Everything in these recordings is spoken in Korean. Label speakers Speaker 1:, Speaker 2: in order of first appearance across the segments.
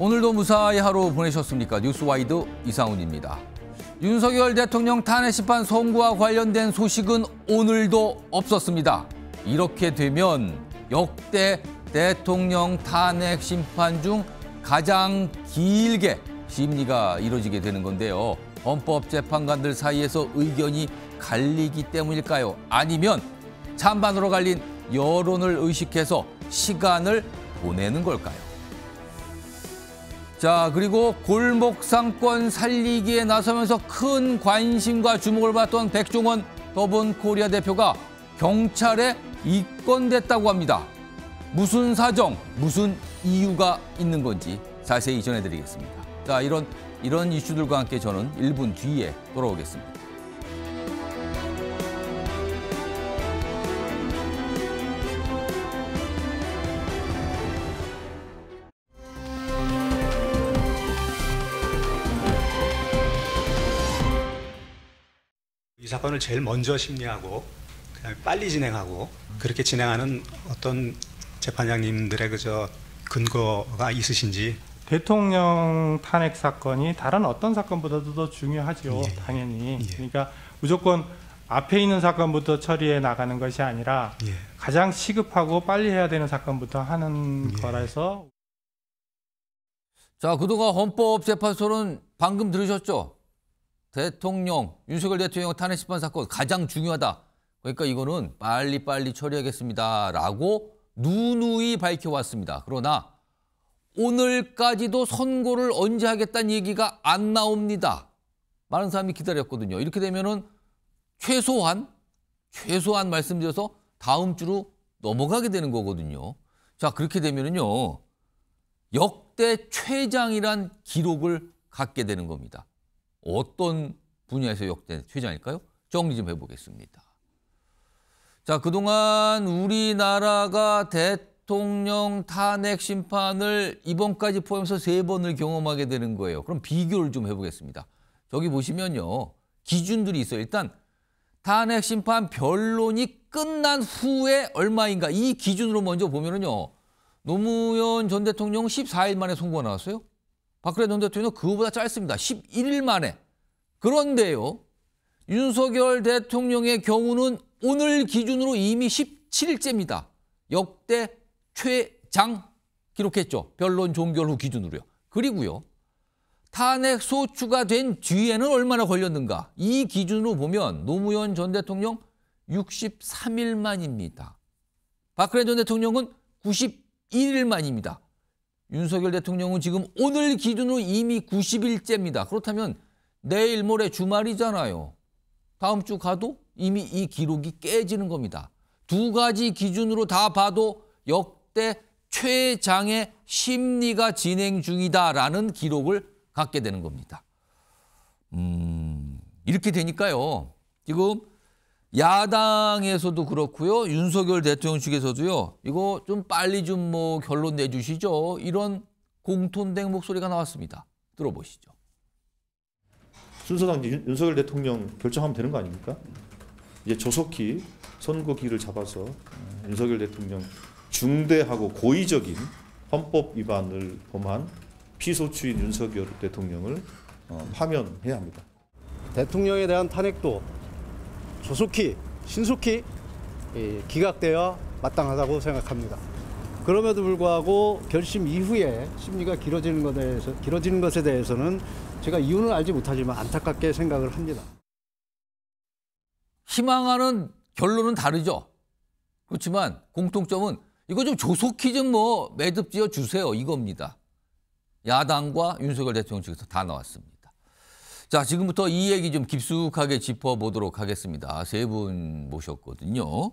Speaker 1: 오늘도 무사히 하루 보내셨습니까? 뉴스와이드 이상훈입니다. 윤석열 대통령 탄핵심판 선고와 관련된 소식은 오늘도 없었습니다. 이렇게 되면 역대 대통령 탄핵심판 중 가장 길게 심리가 이뤄지게 되는 건데요. 헌법재판관들 사이에서 의견이 갈리기 때문일까요? 아니면 찬반으로 갈린 여론을 의식해서 시간을 보내는 걸까요? 자, 그리고 골목 상권 살리기에 나서면서 큰 관심과 주목을 받던 백종원 더본코리아 대표가 경찰에 입건됐다고 합니다. 무슨 사정, 무슨 이유가 있는 건지 자세히 전해드리겠습니다. 자, 이런 이슈들과 함께 저는 1분 뒤에 돌아오겠습니다.
Speaker 2: 이 사건을 제일 먼저 심리하고 그다음에 빨리 진행하고 그렇게 진행하는 어떤 재판장님들의 근거가 있으신지.
Speaker 3: 대통령 탄핵 사건이 다른 어떤 사건보다도 더 중요하죠.
Speaker 2: 예,
Speaker 3: 당연히.
Speaker 2: 예.
Speaker 3: 그러니까 무조건 앞에 있는 사건부터 처리해 나가는 것이 아니라
Speaker 2: 예.
Speaker 3: 가장 시급하고 빨리 해야 되는 사건부터 하는
Speaker 2: 예.
Speaker 3: 거라서.
Speaker 1: 자, 그동안 헌법재판소는 방금 들으셨죠? 대통령, 윤석열 대통령 탄핵심판 사건 가장 중요하다. 그러니까 이거는 빨리빨리 처리하겠습니다라고 누누이 밝혀왔습니다. 그러나 오늘까지도 선고를 언제 하겠다는 얘기가 안 나옵니다. 많은 사람이 기다렸거든요. 이렇게 되면은 최소한 말씀드려서 다음 주로 넘어가게 되는 거거든요. 자, 그렇게 되면은요, 역대 최장이란 기록을 갖게 되는 겁니다. 어떤 분야에서 역대 최장일까요? 정리 좀 해보겠습니다. 자, 그동안 우리나라가 대통령 탄핵 심판을 이번까지 포함해서 3번을 경험하게 되는 거예요. 그럼 비교를 좀 해보겠습니다. 저기 보시면요, 기준들이 있어요. 일단 탄핵 심판 변론이 끝난 후에 얼마인가, 이 기준으로 먼저 보면은요, 노무현 전 대통령 14일 만에 선고가 나왔어요. 박근혜 전 대통령은 그거보다 짧습니다. 11일 만에. 그런데요, 윤석열 대통령의 경우는 오늘 기준으로 이미 17일째입니다. 역대 최장 기록했죠. 변론 종결 후 기준으로요. 그리고요, 탄핵 소추가 된 뒤에는 얼마나 걸렸는가. 이 기준으로 보면 노무현 전 대통령 63일 만입니다. 박근혜 전 대통령은 91일 만입니다. 윤석열 대통령은 지금 오늘 기준으로 이미 90일째입니다. 그렇다면 내일 모레 주말이잖아요. 다음 주 가도 이미 이 기록이 깨지는 겁니다. 두 가지 기준으로 다 봐도 역대 최장의 심리가 진행 중이다라는 기록을 갖게 되는 겁니다. 이렇게 되니까요, 지금 야당에서도 그렇고요, 윤석열 대통령 측에서도요, 이거 좀 빨리 좀 결론 내주시죠. 이런 공톤된 목소리가 나왔습니다. 들어보시죠.
Speaker 4: 순서상 이제 윤석열 대통령 결정하면 되는 거 아닙니까? 이제 조속히 선고기를 잡아서 윤석열 대통령 중대하고 고의적인 헌법 위반을 범한 피소추인 윤석열 대통령을 파면해야 합니다.
Speaker 5: 대통령에 대한 탄핵도 조속히 신속히 기각되어야 마땅하다고 생각합니다. 그럼에도 불구하고 결심 이후에 심리가 길어지는 것에 대해서는 제가 이유는 알지 못하지만 안타깝게 생각을 합니다.
Speaker 1: 희망하는 결론은 다르죠. 그렇지만 공통점은 이거 좀 조속히 좀 매듭 지어 주세요, 이겁니다. 야당과 윤석열 대통령 측에서 다 나왔습니다. 자, 지금부터 이 얘기 좀 깊숙하게 짚어보도록 하겠습니다. 3분 모셨거든요.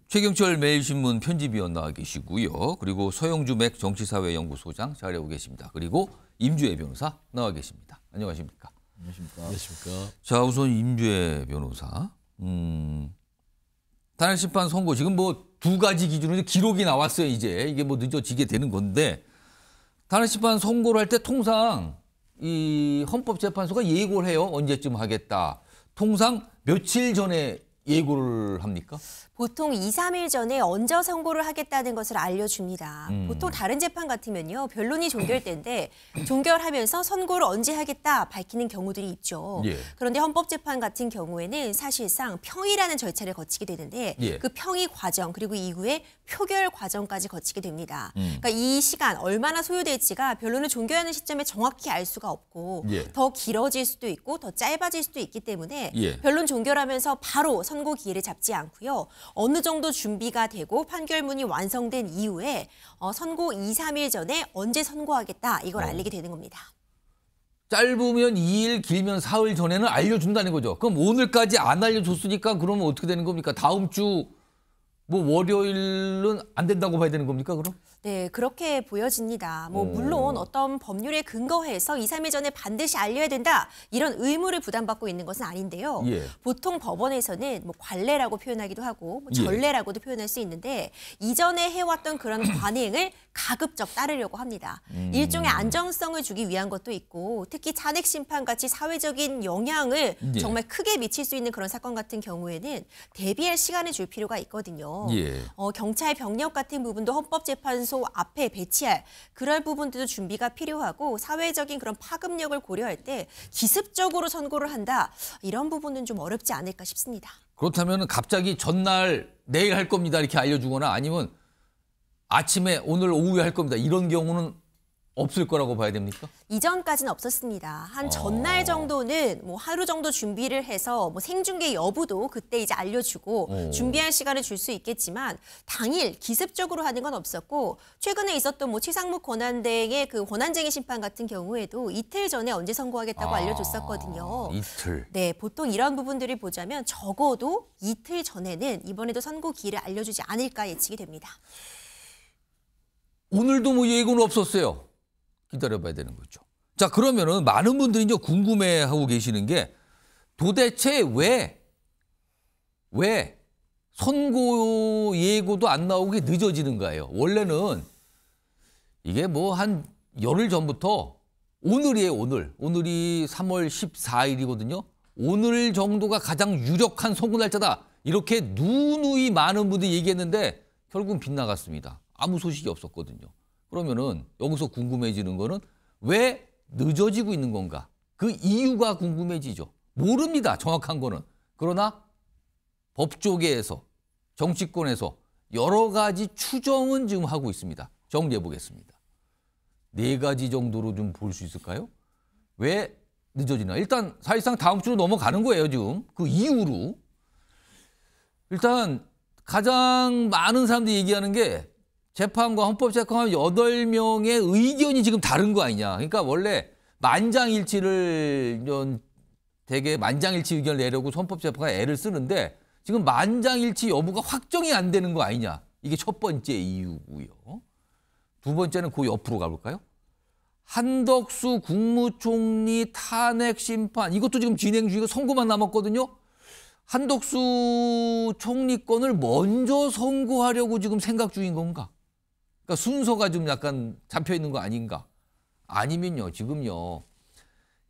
Speaker 1: 최경철 매일신문 편집위원 나와 계시고요. 그리고 서영주 맥 정치사회연구소장 자리하고 계십니다. 그리고 임주애 변호사 나와 계십니다. 안녕하십니까?
Speaker 6: 안녕하십니까?
Speaker 1: 자, 우선 임주애 변호사. 탄핵심판 선고 지금 두 가지 기준으로 기록이 나왔어요. 이제 이게 늦어지게 되는 건데, 탄핵심판 선고를 할 때 통상 이 헌법재판소가 예고를 해요. 언제쯤 하겠다. 통상 며칠 전에 예고를 합니까?
Speaker 6: 보통 2, 3일 전에 얹어 선고를 하겠다는 것을 알려줍니다. 보통 다른 재판 같으면요. 변론이 종결 때인데 종결하면서 선고를 언제 하겠다 밝히는 경우들이 있죠.
Speaker 1: 예.
Speaker 6: 그런데 헌법재판 같은 경우에는 사실상 평의라는 절차를 거치게 되는데
Speaker 1: 예.
Speaker 6: 그 평의 과정 그리고 이후에 표결 과정까지 거치게 됩니다. 그러니까 이 시간 얼마나 소요될지가 변론을 종결하는 시점에 정확히 알 수가 없고
Speaker 1: 예.
Speaker 6: 더 길어질 수도 있고 더 짧아질 수도 있기 때문에
Speaker 1: 예.
Speaker 6: 변론 종결하면서 바로 선고 기일을 잡지 않고요. 어느 정도 준비가 되고 판결문이 완성된 이후에 선고 2, 3일 전에 언제 선고하겠다 이걸 알리게 되는 겁니다.
Speaker 1: 짧으면 2일, 길면 4일 전에는 알려준다는 거죠. 그럼 오늘까지 안 알려줬으니까 그러면 어떻게 되는 겁니까? 다음 주 뭐 월요일은 안 된다고 봐야 되는 겁니까, 그럼?
Speaker 6: 네, 그렇게 보여집니다. 물론 어떤 법률에 근거해서 2, 3일 전에 반드시 알려야 된다 이런 의무를 부담받고 있는 것은 아닌데요.
Speaker 1: 예.
Speaker 6: 보통 법원에서는 뭐 관례라고 표현하기도 하고 뭐
Speaker 1: 예.
Speaker 6: 전례라고도 표현할 수 있는데 이전에 해왔던 그런 관행을 가급적 따르려고 합니다. 일종의 안정성을 주기 위한 것도 있고 특히 탄핵 심판 같이 사회적인 영향을
Speaker 1: 예.
Speaker 6: 정말 크게 미칠 수 있는 그런 사건 같은 경우에는 대비할 시간을 줄 필요가 있거든요.
Speaker 1: 예.
Speaker 6: 경찰 병력 같은 부분도 헌법재판소 앞에 배치할 그럴 부분들도 준비가 필요하고 사회적인 그런 파급력을 고려할 때 기습적으로 선고를 한다. 이런 부분은 좀 어렵지 않을까 싶습니다.
Speaker 1: 그렇다면 갑자기 전날 내일 할 겁니다 이렇게 알려주거나 아니면 아침에 오늘 오후에 할 겁니다 이런 경우는 없을 거라고 봐야 됩니까?
Speaker 6: 이전까지는 없었습니다. 한 전날 정도는 뭐 하루 정도 준비를 해서 뭐 생중계 여부도 그때 이제 알려주고 준비할 시간을 줄 수 있겠지만 당일 기습적으로 하는 건 없었고 최근에 있었던 뭐 최상목 권한대행의 그 권한쟁의 심판 같은 경우에도 이틀 전에 언제 선고하겠다고 알려줬었거든요.
Speaker 1: 이틀.
Speaker 6: 네, 보통 이런 부분들을 보자면 적어도 이틀 전에는 이번에도 선고 기일을 알려주지 않을까 예측이 됩니다.
Speaker 1: 오늘도 뭐 예고는 없었어요. 기다려봐야 되는 거죠. 자, 그러면은 많은 분들이 이제 궁금해하고 계시는 게 도대체 왜 선고 예고도 안 나오게 늦어지는가요? 원래는 이게 뭐 한 열흘 전부터 오늘이에요, 오늘. 오늘이 3월 14일이거든요. 오늘 정도가 가장 유력한 선고 날짜다. 이렇게 누누이 많은 분들이 얘기했는데 결국은 빗나갔습니다. 아무 소식이 없었거든요. 그러면은 여기서 궁금해지는 거는 왜 늦어지고 있는 건가? 그 이유가 궁금해지죠. 모릅니다. 정확한 거는. 그러나 법조계에서 정치권에서 여러 가지 추정은 지금 하고 있습니다. 정리해 보겠습니다. 4가지 정도로 좀 볼 수 있을까요? 왜 늦어지나? 일단 사실상 다음 주로 넘어가는 거예요, 지금. 그 이후로. 일단 가장 많은 사람들이 얘기하는 게 재판과 헌법재판관 8명의 의견이 지금 다른 거 아니냐. 그러니까 원래 만장일치를 되게 만장일치 의견을 내려고 헌법재판관이 애를 쓰는데 지금 만장일치 여부가 확정이 안 되는 거 아니냐. 이게 첫 번째 이유고요. 두 번째는 그 옆으로 가볼까요? 한덕수 국무총리 탄핵 심판 이것도 지금 진행 중이고 선고만 남았거든요. 한덕수 총리권을 먼저 선고하려고 지금 생각 중인 건가? 그러니까 순서가 좀 약간 잡혀 있는 거 아닌가? 아니면요, 지금요,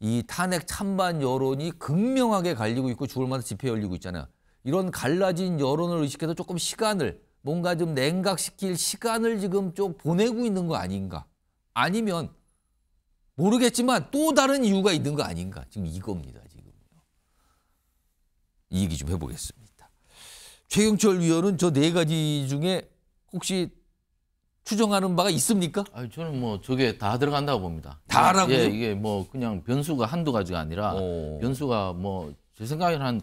Speaker 1: 이 탄핵 찬반 여론이 극명하게 갈리고 있고 주말마다 집회 열리고 있잖아요. 이런 갈라진 여론을 의식해서 조금 시간을 뭔가 좀 냉각시킬 시간을 지금 좀 보내고 있는 거 아닌가? 아니면 모르겠지만 또 다른 이유가 있는 거 아닌가? 지금 이겁니다, 지금요. 이 얘기 좀 해보겠습니다. 최경철 위원은 저 4가지 중에 혹시 추정하는 바가 있습니까?
Speaker 7: 아니, 저는 뭐 저게 다 들어간다고 봅니다.
Speaker 1: 다 하라고요?
Speaker 7: 예, 이게 뭐 그냥 변수가 한두 가지가 아니라 변수가 뭐 제 생각에는 한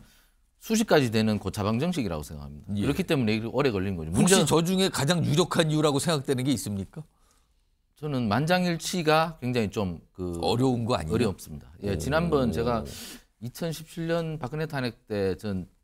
Speaker 7: 수십 가지 되는 그 자방 정식이라고 생각합니다.
Speaker 1: 예.
Speaker 7: 그렇기 때문에 이렇게 오래 걸린 거죠.
Speaker 1: 혹시 저 중에 가장 유력한 이유라고 생각되는 게 있습니까?
Speaker 7: 저는 만장일치가 굉장히 좀 그
Speaker 1: 어려운 거 아니에요?
Speaker 7: 어렵습니다. 예, 지난번 제가 2017년 박근혜 탄핵 때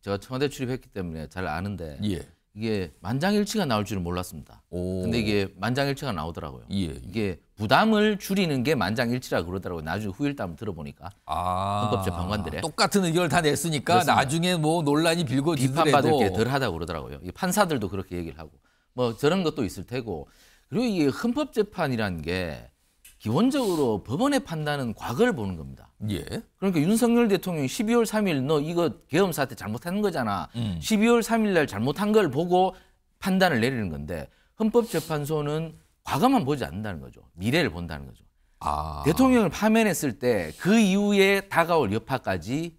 Speaker 7: 제가 청와대 출입했기 때문에 잘 아는데
Speaker 1: 예.
Speaker 7: 이게 만장일치가 나올 줄은 몰랐습니다. 근데 이게 만장일치가 나오더라고요.
Speaker 1: 예.
Speaker 7: 이게 부담을 줄이는 게 만장일치라고 그러더라고요. 나중에 후일담을 들어보니까 헌법재판관들의
Speaker 1: 똑같은 의견을 다 냈으니까
Speaker 7: 그렇습니다.
Speaker 1: 나중에 뭐 논란이 빌고지더라도
Speaker 7: 비판받을 게 덜하다고 그러더라고요. 이 판사들도 그렇게 얘기를 하고 뭐 저런 것도 있을 테고 그리고 이게 헌법재판이라는 게 기본적으로 법원의 판단은 과거를 보는 겁니다.
Speaker 1: 예.
Speaker 7: 그러니까 윤석열 대통령이 12월 3일 너 이거 계엄 사태 잘못하는 거잖아. 12월 3일 날 잘못한 걸 보고 판단을 내리는 건데 헌법재판소는 과거만 보지 않는다는 거죠. 미래를 본다는 거죠. 대통령을 파면했을 때 그 이후에 다가올 여파까지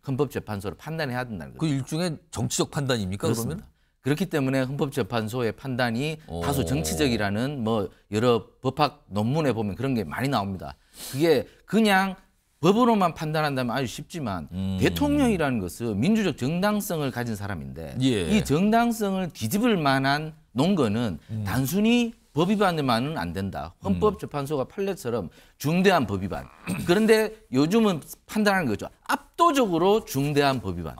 Speaker 7: 헌법재판소를 판단해야 된다는 거죠.
Speaker 1: 그 일종의 정치적 판단입니까?
Speaker 7: 그렇습니다.
Speaker 1: 그러면?
Speaker 7: 그렇기 때문에 헌법재판소의 판단이 다소 정치적이라는 뭐 여러 법학 논문에 보면 그런 게 많이 나옵니다. 그게 그냥 법으로만 판단한다면 아주 쉽지만 대통령이라는 것은 민주적 정당성을 가진 사람인데
Speaker 1: 예.
Speaker 7: 이 정당성을 뒤집을 만한 논거는 단순히 법 위반만은 안 된다. 헌법재판소가 판례처럼 중대한 법 위반. 그런데 요즘은 판단하는 거죠. 압도적으로 중대한 법 위반.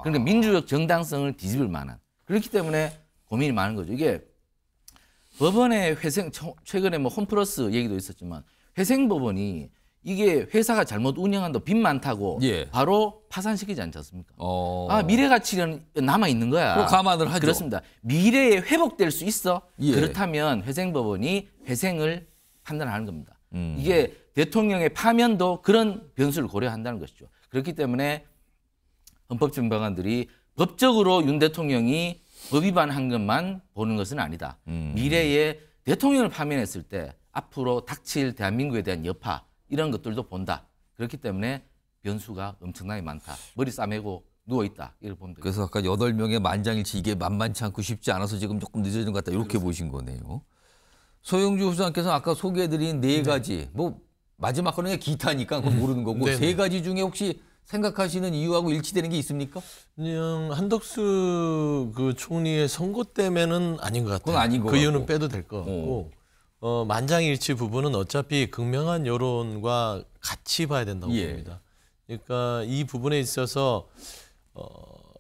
Speaker 7: 그러니까 민주적 정당성을 뒤집을 만한. 그렇기 때문에 고민이 많은 거죠. 이게 법원의 최근에 뭐 홈플러스 얘기도 있었지만 회생법원이 이게 회사가 잘못 운영한다고 빚 많다고
Speaker 1: 예.
Speaker 7: 바로 파산시키지 않지 않습니까? 미래 가치는 남아 있는 거야.
Speaker 1: 그럼 감안을 하죠.
Speaker 7: 그렇습니다. 미래에 회복될 수 있어.
Speaker 1: 예.
Speaker 7: 그렇다면 회생법원이 회생을 판단하는 겁니다. 이게 대통령의 파면도 그런 변수를 고려한다는 것이죠. 그렇기 때문에 헌법재판관들이 법적으로 윤 대통령이 법 위반한 것만 보는 것은 아니다. 미래에 대통령을 파면했을 때 앞으로 닥칠 대한민국에 대한 여파 이런 것들도 본다. 그렇기 때문에 변수가 엄청나게 많다. 머리 싸매고 누워있다. 이걸 보면 되겠습니다.
Speaker 1: 그래서 아까 8명의 만장일치 이게 만만치 않고 쉽지 않아서 지금 조금 늦어진 것 같다. 이렇게 보신 거네요. 소영주 후보자께서 아까 소개해드린 4가지 뭐 마지막 거는 기타니까 그건 모르는 거고
Speaker 8: 네네.
Speaker 1: 3가지 중에 혹시 생각하시는 이유하고 일치되는 게 있습니까?
Speaker 8: 그냥 한덕수 그 총리의 선거 때문에는 아닌 것 같아요.
Speaker 1: 그건 아닌 것
Speaker 8: 그 이유는
Speaker 1: 같고.
Speaker 8: 빼도 될 것 같고 만장일치 부분은 어차피 극명한 여론과 같이 봐야 된다고
Speaker 1: 예.
Speaker 8: 봅니다. 그러니까 이 부분에 있어서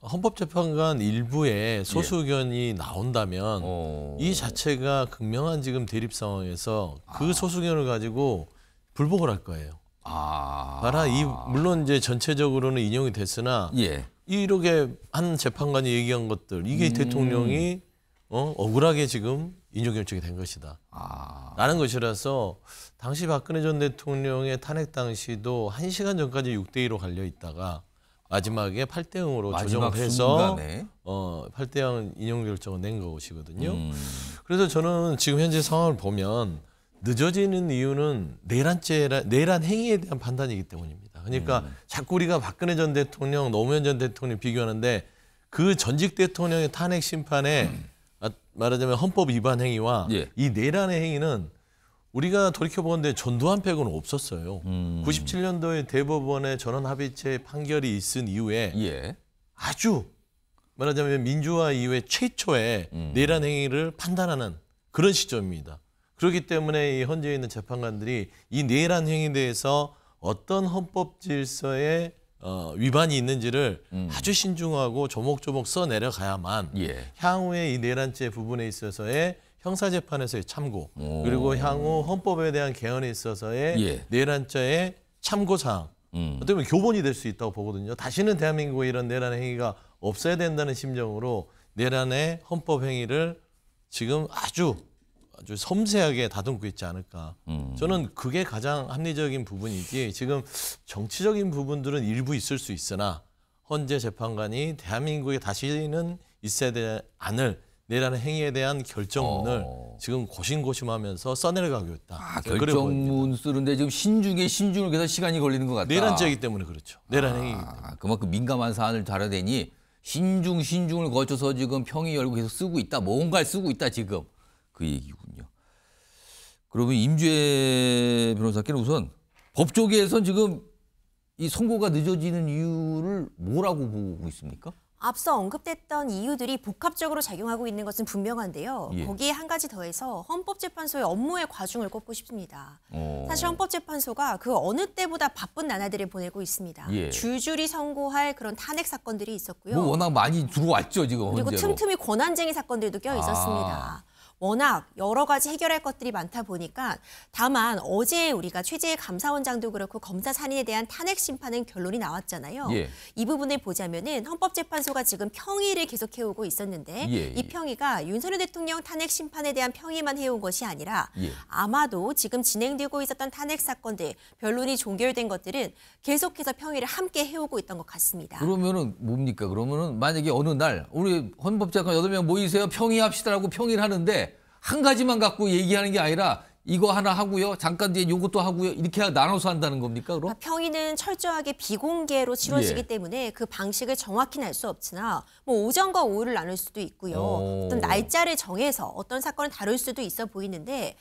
Speaker 8: 헌법재판관 일부에 소수 의견이 나온다면 이 자체가 극명한 지금 대립 상황에서 그 소수 의견을 가지고 불복을 할 거예요. 봐라, 물론 이제 전체적으로는 인용이 됐으나
Speaker 1: 예.
Speaker 8: 이렇게 한 재판관이 얘기한 것들 이게 대통령이 억울하게 지금 인용결정이 된 것이다. 라는 것이라서 당시 박근혜 전 대통령의 탄핵 당시도 1시간 전까지 6대2로 갈려 있다가 마지막에 8대0으로
Speaker 1: 마지막
Speaker 8: 조정을 해서
Speaker 1: 순간에.
Speaker 8: 8대0 인용결정을 낸 것이거든요. 그래서 저는 지금 현재 상황을 보면 늦어지는 이유는 내란 행위에 대한 판단이기 때문입니다. 그러니까 자꾸 우리가 박근혜 전 대통령, 노무현 전 대통령 비교하는데 그 전직 대통령의 탄핵 심판에 말하자면 헌법 위반 행위와
Speaker 1: 예.
Speaker 8: 이 내란의 행위는 우리가 돌이켜보는데 전두환 빼고는 없었어요. 97년도에 대법원의 전원 합의체 판결이 있은 이후에
Speaker 1: 예.
Speaker 8: 아주 말하자면 민주화 이후에 최초의 내란 행위를 판단하는 그런 시점입니다. 그렇기 때문에 이 현재 있는 재판관들이 이 내란 행위에 대해서 어떤 헌법 질서에 위반이 있는지를 아주 신중하고 조목조목 써내려가야만
Speaker 1: 예.
Speaker 8: 향후에 이 내란죄 부분에 있어서의 형사재판에서의 참고 그리고 향후 헌법에 대한 개헌에 있어서의
Speaker 1: 예.
Speaker 8: 내란죄의 참고사항 어떻게 보면 교본이 될 수 있다고 보거든요. 다시는 대한민국에 이런 내란 행위가 없어야 된다는 심정으로 내란의 헌법 행위를 지금 아주 섬세하게 다듬고 있지 않을까. 저는 그게 가장 합리적인 부분이지 지금 정치적인 부분들은 일부 있을 수 있으나 헌재 재판관이 대한민국에 다시는 있어야 되지 않을 내란의 행위에 대한 결정문을 지금 고심고심하면서 써내려가고 있다.
Speaker 1: 결정문 쓰는데 지금 신중에 신중을 계속 시간이 걸리는 것 같다.
Speaker 8: 내란죄이기 때문에 그렇죠. 내란 행위이기 때문에.
Speaker 1: 그만큼 민감한 사안을 다뤄대니 신중을 거쳐서 지금 평의 열고 계속 쓰고 있다. 뭔가를 쓰고 있다 지금. 그 얘기군요. 그러면 임주혜 변호사께는 우선 법조계에선 지금 이 선고가 늦어지는 이유를 뭐라고 보고 있습니까?
Speaker 6: 앞서 언급됐던 이유들이 복합적으로 작용하고 있는 것은 분명한데요.
Speaker 1: 예.
Speaker 6: 거기에 한 가지 더해서 헌법재판소의 업무의 과중을 꼽고 싶습니다. 사실 헌법재판소가 그 어느 때보다 바쁜 나날들을 보내고 있습니다.
Speaker 1: 예.
Speaker 6: 줄줄이 선고할 그런 탄핵 사건들이 있었고요.
Speaker 1: 뭐 워낙 많이 들어왔죠 지금
Speaker 6: 그리고
Speaker 1: 현재로.
Speaker 6: 틈틈이 권한쟁의 사건들도 껴 있었습니다. 워낙 여러 가지 해결할 것들이 많다 보니까 다만 어제 우리가 최재해 감사원장도 그렇고 검사 산인에 대한 탄핵 심판은 결론이 나왔잖아요.
Speaker 1: 예.
Speaker 6: 이 부분을 보자면은 헌법재판소가 지금 평의를 계속 해오고 있었는데 이 평의가 윤석열 대통령 탄핵 심판에 대한 평의만 해온 것이 아니라 아마도 지금 진행되고 있었던 탄핵 사건들 변론이 종결된 것들은 계속해서 평의를 함께 해오고 있던 것 같습니다.
Speaker 1: 그러면은 뭡니까? 그러면은 만약에 어느 날 우리 헌법재판 8명 모이세요. 평의합시다라고 평의를 하는데 한 가지만 갖고 얘기하는 게 아니라 이거 하나 하고요. 잠깐 뒤에 이것도 하고요. 이렇게 나눠서 한다는 겁니까? 그럼?
Speaker 6: 평의는 철저하게 비공개로 치러지기 때문에 그 방식을 정확히는 알 수 없으나 뭐 오전과 오후를 나눌 수도 있고요. 어떤 날짜를 정해서 어떤 사건을 다룰 수도 있어 보이는데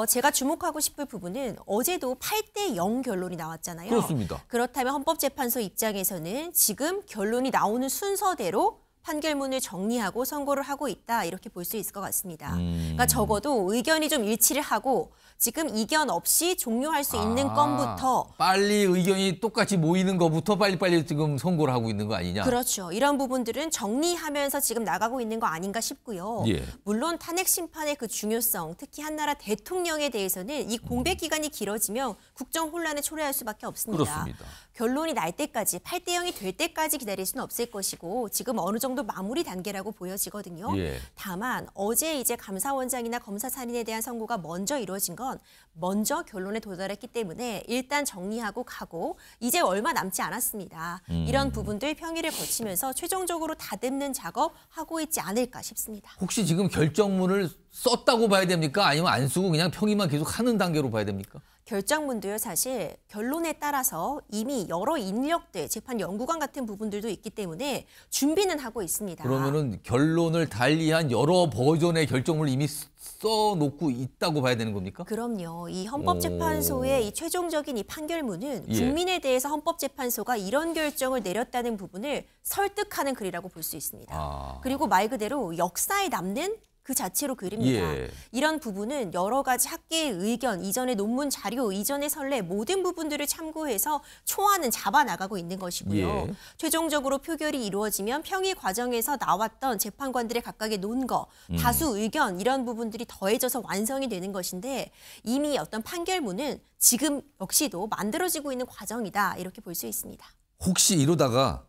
Speaker 6: 제가 주목하고 싶을 부분은 어제도 8대0 결론이 나왔잖아요.
Speaker 1: 그렇습니다.
Speaker 6: 그렇다면 헌법재판소 입장에서는 지금 결론이 나오는 순서대로 판결문을 정리하고 선고를 하고 있다 이렇게 볼 수 있을 것 같습니다. 그러니까 적어도 의견이 좀 일치를 하고 지금 이견 없이 종료할 수 있는 건부터
Speaker 1: 빨리 의견이 똑같이 모이는 것부터 빨리빨리 지금 선고를 하고 있는 거 아니냐?
Speaker 6: 그렇죠. 이런 부분들은 정리하면서 지금 나가고 있는 거 아닌가 싶고요. 물론 탄핵 심판의 그 중요성, 특히 한나라 대통령에 대해서는 이 공백 기간이 길어지면 국정 혼란을 초래할 수밖에 없습니다.
Speaker 1: 그렇습니다.
Speaker 6: 결론이 날 때까지 8대0이 될 때까지 기다릴 수는 없을 것이고 지금 어느 정도 마무리 단계라고 보여지거든요. 다만 어제 이제 감사원장이나 검사 살인에 대한 선고가 먼저 이루어진 건 먼저 결론에 도달했기 때문에 일단 정리하고 가고 이제 얼마 남지 않았습니다. 이런 부분들 평의를 거치면서 최종적으로 다듬는 작업 하고 있지 않을까 싶습니다.
Speaker 1: 혹시 지금 결정문을 썼다고 봐야 됩니까? 아니면 안 쓰고 그냥 평의만 계속 하는 단계로 봐야 됩니까?
Speaker 6: 결정문도요, 사실 결론에 따라서 이미 여러 인력들, 재판 연구관 같은 부분들도 있기 때문에 준비는 하고 있습니다.
Speaker 1: 그러면은 결론을 달리한 여러 버전의 결정문을 이미 써놓고 있다고 봐야 되는 겁니까?
Speaker 6: 그럼요. 이 헌법재판소의 이 최종적인 이 판결문은 국민에 대해서 헌법재판소가 이런 결정을 내렸다는 부분을 설득하는 글이라고 볼 수 있습니다. 그리고 말 그대로 역사에 남는 그 자체로 그립니다. 이런 부분은 여러 가지 학계의 의견, 이전의 논문 자료, 이전의 선례 모든 부분들을 참고해서 초안은 잡아나가고 있는 것이고요. 최종적으로 표결이 이루어지면 평의 과정에서 나왔던 재판관들의 각각의 논거, 다수 의견 이런 부분들이 더해져서 완성이 되는 것인데 이미 어떤 판결문은 지금 역시도 만들어지고 있는 과정이다 이렇게 볼 수 있습니다.
Speaker 1: 혹시 이러다가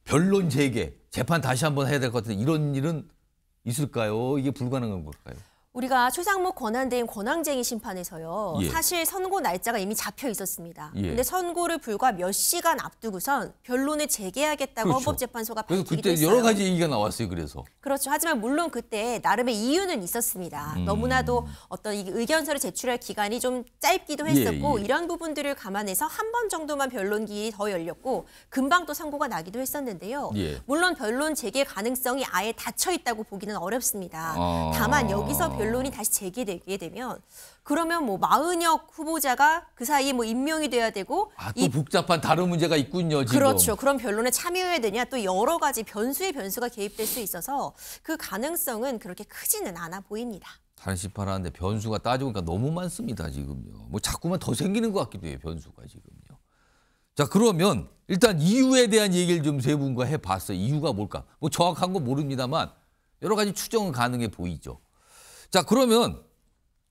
Speaker 1: 변론 재개, 재판 다시 한번 해야 될 것 같은데 이런 일은 있을까요? 이게 불가능한 걸까요?
Speaker 6: 우리가 최상목 권한대행 권한쟁의 심판에서요. 사실 선고 날짜가 이미 잡혀 있었습니다. 그런데 선고를 불과 몇 시간 앞두고선 변론을 재개하겠다고 헌법재판소가 밝히기도
Speaker 1: 그때
Speaker 6: 했어요.
Speaker 1: 여러 가지 얘기가 나왔어요. 그래서.
Speaker 6: 그렇죠. 하지만 물론 그때 나름의 이유는 있었습니다. 너무나도 어떤 이 의견서를 제출할 기간이 좀 짧기도 했었고 이런 부분들을 감안해서 한 번 정도만 변론 기일이 더 열렸고 금방 또 선고가 나기도 했었는데요. 물론 변론 재개 가능성이 아예 닫혀 있다고 보기는 어렵습니다. 다만 여기서 변론이 다시 재개되게 되면 그러면 뭐 마은혁 후보자가 그 사이에 뭐 임명이 돼야 되고
Speaker 1: 또 복잡한 다른 문제가 있군요. 지금.
Speaker 6: 그렇죠. 그럼 변론에 참여해야 되냐 또 여러 가지 변수의 변수가 개입될 수 있어서 그 가능성은 그렇게 크지는 않아 보입니다.
Speaker 1: 탄핵 심판하는데 변수가 따지고 보니까 너무 많습니다. 지금요. 뭐 자꾸만 더 생기는 것 같기도 해요. 변수가 지금요. 자 그러면 일단 이유에 대한 얘기를 좀 세 분과 해봤어요. 이유가 뭘까? 뭐 정확한 건 모릅니다만 여러 가지 추정은 가능해 보이죠. 자 그러면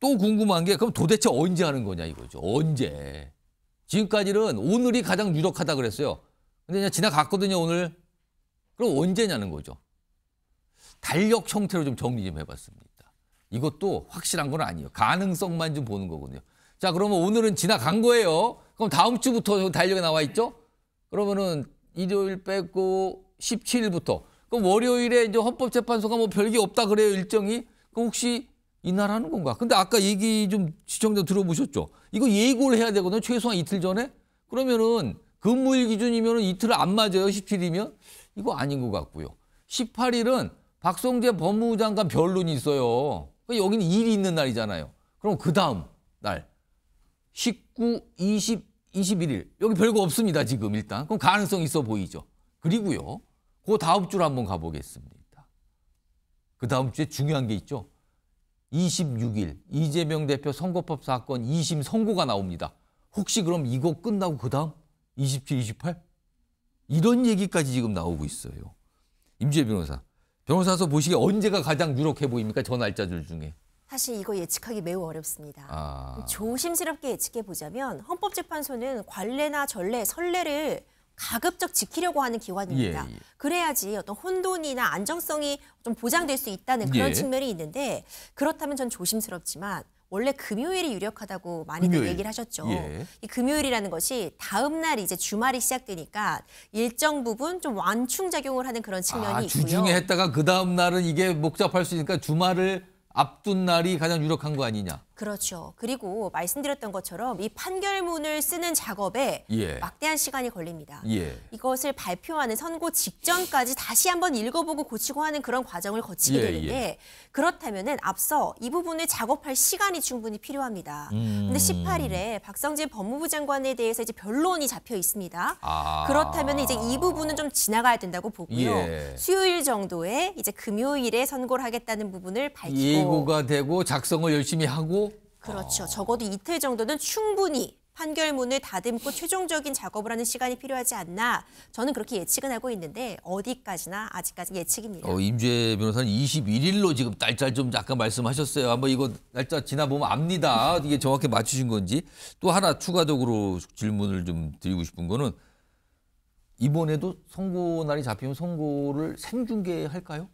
Speaker 1: 또 궁금한 게 그럼 도대체 언제 하는 거냐 이거죠. 언제. 지금까지는 오늘이 가장 유력하다 그랬어요. 근데 그냥 지나갔거든요 오늘. 그럼 언제냐는 거죠. 달력 형태로 좀 정리 좀 해봤습니다. 이것도 확실한 건 아니에요. 가능성만 좀 보는 거거든요. 자 그러면 오늘은 지나간 거예요. 그럼 다음 주부터 달력에 나와 있죠. 그러면은 일요일 빼고 17일부터. 그럼 월요일에 이제 헌법재판소가 뭐 별게 없다 그래요 일정이. 그럼 혹시 이날 하는 건가? 근데 아까 얘기 좀 시청자 들어보셨죠? 이거 예고를 해야 되거든요. 최소한 이틀 전에. 그러면은 근무일 기준이면은 이틀 안 맞아요. 17일이면. 이거 아닌 것 같고요. 18일은 박성재 법무부 장관 변론이 있어요. 여기는 일이 있는 날이잖아요. 그럼 그 다음 날 19, 20, 21일. 여기 별거 없습니다. 지금 일단. 그럼 가능성 있어 보이죠. 그리고요. 그 다음 주로 한번 가보겠습니다. 그 다음 주에 중요한 게 있죠. 26일 이재명 대표 선거법 사건 2심 선고가 나옵니다. 혹시 그럼 이거 끝나고 그 다음 27, 28? 이런 얘기까지 지금 나오고 있어요. 임지혜 변호사. 변호사서 보시기에 언제가 가장 유력해 보입니까? 저 날짜들 중에.
Speaker 6: 사실 이거 예측하기 매우 어렵습니다.
Speaker 1: 아.
Speaker 6: 조심스럽게 예측해 보자면 헌법재판소는 관례나 전례, 선례를 가급적 지키려고 하는 기관입니다.
Speaker 1: 예.
Speaker 6: 그래야지 어떤 혼돈이나 안정성이 좀 보장될 수 있다는 그런
Speaker 1: 예.
Speaker 6: 측면이 있는데 그렇다면 전 조심스럽지만 원래 금요일이 유력하다고 많이들
Speaker 1: 금요일.
Speaker 6: 얘기를 하셨죠.
Speaker 1: 예.
Speaker 6: 이 금요일이라는 것이 다음 날 이제 주말이 시작되니까 일정 부분 좀 완충 작용을 하는 그런 측면이 있고요.
Speaker 1: 주중에 했다가 그 다음 날은 이게 복잡할 수 있으니까 주말을 앞둔 날이 가장 유력한 거 아니냐.
Speaker 6: 그렇죠. 그리고 말씀드렸던 것처럼 이 판결문을 쓰는 작업에
Speaker 1: 예.
Speaker 6: 막대한 시간이 걸립니다.
Speaker 1: 예.
Speaker 6: 이것을 발표하는 선고 직전까지 다시 한번 읽어보고 고치고 하는 그런 과정을 거치게
Speaker 1: 예,
Speaker 6: 되는데 그렇다면은 앞서 이 부분을 작업할 시간이 충분히 필요합니다. 근데 18일에 박성진 법무부 장관에 대해서 이제 변론이 잡혀 있습니다.
Speaker 1: 아.
Speaker 6: 그렇다면 이제 이 부분은 좀 지나가야 된다고 보고요.
Speaker 1: 예.
Speaker 6: 수요일 정도에 이제 금요일에 선고를 하겠다는 부분을 밝히고
Speaker 1: 예고가 되고 작성을 열심히 하고
Speaker 6: 그렇죠. 적어도 이틀 정도는 충분히 판결문을 다듬고 최종적인 작업을 하는 시간이 필요하지 않나 저는 그렇게 예측은 하고 있는데 어디까지나 아직까지 예측입니다.
Speaker 1: 임주혜 변호사는 21일로 지금 날짜 좀 약간 말씀하셨어요. 한번 이거 날짜 지나보면 압니다. 이게 정확히 맞추신 건지. 또 하나 추가적으로 질문을 좀 드리고 싶은 거는 이번에도 선고 날이 잡히면 선고를 생중계할까요?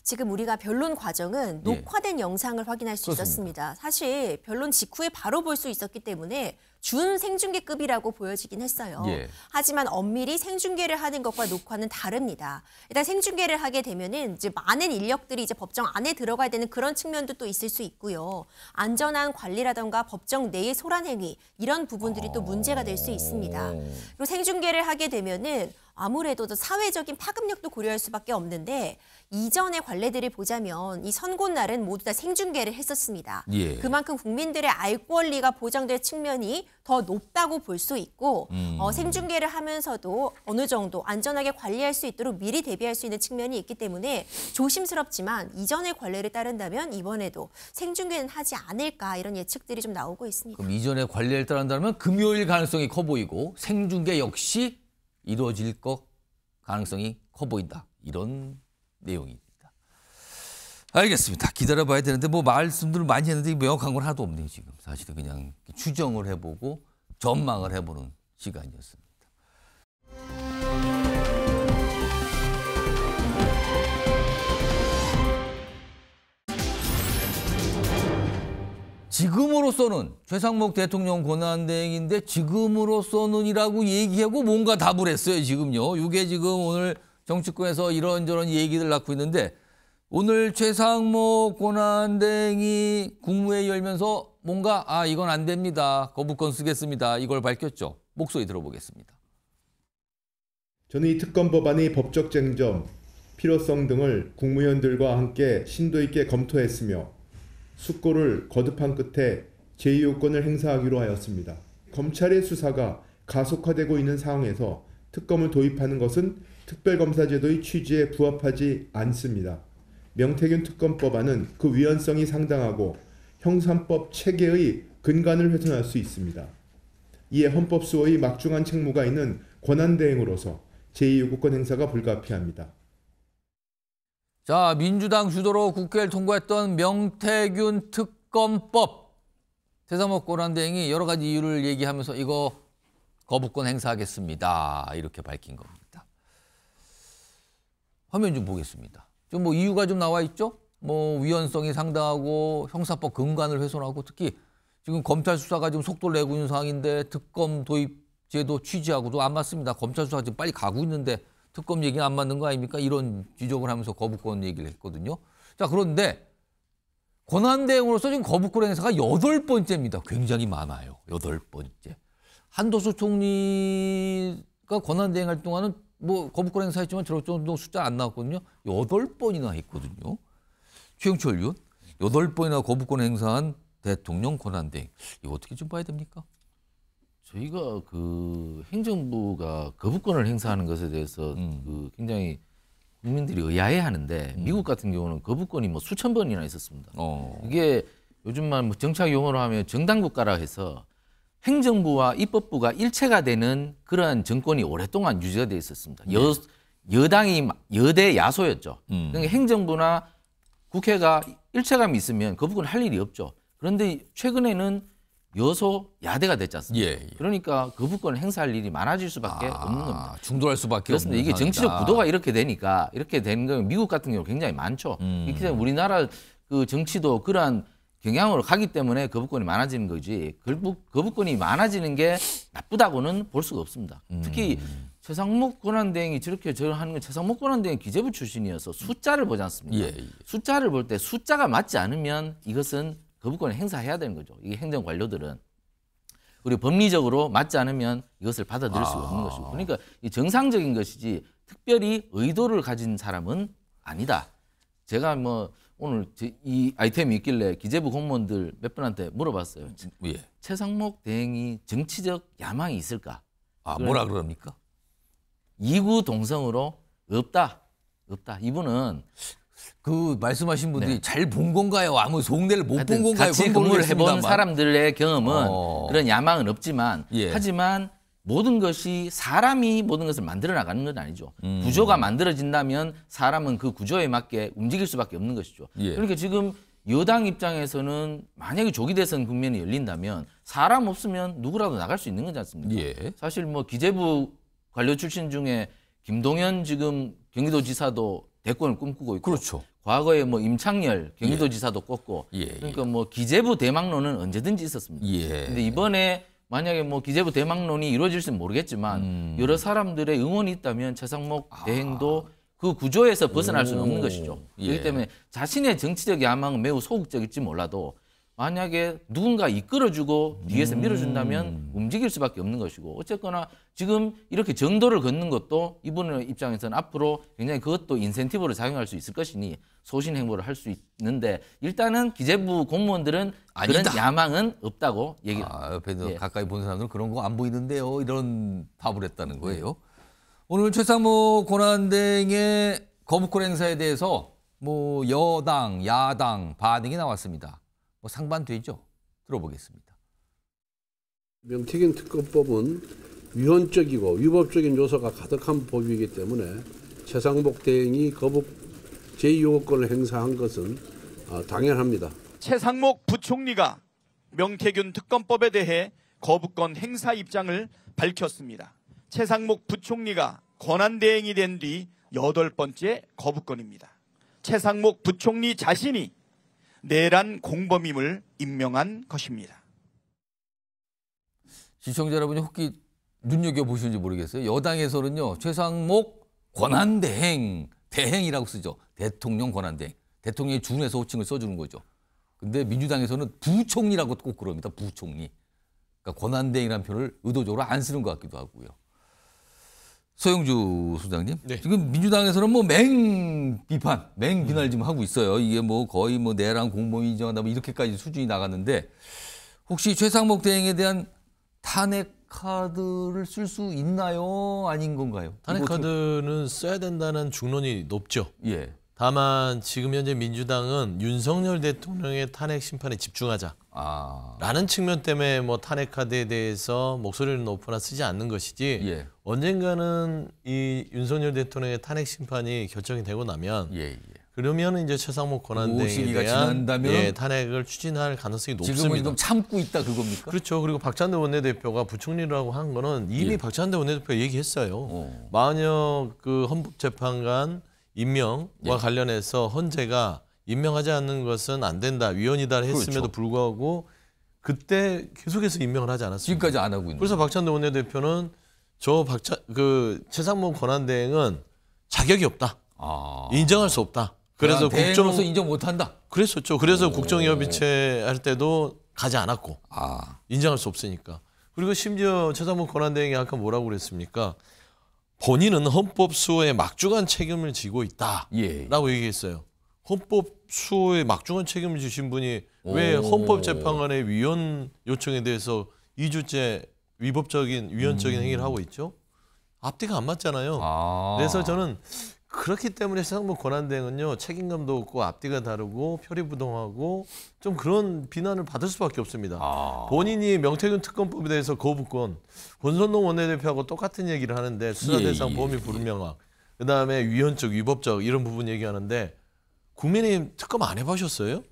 Speaker 6: 지금 우리가 변론 과정은
Speaker 1: 예.
Speaker 6: 녹화된 영상을 확인할 수
Speaker 1: 그렇습니다.
Speaker 6: 있었습니다. 사실 변론 직후에 바로 볼 수 있었기 때문에 준 생중계급이라고 보여지긴 했어요.
Speaker 1: 예.
Speaker 6: 하지만 엄밀히 생중계를 하는 것과 녹화는 다릅니다. 일단 생중계를 하게 되면은 이제 많은 인력들이 이제 법정 안에 들어가야 되는 그런 측면도 또 있을 수 있고요. 안전한 관리라던가 법정 내의 소란 행위 이런 부분들이 또 문제가 될 수 있습니다. 그리고 생중계를 하게 되면은 아무래도 사회적인 파급력도 고려할 수밖에 없는데 이전의 관례들을 보자면 이 선고 날은 모두 다 생중계를 했었습니다.
Speaker 1: 예.
Speaker 6: 그만큼 국민들의 알 권리가 보장될 측면이 더 높다고 볼 수 있고 생중계를 하면서도 어느 정도 안전하게 관리할 수 있도록 미리 대비할 수 있는 측면이 있기 때문에 조심스럽지만 이전의 관례를 따른다면 이번에도 생중계는 하지 않을까 이런 예측들이 좀 나오고 있습니다.
Speaker 1: 그럼 이전에 관례를 따른다면 금요일 가능성이 커 보이고 생중계 역시 이루어질 것 가능성이 커 보인다. 이런 내용입니다. 알겠습니다. 기다려봐야 되는데 뭐 말씀들을 많이 했는데 명확한 건 하나도 없네요. 지금 사실은 그냥 추정을 해보고 전망을 해보는 시간이었습니다. 지금으로서는 최상목 대통령 권한대행인데 지금으로서는이라고 얘기하고 뭔가 답을 했어요. 지금요. 이게 지금 오늘 정치권에서 이런저런 얘기를 낳고 있는데 오늘 최상목 권한대행이 국무회의 열면서 뭔가 이건 안 됩니다. 거부권 쓰겠습니다. 이걸 밝혔죠. 목소리 들어보겠습니다.
Speaker 9: 저는 이 특검 법안의 법적 쟁점, 필요성 등을 국무위원들과 함께 심도 있게 검토했으며 숙고를 거듭한 끝에 제2요건을 행사하기로 하였습니다. 검찰의 수사가 가속화되고 있는 상황에서 특검을 도입하는 것은 특별검사제도의 취지에 부합하지 않습니다. 명태균 특검법안은 그 위헌성이 상당하고 형사법 체계의 근간을 훼손할 수 있습니다. 이에 헌법수호의 막중한 책무가 있는 권한대행으로서 제2요구권 행사가 불가피합니다.
Speaker 1: 자, 민주당 주도로 국회를 통과했던 명태균 특검법. 최상목 권한대행이 여러 가지 이유를 얘기하면서 이거 거부권 행사하겠습니다. 이렇게 밝힌 겁니다. 화면 좀 보겠습니다. 좀 뭐 이유가 좀 나와 있죠? 뭐 위헌성이 상당하고 형사법 근간을 훼손하고 특히 지금 검찰 수사가 지금 속도를 내고 있는 상황인데 특검 도입 제도 취지하고도 안 맞습니다. 검찰 수사가 지금 빨리 가고 있는데 특검 얘기는 안 맞는 거 아닙니까? 이런 지적을 하면서 거부권 얘기를 했거든요. 자, 그런데 권한대행으로서 지금 거부권 행사가 8번째입니다. 굉장히 많아요. 8번째. 한도수 총리가 권한대행 할 동안은 뭐 거부권 행사했지만 저런 정도 숫자 안 나왔거든요. 8번이나 했거든요. 최영철 의원, 8번이나 거부권 행사한 대통령 권한대행. 이거 어떻게 좀 봐야 됩니까?
Speaker 7: 저희가 그 행정부가 거부권을 행사하는 것에 대해서 그 굉장히 국민들이 의아해하는데 미국 같은 경우는 거부권이 뭐 수천 번이나 있었습니다. 이게 요즘만 뭐 정치학 용어로 하면 정당 국가라 해서 행정부와 입법부가 일체가 되는 그러한 정권이 오랫동안 유지가 돼 있었습니다. 여당이 여대 야소였죠. 그러니까 행정부나 국회가 일체감이 있으면 거부권 할 일이 없죠. 그런데 최근에는 여소 야대가 됐지 않습니까?
Speaker 1: 예.
Speaker 7: 그러니까 거부권을 행사할 일이 많아질 수밖에 없는 겁니다.
Speaker 1: 중도할 수밖에
Speaker 7: 그렇습니다.
Speaker 1: 없는
Speaker 7: 이게 정치적
Speaker 1: 상황이다.
Speaker 7: 구도가 이렇게 되니까 이렇게 되는 건 미국 같은 경우 굉장히 많죠. 이렇기 때문에 우리나라 그 정치도 그러한 경향으로 가기 때문에 거부권이 많아지는 거지. 결국 거부권이 많아지는 게 나쁘다고는 볼 수가 없습니다. 특히 최상목 권한대행이 저렇게 하는 건 최상목 권한대행이 기재부 출신이어서 숫자를 보지 않습니까?
Speaker 1: 예.
Speaker 7: 숫자를 볼 때 숫자가 맞지 않으면 이것은 거부권을 행사해야 되는 거죠. 이게 행정 관료들은. 그리고 법리적으로 맞지 않으면 이것을 받아들일 수가 없는 것이고. 그러니까 이 정상적인 것이지 특별히 의도를 가진 사람은 아니다. 제가 뭐 오늘 이 아이템이 있길래 기재부 공무원들 몇 분한테 물어봤어요.
Speaker 1: 예.
Speaker 7: 최상목 대행이 정치적 야망이 있을까?
Speaker 1: 뭐라 그럽니까?
Speaker 7: 이구 동성으로 없다. 이분은
Speaker 1: 그 말씀하신 분들이
Speaker 7: 네.
Speaker 1: 잘 본 건가요? 아무 속내를 못 본 건가요?
Speaker 7: 같이
Speaker 1: 그건
Speaker 7: 근무를 해본
Speaker 1: 모르겠습니다만.
Speaker 7: 사람들의 경험은
Speaker 1: 어.
Speaker 7: 그런 야망은 없지만
Speaker 1: 예.
Speaker 7: 하지만 모든 것이 사람이 모든 것을 만들어 나가는 건 아니죠. 구조가 만들어진다면 사람은 그 구조에 맞게 움직일 수밖에 없는 것이죠.
Speaker 1: 예.
Speaker 7: 그러니까 지금 여당 입장에서는 만약에 조기 대선 국면이 열린다면 사람 없으면 누구라도 나갈 수 있는 거지 않습니까?
Speaker 1: 예.
Speaker 7: 사실 뭐 기재부 관료 출신 중에 김동연 지금 경기도지사도 대권을 꿈꾸고 있고
Speaker 1: 그렇죠.
Speaker 7: 과거에 뭐 임창열 경기도지사도 꼽고
Speaker 1: 예.
Speaker 7: 그러니까 뭐 기재부 대망론은 언제든지 있었습니다.
Speaker 1: 예.
Speaker 7: 근데 이번에 만약에 뭐 기재부 대망론이 이루어질지는 모르겠지만 여러 사람들의 응원이 있다면 최상목 대행도 그 구조에서 벗어날 수는 없는 것이죠.
Speaker 1: 예.
Speaker 7: 그렇기 때문에 자신의 정치적 야망은 매우 소극적일지 몰라도 만약에 누군가 이끌어주고 뒤에서 밀어준다면 움직일 수밖에 없는 것이고 어쨌거나 지금 이렇게 정도를 걷는 것도 이분의 입장에서는 앞으로 굉장히 그것도 인센티브로 작용할 수 있을 것이니 소신 행보를 할 수 있는데 일단은 기재부 공무원들은
Speaker 1: 아니다.
Speaker 7: 그런 야망은 없다고 얘기를 합니다.
Speaker 1: 옆에서
Speaker 7: 예.
Speaker 1: 가까이 본 사람들은 그런 거 안 보이는데요. 이런 답을 했다는 거예요. 오늘 최상목 권한대행의 거부권 행사에 대해서 뭐 여당, 야당 반응이 나왔습니다. 뭐 상반되죠. 들어보겠습니다.
Speaker 10: 명태균 특검법은 위헌적이고 위법적인 요소가 가득한 법이기 때문에 최상목 대행이 거부 제2요구권을 행사한 것은 당연합니다.
Speaker 11: 최상목 부총리가 명태균 특검법에 대해 거부권 행사 입장을 밝혔습니다. 최상목 부총리가 권한대행이 된 뒤 8번째 거부권입니다. 최상목 부총리 자신이 내란 공범임을 임명한 것입니다.
Speaker 1: 시청자 여러분이 혹시 눈여겨보시는지 모르겠어요. 여당에서는요. 최상목 권한대행, 대행이라고 쓰죠. 대통령 권한대행. 대통령이 준해서 호칭을 써주는 거죠. 근데 민주당에서는 부총리라고 꼭 그럽니다. 부총리. 그러니까 권한대행이라는 표현을 의도적으로 안 쓰는 것 같기도 하고요. 서영주 소장님,
Speaker 8: 네.
Speaker 1: 지금 민주당에서는 뭐 맹비판, 맹비난을 지금 하고 있어요. 이게 뭐 거의 뭐 내란 공범 인정한다 뭐 이렇게까지 수준이 나갔는데 혹시 최상목 대행에 대한 탄핵 카드를 쓸 수 있나요? 아닌 건가요?
Speaker 8: 탄핵 카드는 써야 된다는 중론이 높죠.
Speaker 1: 예.
Speaker 8: 다만 지금 현재 민주당은 윤석열 대통령의 탄핵 심판에 집중하자. 라는 측면 때문에 뭐 탄핵 카드에 대해서 목소리를 높거나 쓰지 않는 것이지
Speaker 1: 예.
Speaker 8: 언젠가는 이 윤석열 대통령의 탄핵 심판이 결정이 되고 나면 그러면 이제 최상목 권한대행에
Speaker 1: 시기가
Speaker 8: 대한
Speaker 1: 지난다면
Speaker 8: 탄핵을 추진할 가능성이 높습니다.
Speaker 1: 지금은 좀 참고 있다 그겁니까?
Speaker 8: 그렇죠. 그리고 박찬대 원내대표가 부총리라고 한 거는 이미 박찬대 원내대표가 얘기했어요. 만약 그 헌법재판관 임명과 관련해서 헌재가 임명하지 않는 것은 안 된다, 위헌이다 했음에도 불구하고 그때 계속해서 임명을 하지 않았습니다.
Speaker 1: 지금까지 안 하고 있는.
Speaker 8: 그래서 박찬대 원내대표는 최상목 권한대행은 자격이 없다, 인정할 수 없다. 그래서
Speaker 1: 대행으로서 인정 못한다.
Speaker 8: 그랬었죠. 그래서 국정협의체 할 때도 가지 않았고 인정할 수 없으니까. 그리고 심지어 최상목 권한대행이 아까 뭐라고 그랬습니까? 본인은 헌법 수호의 막중한 책임을 지고 있다라고 얘기했어요. 헌법 수호의 막중한 책임을 지신 분이 왜 헌법재판관의 위헌 요청에 대해서 2주째 위헌적인 행위를 하고 있죠? 앞뒤가 안 맞잖아요. 그래서 저는 그렇기 때문에 최상목 권한대행은요, 책임감도 없고 앞뒤가 다르고 표리부동하고 좀 그런 비난을 받을 수밖에 없습니다. 본인이 명태균 특검법에 대해서 거부권, 권선동 원내대표하고 똑같은 얘기를 하는데 수사 대상 범위 불명확, 그다음에 위헌적, 위법적 이런 부분 얘기하는데 국민의힘 특검 안 해보셨어요?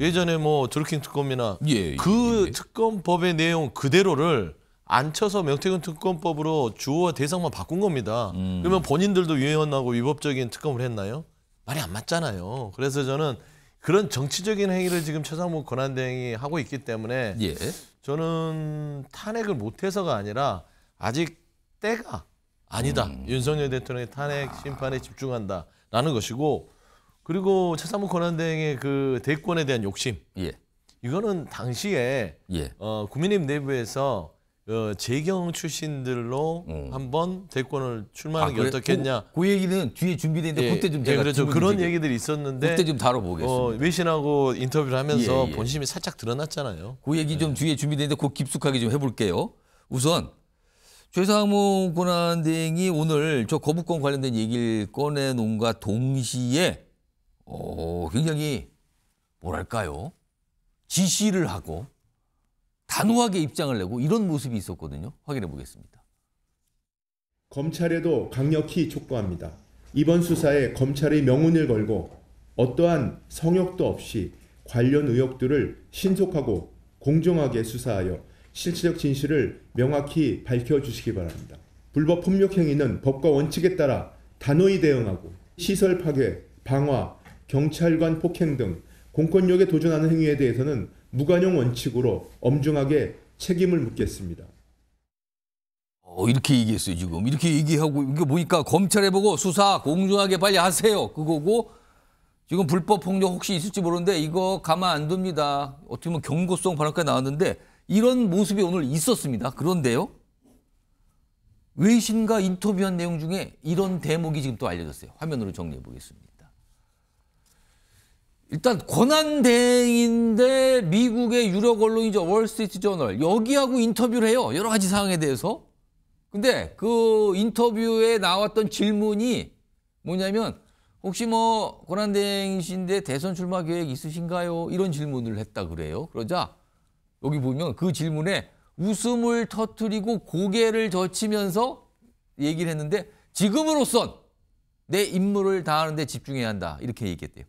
Speaker 8: 예전에 뭐 드루킹 특검이나 그 특검법의 내용 그대로를 안 쳐서 명태균 특검법으로 주어와 대상만 바꾼 겁니다. 그러면 본인들도 위헌하고 위법적인 특검을 했나요? 말이 안 맞잖아요. 그래서 저는 그런 정치적인 행위를 지금 최상목 권한대행이 하고 있기 때문에 저는 탄핵을 못해서가 아니라 아직 때가 아니다. 윤석열 대통령의 탄핵 심판에 집중한다라는 것이고, 그리고 최상목 권한대행의 그 대권에 대한 욕심, 이거는 당시에 국민의힘 내부에서 재경 출신들로 한번 대권을 출마하는 게 어떻겠냐.
Speaker 1: 그 얘기는 뒤에 준비되는데 그때 좀 제가
Speaker 8: 그렇죠. 그런 얘기들이 있었는데
Speaker 1: 그때 좀 다뤄보겠습니다.
Speaker 8: 외신하고 인터뷰를 하면서 본심이 살짝 드러났잖아요.
Speaker 1: 그 얘기 좀 뒤에 준비되는데 그 깊숙하게 좀 해볼게요. 우선 최상목 권한대행이 오늘 저 거부권 관련된 얘기를 꺼내놓은과 동시에 굉장히 뭐랄까요, 지시를 하고 단호하게 입장을 내고 이런 모습이 있었거든요. 확인해 보겠습니다.
Speaker 9: 검찰에도 강력히 촉구합니다. 이번 수사에 검찰의 명운을 걸고 어떠한 성역도 없이 관련 의혹들을 신속하고 공정하게 수사하여 실체적 진실을 명확히 밝혀주시기 바랍니다. 불법 폭력 행위는 법과 원칙에 따라 단호히 대응하고 시설 파괴, 방화, 경찰관 폭행 등 공권력에 도전하는 행위에 대해서는 무관용 원칙으로 엄중하게 책임을 묻겠습니다.
Speaker 1: 이렇게 얘기했어요, 지금. 이렇게 얘기하고, 이게 보니까 검찰에 보고 수사 공정하게 빨리 하세요. 그거고, 지금 불법 폭력 혹시 있을지 모르는데 이거 가만 안 둡니다. 어떻게 보면 경고성 발언까지 나왔는데 이런 모습이 오늘 있었습니다. 그런데요, 외신과 인터뷰한 내용 중에 이런 대목이 지금 또 알려졌어요. 화면으로 정리해 보겠습니다. 일단 권한대행인데 미국의 유력 언론이죠. 월스트리트 저널. 여기하고 인터뷰를 해요. 여러 가지 사항에 대해서. 근데 그 인터뷰에 나왔던 질문이 뭐냐면 혹시 뭐 권한대행이신데 대선 출마 계획 있으신가요? 이런 질문을 했다 그래요. 그러자 여기 보면 그 질문에 웃음을 터뜨리고 고개를 젖히면서 얘기를 했는데 지금으로선 내 임무를 다하는 데 집중해야 한다. 이렇게 얘기했대요.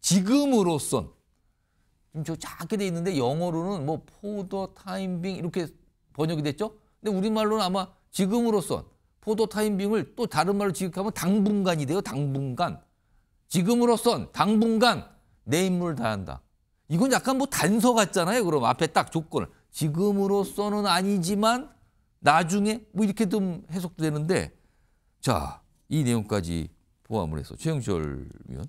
Speaker 1: 지금으로선. 지금 저 작게 돼 있는데 영어로는 뭐 for the time being 이렇게 번역이 됐죠? 근데 우리말로는 아마 지금으로선 for the time being을 또 다른 말로 지급하면 당분간이 돼요. 당분간. 지금으로선 당분간 내 임무를 다한다. 이건 약간 뭐 단서 같잖아요. 그럼 앞에 딱 조건을. 지금으로서는 아니지만 나중에 뭐 이렇게 좀 해석도 되는데, 자, 이 내용까지 포함을 해서 최영철 위원.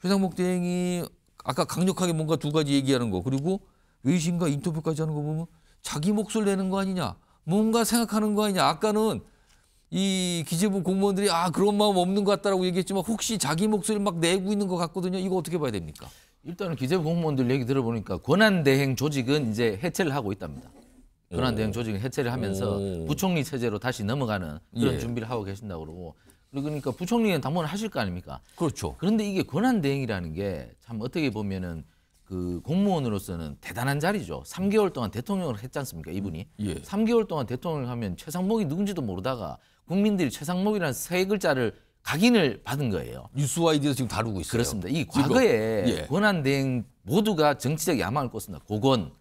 Speaker 1: 최상목 대행이 아까 강력하게 뭔가 두 가지 얘기하는 거, 그리고 외신과 인터뷰까지 하는 거 보면 자기 몫을 내는 거 아니냐, 뭔가 생각하는 거 아니냐. 아까는 이 기재부 공무원들이 그런 마음 없는 것 같다라고 얘기했지만 혹시 자기 몫을 막 내고 있는 것 같거든요. 이거 어떻게 봐야 됩니까?
Speaker 7: 일단은 기재부 공무원들 얘기 들어보니까 권한대행 조직은 이제 해체를 하고 있답니다. 권한대행 조직은 해체를 하면서 부총리 체제로 다시 넘어가는 그런 준비를 하고 계신다고 그러고, 그러니까 부총리는 당번을 하실 거 아닙니까?
Speaker 1: 그렇죠.
Speaker 7: 그런데 이게 권한대행이라는 게 참 어떻게 보면은 그 공무원으로서는 대단한 자리죠. 3개월 동안 대통령을 했지 않습니까, 이분이? 3개월 동안 대통령을 하면 최상목이 누군지도 모르다가 국민들이 최상목이라는 세 글자를 각인을 받은 거예요.
Speaker 1: 뉴스와이드에서 지금 다루고 있어요.
Speaker 7: 그렇습니다. 이 과거에 권한대행 모두가 정치적 야망을 꿨습니다. 고건,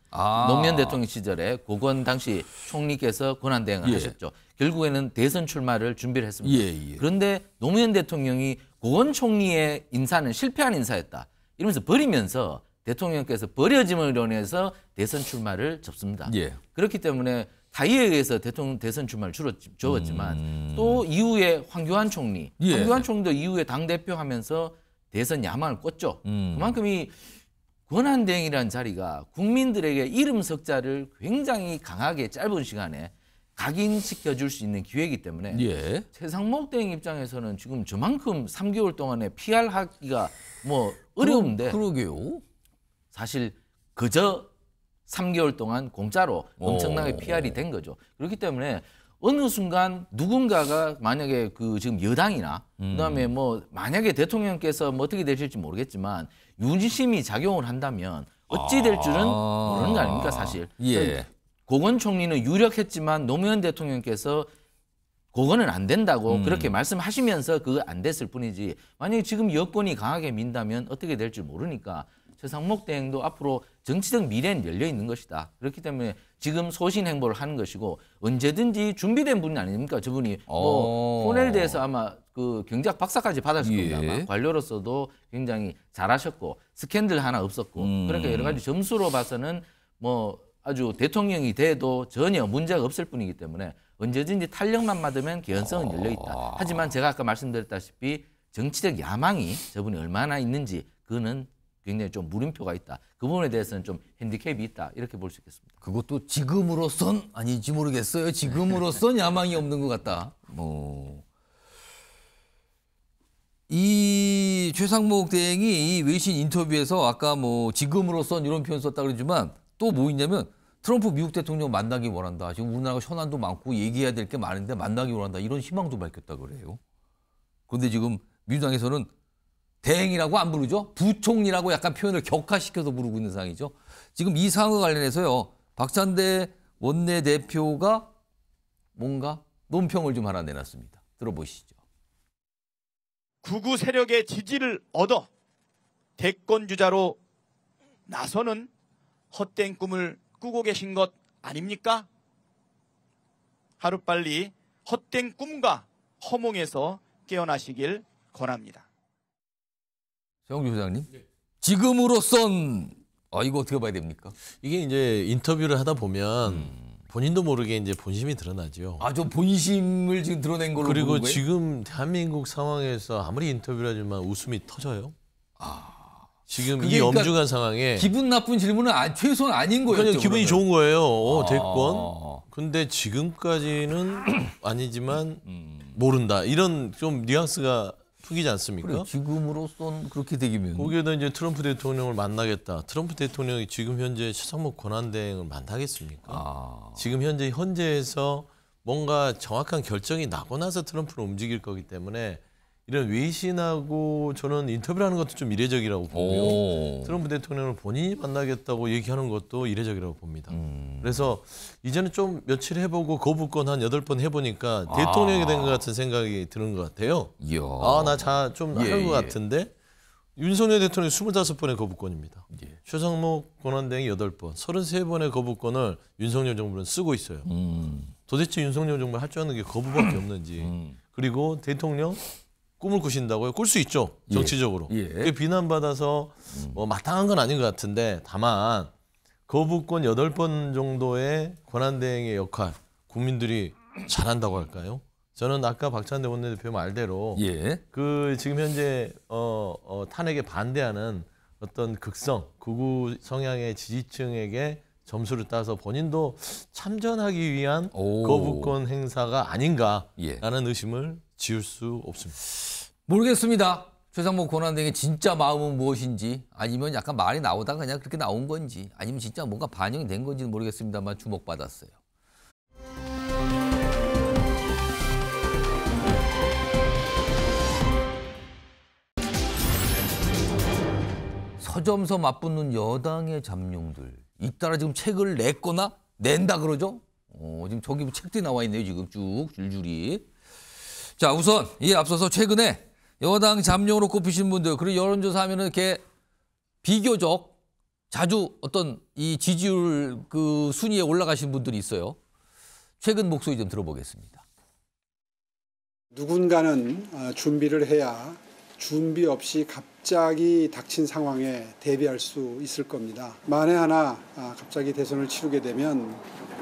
Speaker 7: 노무현 대통령 시절에 고건 당시 총리께서 권한대행을 하셨죠. 결국에는 대선 출마를 준비를 했습니다. 그런데 노무현 대통령이 고건 총리의 인사는 실패한 인사였다. 이러면서 버리면서 대통령께서 버려짐을 인해서 대선 출마를 접습니다. 그렇기 때문에 타의에 의해서 대통령 대선 출마를 주었지만 또 이후에 황교안 총리, 황교안 총리도 이후에 당대표 하면서 대선 야망을 꿨죠. 그만큼 이 권한대행이라는 자리가 국민들에게 이름 석자를 굉장히 강하게 짧은 시간에 각인시켜줄 수 있는 기회이기 때문에 최상목 대행 입장에서는 지금 저만큼 3개월 동안에 PR하기가 뭐 어려운데
Speaker 1: 그러게요.
Speaker 7: 사실 그저 3개월 동안 공짜로 엄청나게 PR이 된 거죠. 그렇기 때문에 어느 순간 누군가가 만약에 그 지금 여당이나 그다음에 뭐 만약에 대통령께서 뭐 어떻게 되실지 모르겠지만 유지심이 작용을 한다면 어찌 될 줄은 모르는 거 아닙니까, 사실. 고건 총리는 유력했지만 노무현 대통령께서 그거는 안 된다고 그렇게
Speaker 1: 음.
Speaker 7: 말씀하시면서 그거 안 됐을 뿐이지 만약에 지금 여권이 강하게 민다면 어떻게 될지 모르니까 최상목 대행도 앞으로 정치적 미래는 열려 있는 것이다. 그렇기 때문에 지금 소신 행보를 하는 것이고 언제든지 준비된 분이 아닙니까? 저분이 뭐 코넬대에서 아마 그 경제학 박사까지 받았을 겁니다. 아마 관료로서도 굉장히 잘하셨고 스캔들 하나 없었고 그러니까 여러 가지 점수로 봐서는 뭐 아주 대통령이 돼도 전혀 문제가 없을 뿐이기 때문에 언제든지 탄력만 받으면 개연성은 열려 있다. 하지만 제가 아까 말씀드렸다시피 정치적 야망이 저분이 얼마나 있는지 그거는 굉장히 좀 물음표가 있다. 그 부분에 대해서는 좀 핸디캡이 있다. 이렇게 볼 수 있겠습니다.
Speaker 1: 그것도 지금으로선 아닌지 모르겠어요. 지금으로선 야망이 없는 것 같다. 이 최상목 대행이 이 외신 인터뷰에서 아까 뭐 지금으로선 이런 표현 썼다 그러지만 또 뭐 있냐면 트럼프 미국 대통령 만나기 원한다. 지금 우리나라가 현안도 많고 얘기해야 될 게 많은데 만나기 원한다. 이런 희망도 밝혔다 그래요. 그런데 지금 민주당에서는 대행이라고 안 부르죠. 부총리라고 약간 표현을 격화시켜서 부르고 있는 상황이죠. 지금 이 상황과 관련해서요. 박찬대 원내대표가 뭔가 논평을 좀 하나 내놨습니다. 들어보시죠.
Speaker 11: 극우 세력의 지지를 얻어 대권 주자로 나서는 헛된 꿈을 꾸고 계신 것 아닙니까? 하루빨리 헛된 꿈과 허몽에서 깨어나시길 권합니다.
Speaker 1: 정규 소장님, 지금으로선 이거 어떻게 봐야 됩니까?
Speaker 8: 이게 이제 인터뷰를 하다 보면 본인도 모르게 이제 본심이 드러나죠.
Speaker 1: 좀 본심을 지금 드러낸 걸로
Speaker 8: 그리고
Speaker 1: 보는 거예요?
Speaker 8: 지금 대한민국 상황에서 아무리 인터뷰를 하지만 웃음이 터져요. 지금 이
Speaker 1: 그러니까
Speaker 8: 엄중한 상황에
Speaker 1: 기분 나쁜 질문은 최소한 아닌 거예요.
Speaker 8: 그냥 기분이 좋은 거예요. 대권. 근데 지금까지는 아니지만 모른다. 이런 좀 뉘앙스가 풍기지 않습니까?
Speaker 1: 그래, 지금으로선 그렇게 되기면
Speaker 8: 거기에다 이제 트럼프 대통령을 만나겠다. 트럼프 대통령이 지금 현재 최상목 권한대행을 만나겠습니까? 지금 현재에서 뭔가 정확한 결정이 나고 나서 트럼프를 움직일 거기 때문에 이런 외신하고 저는 인터뷰를 하는 것도 좀 이례적이라고 보고요. 트럼프 대통령을 본인이 만나겠다고 얘기하는 것도 이례적이라고 봅니다. 그래서 이제는 좀 며칠 해보고 거부권 한 8번 해보니까 대통령이 된 것 같은 생각이 드는 것 같아요. 나 좀 하는 것 같은데 윤석열 대통령이 25번의 거부권입니다. 최상목 권한대행이 8번, 33번의 거부권을 윤석열 정부는 쓰고 있어요. 도대체 윤석열 정부가 할 줄 아는 게 거부밖에 없는지. 그리고 대통령 꿈을 꾸신다고요? 꿀 수 있죠. 정치적으로. 그게 비난받아서 마땅한 건 아닌 것 같은데 다만 거부권 8번 정도의 권한대행의 역할 국민들이 잘한다고 할까요? 저는 아까 박찬대 원내대표 말대로 그 지금 현재 탄핵에 반대하는 어떤 극우 성향의 지지층에게 점수를 따서 본인도 참전하기 위한 거부권 행사가 아닌가라는 의심을 지울 수 없습니다.
Speaker 1: 모르겠습니다. 최상목 권한대행의 진짜 마음은 무엇인지 아니면 약간 말이 나오다가 그냥 그렇게 나온 건지 아니면 진짜 뭔가 반영이 된 건지는 모르겠습니다만 주목받았어요. 서점서 맞붙는 여당의 잠룡들 잇따라 지금 책을 냈거나 낸다 그러죠? 지금 저기 책들이 나와 있네요. 지금 쭉 줄줄이. 자, 우선 이에 앞서서 최근에 여당 잠룡으로 꼽히신 분들 그리고 여론조사하면은 이렇게 비교적 자주 어떤 이 지지율 그 순위에 올라가신 분들이 있어요. 최근 목소리 좀 들어보겠습니다.
Speaker 12: 누군가는 준비를 해야 준비 없이 갑자기 닥친 상황에 대비할 수 있을 겁니다. 만에 하나 갑자기 대선을 치르게 되면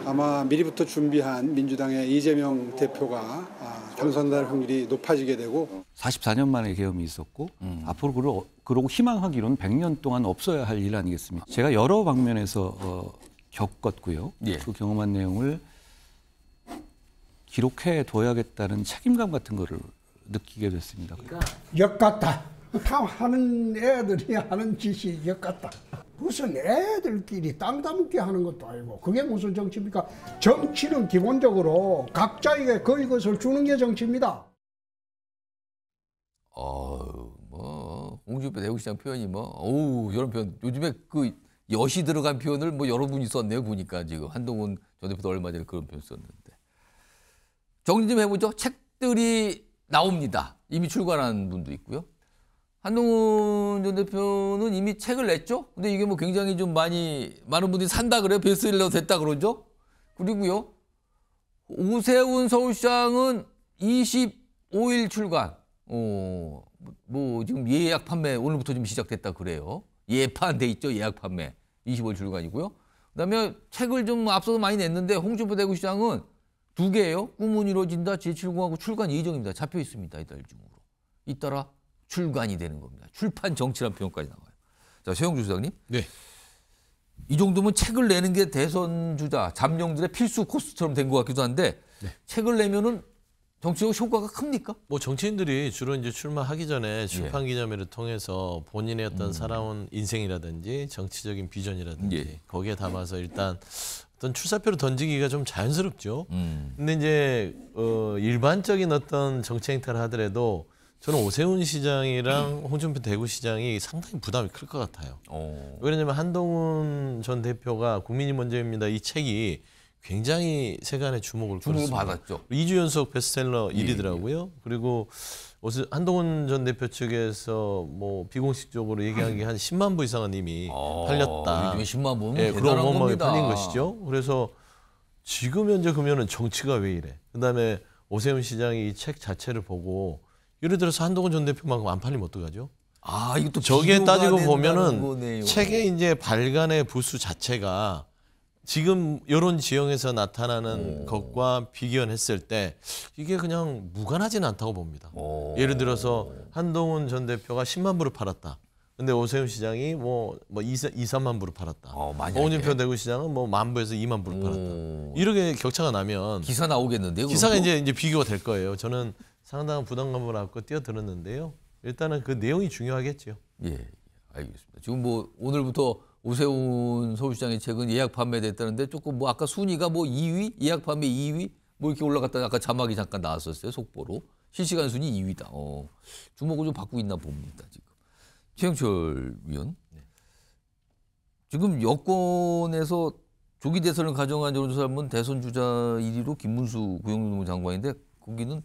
Speaker 12: 아마 미리부터 준비한 민주당의 이재명 대표가 당선될 확률이 높아지게 되고
Speaker 13: 44년 만에 계엄이 있었고 앞으로 그러고 희망하기로는 100년 동안 없어야 할 일 아니겠습니까? 제가 여러 방면에서 겪었고요. 그 경험한 내용을 기록해 둬야겠다는 책임감 같은 거를 느끼게 됐습니다.
Speaker 14: 역 같다. 하는 애들이 하는 짓이 역 같다. 무슨 애들끼리 땅 따먹게 하는 것도 아니고 그게 무슨 정치입니까? 정치는 기본적으로 각자에게 그 이것을 주는 게 정치입니다.
Speaker 1: 홍준표 대구시장 표현이 이런 표현 요즘에 그 엿이 들어간 표현을 여러 분이 썼네요. 보니까 지금 한동훈 전 대표도 얼마 전에 그런 표현 썼는데. 정리 좀 해보죠. 책들이 나옵니다. 이미 출간한 분도 있고요. 한동훈 전 대표는 이미 책을 냈죠. 근데 이게 뭐 굉장히 좀 많은 분들이 산다 그래요. 베스트셀러 됐다 그러죠. 그리고요. 오세훈 서울시장은 25일 출간. 뭐 지금 예약 판매 오늘부터 좀 시작됐다 그래요. 예판돼 있죠. 예약 판매 25일 출간이고요. 그다음에 책을 좀 앞서서 많이 냈는데 홍준표 대구시장은 2개예요. 꿈은 이루어진다. 제7공화국 출간 예정입니다. 잡혀 있습니다. 이달 중으로. 잇따라 출간이 되는 겁니다. 출판 정치란 표현까지 나와요. 자, 최영주 소장님.
Speaker 8: 네.
Speaker 1: 이 정도면 책을 내는 게 대선 주자, 잠룡들의 필수 코스처럼 된 것 같기도 한데 책을 내면은 정치적 효과가 큽니까?
Speaker 8: 뭐 정치인들이 주로 이제 출마하기 전에 출판 기념회를 통해서 본인의 어떤 살아온 인생이라든지 정치적인 비전이라든지 거기에 담아서 일단 어떤 출사표를 던지기가 좀 자연스럽죠. 근데 이제 일반적인 어떤 정치 행태를 하더라도 저는 오세훈 시장이랑 홍준표 대구시장이 상당히 부담이 클 것 같아요. 왜냐하면 한동훈 전 대표가 국민이 먼저입니다. 이 책이 굉장히 세간의 주목을
Speaker 1: 받았죠.
Speaker 8: 2주 연속 베스트셀러 1위더라고요. 그리고 한동훈 전 대표 측에서 뭐 비공식적으로 얘기한 게 한 10만 부 이상은 이미 팔렸다.
Speaker 1: 요즘에 10만 부면
Speaker 8: 그런
Speaker 1: 대단한
Speaker 8: 어마어마하게
Speaker 1: 겁니다.
Speaker 8: 팔린 것이죠. 그래서 지금 현재 그러면은 정치가 왜 이래? 그다음에 오세훈 시장이 이 책 자체를 보고 예를 들어서 한동훈 전 대표만큼 안 팔리면 어떡하죠?
Speaker 1: 이것도
Speaker 8: 저기에 따지고
Speaker 1: 거네요.
Speaker 8: 보면은 책의 이제 발간의 부수 자체가 지금 이런 지형에서 나타나는 것과 비교했을 때 이게 그냥 무관하지는 않다고 봅니다. 예를 들어서 한동훈 전 대표가 10만 부를 팔았다. 근데 오세훈 시장이 뭐 2~3만 부를 팔았다. 홍준표 대구시장은 뭐 10,000부에서 2만 부를 팔았다. 이렇게 격차가 나면
Speaker 1: 기사 나오겠는데요?
Speaker 8: 기사가 이제 비교가 될 거예요. 저는 상당한 부담감을 안고 뛰어들었는데요. 일단은 그 내용이 중요하겠죠.
Speaker 1: 예, 알겠습니다. 지금 뭐 오늘부터 오세훈 서울시장의 책은 예약 판매됐다는데 조금 뭐 아까 순위가 뭐 2위, 예약 판매 2위 뭐 이렇게 올라갔다 아까 자막이 잠깐 나왔었어요. 속보로. 실시간 순위 2위다. 주목을 좀 받고 있나 봅니다. 지금. 최영철 위원. 지금 여권에서 조기 대선을 가정한 여론조사하면 대선 주자 1위로 김문수 고용노동부 장관인데 거기는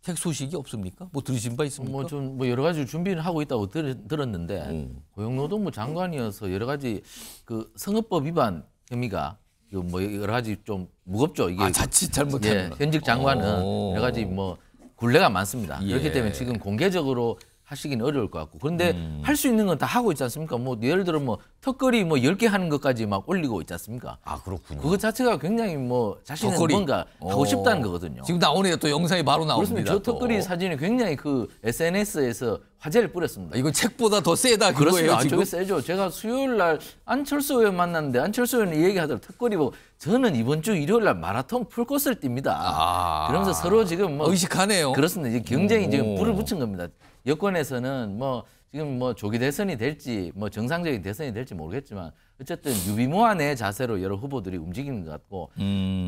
Speaker 1: 책 소식이 없습니까? 뭐 들으신 바 있습니까?
Speaker 7: 뭐 여러 가지 준비를 하고 있다고 들었는데 고용노동부 장관이어서 여러 가지 그 성업법 위반 혐의가 뭐 여러 가지 좀 무겁죠. 이게
Speaker 1: 자칫 잘못하면
Speaker 7: 현직 장관은 여러 가지 뭐 굴레가 많습니다. 그렇기 때문에 지금 공개적으로 하시기는 어려울 것 같고 그런데 할 수 있는 건 다 하고 있지 않습니까? 뭐 예를 들어 뭐 턱걸이 뭐 10개 하는 것까지 막 올리고 있지 않습니까?
Speaker 1: 그렇군요.
Speaker 7: 그것 자체가 굉장히 뭐 자신은
Speaker 1: 턱걸이.
Speaker 7: 뭔가 하고 싶다는 거거든요.
Speaker 1: 지금 나오네요. 또 영상이 바로 나옵니다.
Speaker 7: 그렇습니다. 저 턱걸이 사진이 굉장히 그 SNS에서 화제를 뿌렸습니다.
Speaker 1: 이건 책보다 더 세다 그거예요.
Speaker 7: 그렇습니다.
Speaker 1: 지금?
Speaker 7: 저게 세죠. 제가 수요일 날 안철수 의원 만났는데 안철수 의원이 얘기하더라고요. 턱걸이 보고 저는 이번 주 일요일 날 마라톤 풀코스를 뜁니다. 그러면서 서로 지금 뭐
Speaker 1: 의식하네요.
Speaker 7: 그렇습니다. 이제 경쟁이 지금 불을 붙인 겁니다. 여권에서는 뭐 지금 뭐 조기 대선이 될지 뭐 정상적인 대선이 될지 모르겠지만 어쨌든 유비무환의 자세로 여러 후보들이 움직이는 것 같고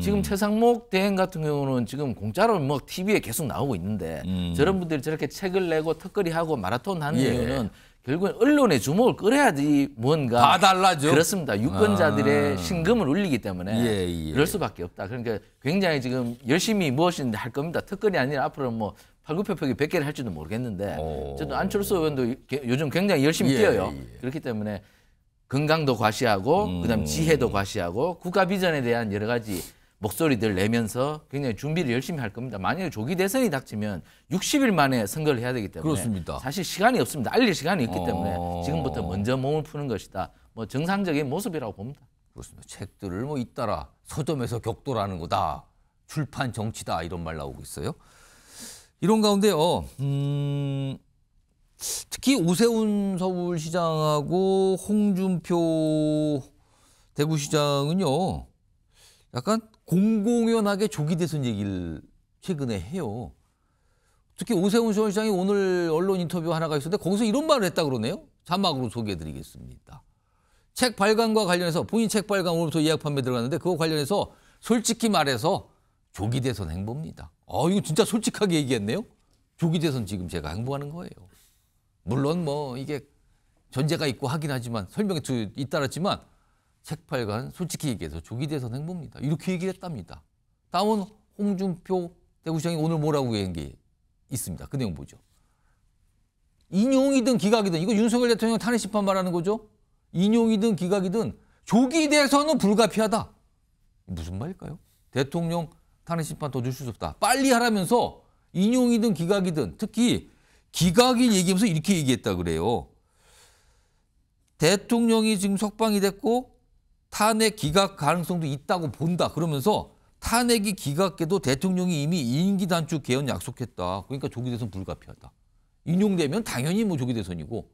Speaker 7: 지금 최상목 대행 같은 경우는 지금 공짜로 뭐 TV에 계속 나오고 있는데 저런 분들이 저렇게 책을 내고 턱걸이하고 마라톤 하는 이유는 결국엔 언론의 주목을 끌어야지 뭔가
Speaker 1: 봐달라죠.
Speaker 7: 그렇습니다. 유권자들의 신금을 울리기 때문에 그럴 수밖에 없다. 그러니까 굉장히 지금 열심히 무엇인지 할 겁니다. 턱걸이 아니라 앞으로 뭐 팔굽혀펴기 100개를 할지도 모르겠는데 어쨌든 안철수 의원도 요즘 굉장히 열심히 뛰어요. 그렇기 때문에 건강도 과시하고 그다음 지혜도 과시하고 국가 비전에 대한 여러 가지 목소리들 내면서 굉장히 준비를 열심히 할 겁니다. 만약에 조기 대선이 닥치면 60일 만에 선거를 해야 되기 때문에
Speaker 1: 그렇습니다.
Speaker 7: 사실 시간이 없습니다. 알릴 시간이 있기 때문에 지금부터 먼저 몸을 푸는 것이다. 뭐 정상적인 모습이라고 봅니다.
Speaker 1: 그렇습니다. 책들을 뭐 잇따라 서점에서 격돌하는 거다. 출판 정치다 이런 말 나오고 있어요. 이런 가운데요. 특히 오세훈 서울시장하고 홍준표 대구시장은요. 약간 공공연하게 조기 대선 얘기를 최근에 해요. 특히 오세훈 서울시장이 오늘 언론 인터뷰 하나가 있었는데 거기서 이런 말을 했다 그러네요. 자막으로 소개해드리겠습니다. 책 발간과 관련해서 본인 책 발간 오늘부터 예약 판매 들어갔는데 그거 관련해서 솔직히 말해서 조기 대선 행보입니다. 이거 진짜 솔직하게 얘기했네요. 조기 대선 지금 제가 행보하는 거예요. 물론 뭐 이게 전제가 있고 하긴 하지만 설명에 잇따랐지만 책 발간 솔직히 얘기해서 조기 대선 행보입니다. 이렇게 얘기를 했답니다. 다음은 홍준표 대구시장이 오늘 뭐라고 얘기한 게 있습니다. 그 내용 보죠. 인용이든 기각이든 이거 윤석열 대통령 탄핵 심판 말하는 거죠. 인용이든 기각이든 조기 대선은 불가피하다. 무슨 말일까요? 대통령 탄핵 심판 더 줄 수 없다. 빨리 하라면서 인용이든 기각이든 특히 기각일 얘기하면서 이렇게 얘기했다 그래요. 대통령이 지금 석방이 됐고 탄핵 기각 가능성도 있다고 본다. 그러면서 탄핵이 기각돼도 대통령이 이미 임기 단축 개헌 약속했다. 그러니까 조기 대선 불가피하다. 인용되면 당연히 뭐 조기 대선이고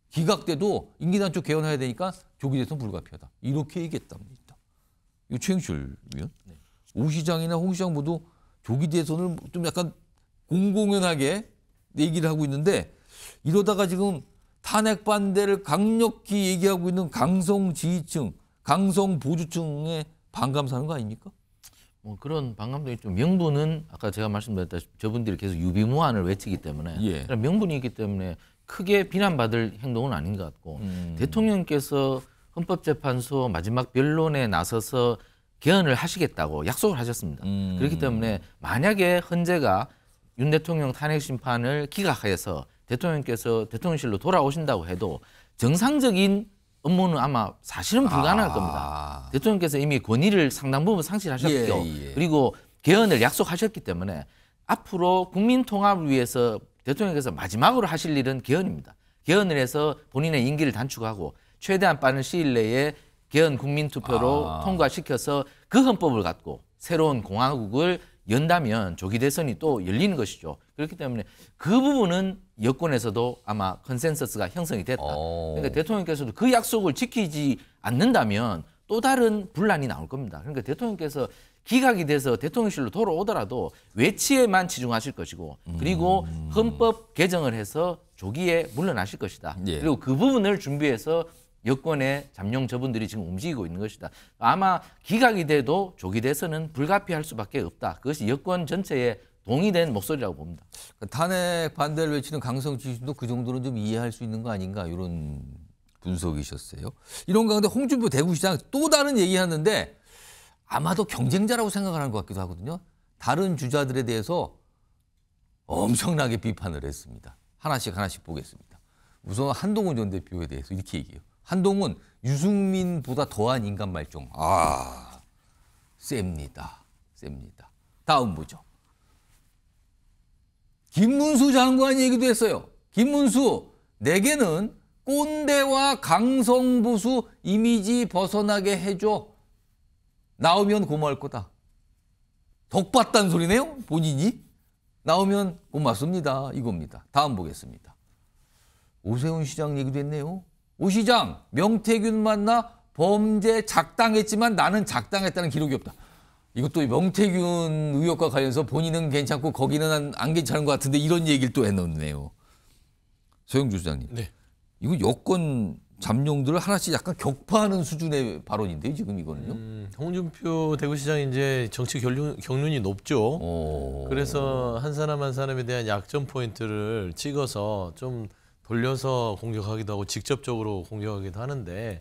Speaker 1: 기각돼도 임기 단축 개헌해야 되니까 조기 대선 불가피하다. 이렇게 얘기했답니다. 이거 최영철 위원. 오 시장이나 홍 시장 모두 조기 대선을 좀 약간 공공연하게 얘기를 하고 있는데 이러다가 지금 탄핵 반대를 강력히 얘기하고 있는 강성 지지층, 강성 보수층의 반감 사는 거 아닙니까?
Speaker 7: 뭐 그런 반감도 있죠. 명분은 아까 제가 말씀드렸다시피 저분들이 계속 유비무환을 외치기 때문에 그런 명분이 있기 때문에 크게 비난받을 행동은 아닌 것 같고 대통령께서 헌법재판소 마지막 변론에 나서서 개헌을 하시겠다고 약속을 하셨습니다. 그렇기 때문에 만약에 헌재가 윤 대통령 탄핵 심판을 기각해서 대통령께서 대통령실로 돌아오신다고 해도 정상적인 업무는 아마 사실은 불가능할 겁니다. 대통령께서 이미 권위를 상당 부분 상실하셨고 그리고 개헌을 약속하셨기 때문에 앞으로 국민 통합을 위해서 대통령께서 마지막으로 하실 일은 개헌입니다. 개헌을 해서 본인의 임기를 단축하고 최대한 빠른 시일 내에 개헌 국민투표로 통과시켜서 그 헌법을 갖고 새로운 공화국을 연다면 조기 대선이 또 열리는 것이죠. 그렇기 때문에 그 부분은 여권에서도 아마 컨센서스가 형성이 됐다. 그러니까 대통령께서도 그 약속을 지키지 않는다면 또 다른 분란이 나올 겁니다. 그러니까 대통령께서 기각이 돼서 대통령실로 돌아오더라도 외치에만 치중하실 것이고 그리고 헌법 개정을 해서 조기에 물러나실 것이다. 그리고 그 부분을 준비해서 여권의 잠룡 저분들이 지금 움직이고 있는 것이다. 아마 기각이 돼도 조기 대선은 불가피할 수밖에 없다. 그것이 여권 전체에 동의된 목소리라고 봅니다.
Speaker 1: 탄핵 반대를 외치는 강성 지지층도 그 정도는 좀 이해할 수 있는 거 아닌가 이런 분석이셨어요. 이런 가운데 홍준표 대구시장 또 다른 얘기하는데 아마도 경쟁자라고 생각을 하는 것 같기도 하거든요. 다른 주자들에 대해서 엄청나게 비판을 했습니다. 하나씩 보겠습니다. 우선 한동훈 전 대표에 대해서 이렇게 얘기해요. 한동훈 유승민보다 더한 인간 말종. 셉니다. 다음 보죠. 김문수 장관 얘기도 했어요. 김문수 내게는 꼰대와 강성보수 이미지 벗어나게 해줘. 나오면 고마울 거다. 덕받단 소리네요. 본인이. 나오면 고맙습니다. 이겁니다. 다음 보겠습니다. 오세훈 시장 얘기도 했네요. 오 시장 명태균 만나 범죄 작당했지만 나는 작당했다는 기록이 없다. 이것도 명태균 의혹과 관련해서 본인은 괜찮고 거기는 안 괜찮은 것 같은데 이런 얘기를 또 해놓네요. 서영주 소장님.
Speaker 8: 네.
Speaker 1: 이거 여권 잠룡들을 하나씩 약간 격파하는 수준의 발언인데요. 지금 이거는요.
Speaker 8: 홍준표 대구시장이 이제 정치 경륜이 높죠. 그래서 한 사람 한 사람에 대한 약점 포인트를 찍어서 좀 돌려서 공격하기도 하고 직접적으로 공격하기도 하는데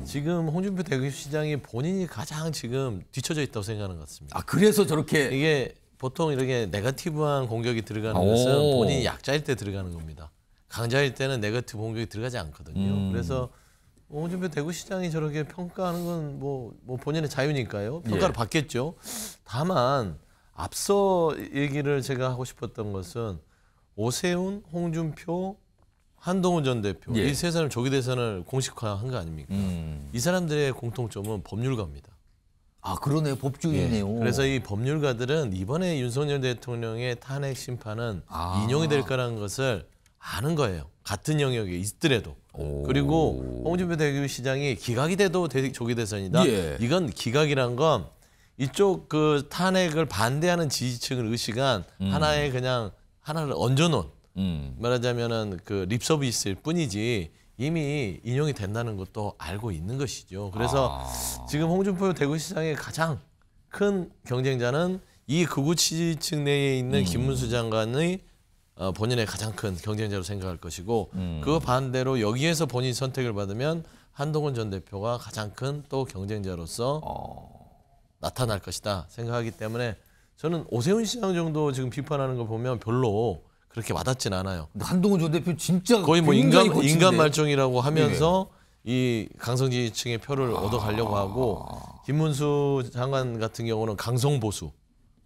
Speaker 8: 지금 홍준표 대구시장이 본인이 가장 지금 뒤처져 있다고 생각하는 것 같습니다.
Speaker 1: 그래서 저렇게
Speaker 8: 이게 보통 이렇게 네거티브한 공격이 들어가는 것은 본인이 약자일 때 들어가는 겁니다. 강자일 때는 네거티브 공격이 들어가지 않거든요. 그래서 홍준표 대구시장이 저렇게 평가하는 건 뭐 본인의 자유니까요. 평가를 받겠죠. 다만 앞서 얘기를 제가 하고 싶었던 것은 오세훈, 홍준표, 한동훈 전 대표 이 세 사람 조기 대선을 공식화한 거 아닙니까? 이 사람들의 공통점은 법률가입니다.
Speaker 1: 그러네요. 법조인이네요.
Speaker 8: 그래서 이 법률가들은 이번에 윤석열 대통령의 탄핵 심판은 인용이 될 거라는 것을 아는 거예요. 같은 영역에 있더라도. 그리고 홍준표 대구시장이 기각이 돼도 조기 대선이다. 이건 기각이란 건 이쪽 그 탄핵을 반대하는 지지층을 의식한 하나의 그냥 하나를 얹어놓은 말하자면은 그 립서비스일 뿐이지 이미 인용이 된다는 것도 알고 있는 것이죠. 그래서 지금 홍준표 대구시장의 가장 큰 경쟁자는 이 극우 지지층 내에 있는 김문수 장관의 본인의 가장 큰 경쟁자로 생각할 것이고 그 반대로 여기에서 본인이 선택을 받으면 한동훈 전 대표가 가장 큰 또 경쟁자로서 나타날 것이다 생각하기 때문에 저는 오세훈 시장 정도 지금 비판하는 거 보면 별로 그렇게 와닿진 않아요.
Speaker 1: 한동훈 전 대표 진짜
Speaker 8: 거의 뭐
Speaker 1: 굉장히 거친데.
Speaker 8: 인간 말종이라고 하면서 이 강성지지층의 표를 얻어가려고 하고 김문수 장관 같은 경우는 강성보수,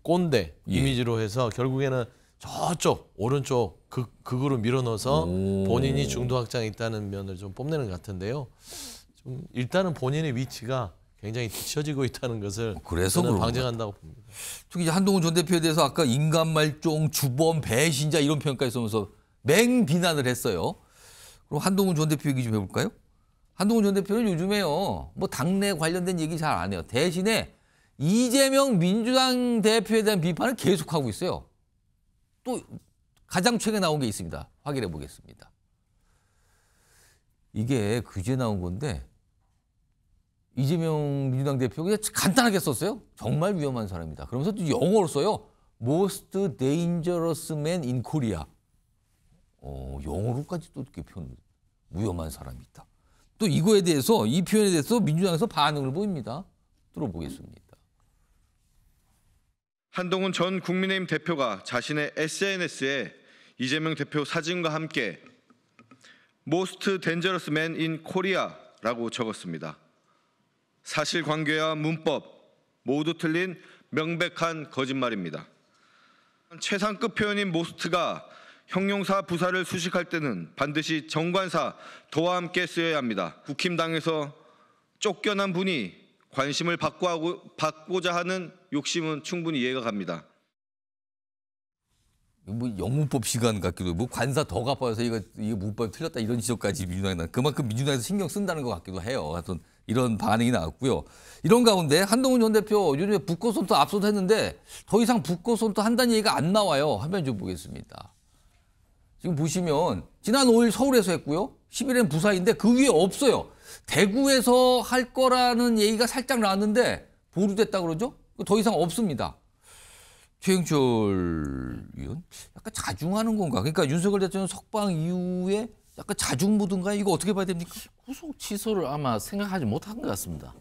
Speaker 8: 꼰대 이미지로 해서 결국에는 저쪽 오른쪽 극으로 밀어넣어서 본인이 중도 확장에 있다는 면을 좀 뽐내는 것 같은데요. 좀 일단은 본인의 위치가 굉장히 뒤처지고 있다는 것을
Speaker 1: 그래서
Speaker 8: 저는 방증한다고 봅니다.
Speaker 1: 특히 이제 한동훈 전 대표에 대해서 아까 인간말종, 주범, 배신자 이런 평가를 쓰면서 맹비난을 했어요. 그럼 한동훈 전 대표 얘기 좀 해볼까요? 한동훈 전 대표는 요즘에요. 뭐 당내 관련된 얘기 잘 안 해요. 대신에 이재명 민주당 대표에 대한 비판을 계속하고 있어요. 또 가장 최근에 나온 게 있습니다. 확인해 보겠습니다. 이게 그제 나온 건데 이재명 민주당 대표가 간단하게 썼어요. 정말 위험한 사람이다. 그러면서 또 영어로 써요. Most dangerous man in Korea. 영어로까지 또 이렇게 표현. 위험한 사람이다. 또 이거에 대해서 이 표현에 대해서 민주당에서 반응을 보입니다. 들어보겠습니다.
Speaker 15: 한동훈 전 국민의힘 대표가 자신의 SNS에 이재명 대표 사진과 함께 Most dangerous man in Korea라고 적었습니다. 사실관계와 문법 모두 틀린 명백한 거짓말입니다. 최상급 표현인 most가 형용사 부사를 수식할 때는 반드시 정관사 더와 함께 쓰여야 합니다. 국힘당에서 쫓겨난 분이 관심을 받고자 하는 욕심은 충분히 이해가 갑니다.
Speaker 1: 뭐 영문법 시간 같기도 뭐 관사 더 갚아서 이거 문법이 틀렸다 이런 지적까지 민주당에 그만큼 민주당에서 신경 쓴다는 것 같기도 해요. 하여튼 이런 반응이 나왔고요. 이런 가운데 한동훈 전 대표 요즘에 북고손도 앞서도 했는데 더 이상 북고손도 한다는 얘기가 안 나와요. 화면 좀 보겠습니다. 지금 보시면 지난 5일 서울에서 했고요. 10일엔 부산인데 그 위에 없어요. 대구에서 할 거라는 얘기가 살짝 나왔는데 보류됐다 그러죠? 더 이상 없습니다. 최영철 의원 약간 자중하는 건가? 그러니까 윤석열 대통령 석방 이후에 약간 자중 모드인가? 이거 어떻게 봐야 됩니까?
Speaker 7: 구속 취소를 아마 생각하지 못한 것 같습니다.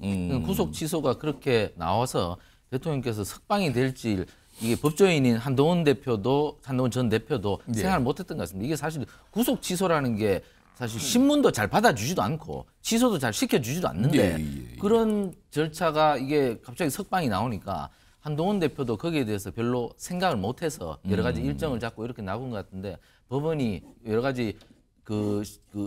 Speaker 7: 구속 취소가 그렇게 나와서 대통령께서 석방이 될지 이게 법조인인 한동훈 전 대표도
Speaker 1: 네.
Speaker 7: 생각을 못했던 것 같습니다. 이게 사실 구속 취소라는 게 사실 신문도 잘 받아주지도 않고 취소도 잘 시켜주지도 않는데 그런 절차가 이게 갑자기 석방이 나오니까 한동훈 대표도 거기에 대해서 별로 생각을 못해서 여러 가지 일정을 잡고 이렇게 나온 것 같은데 법원이 여러 가지 그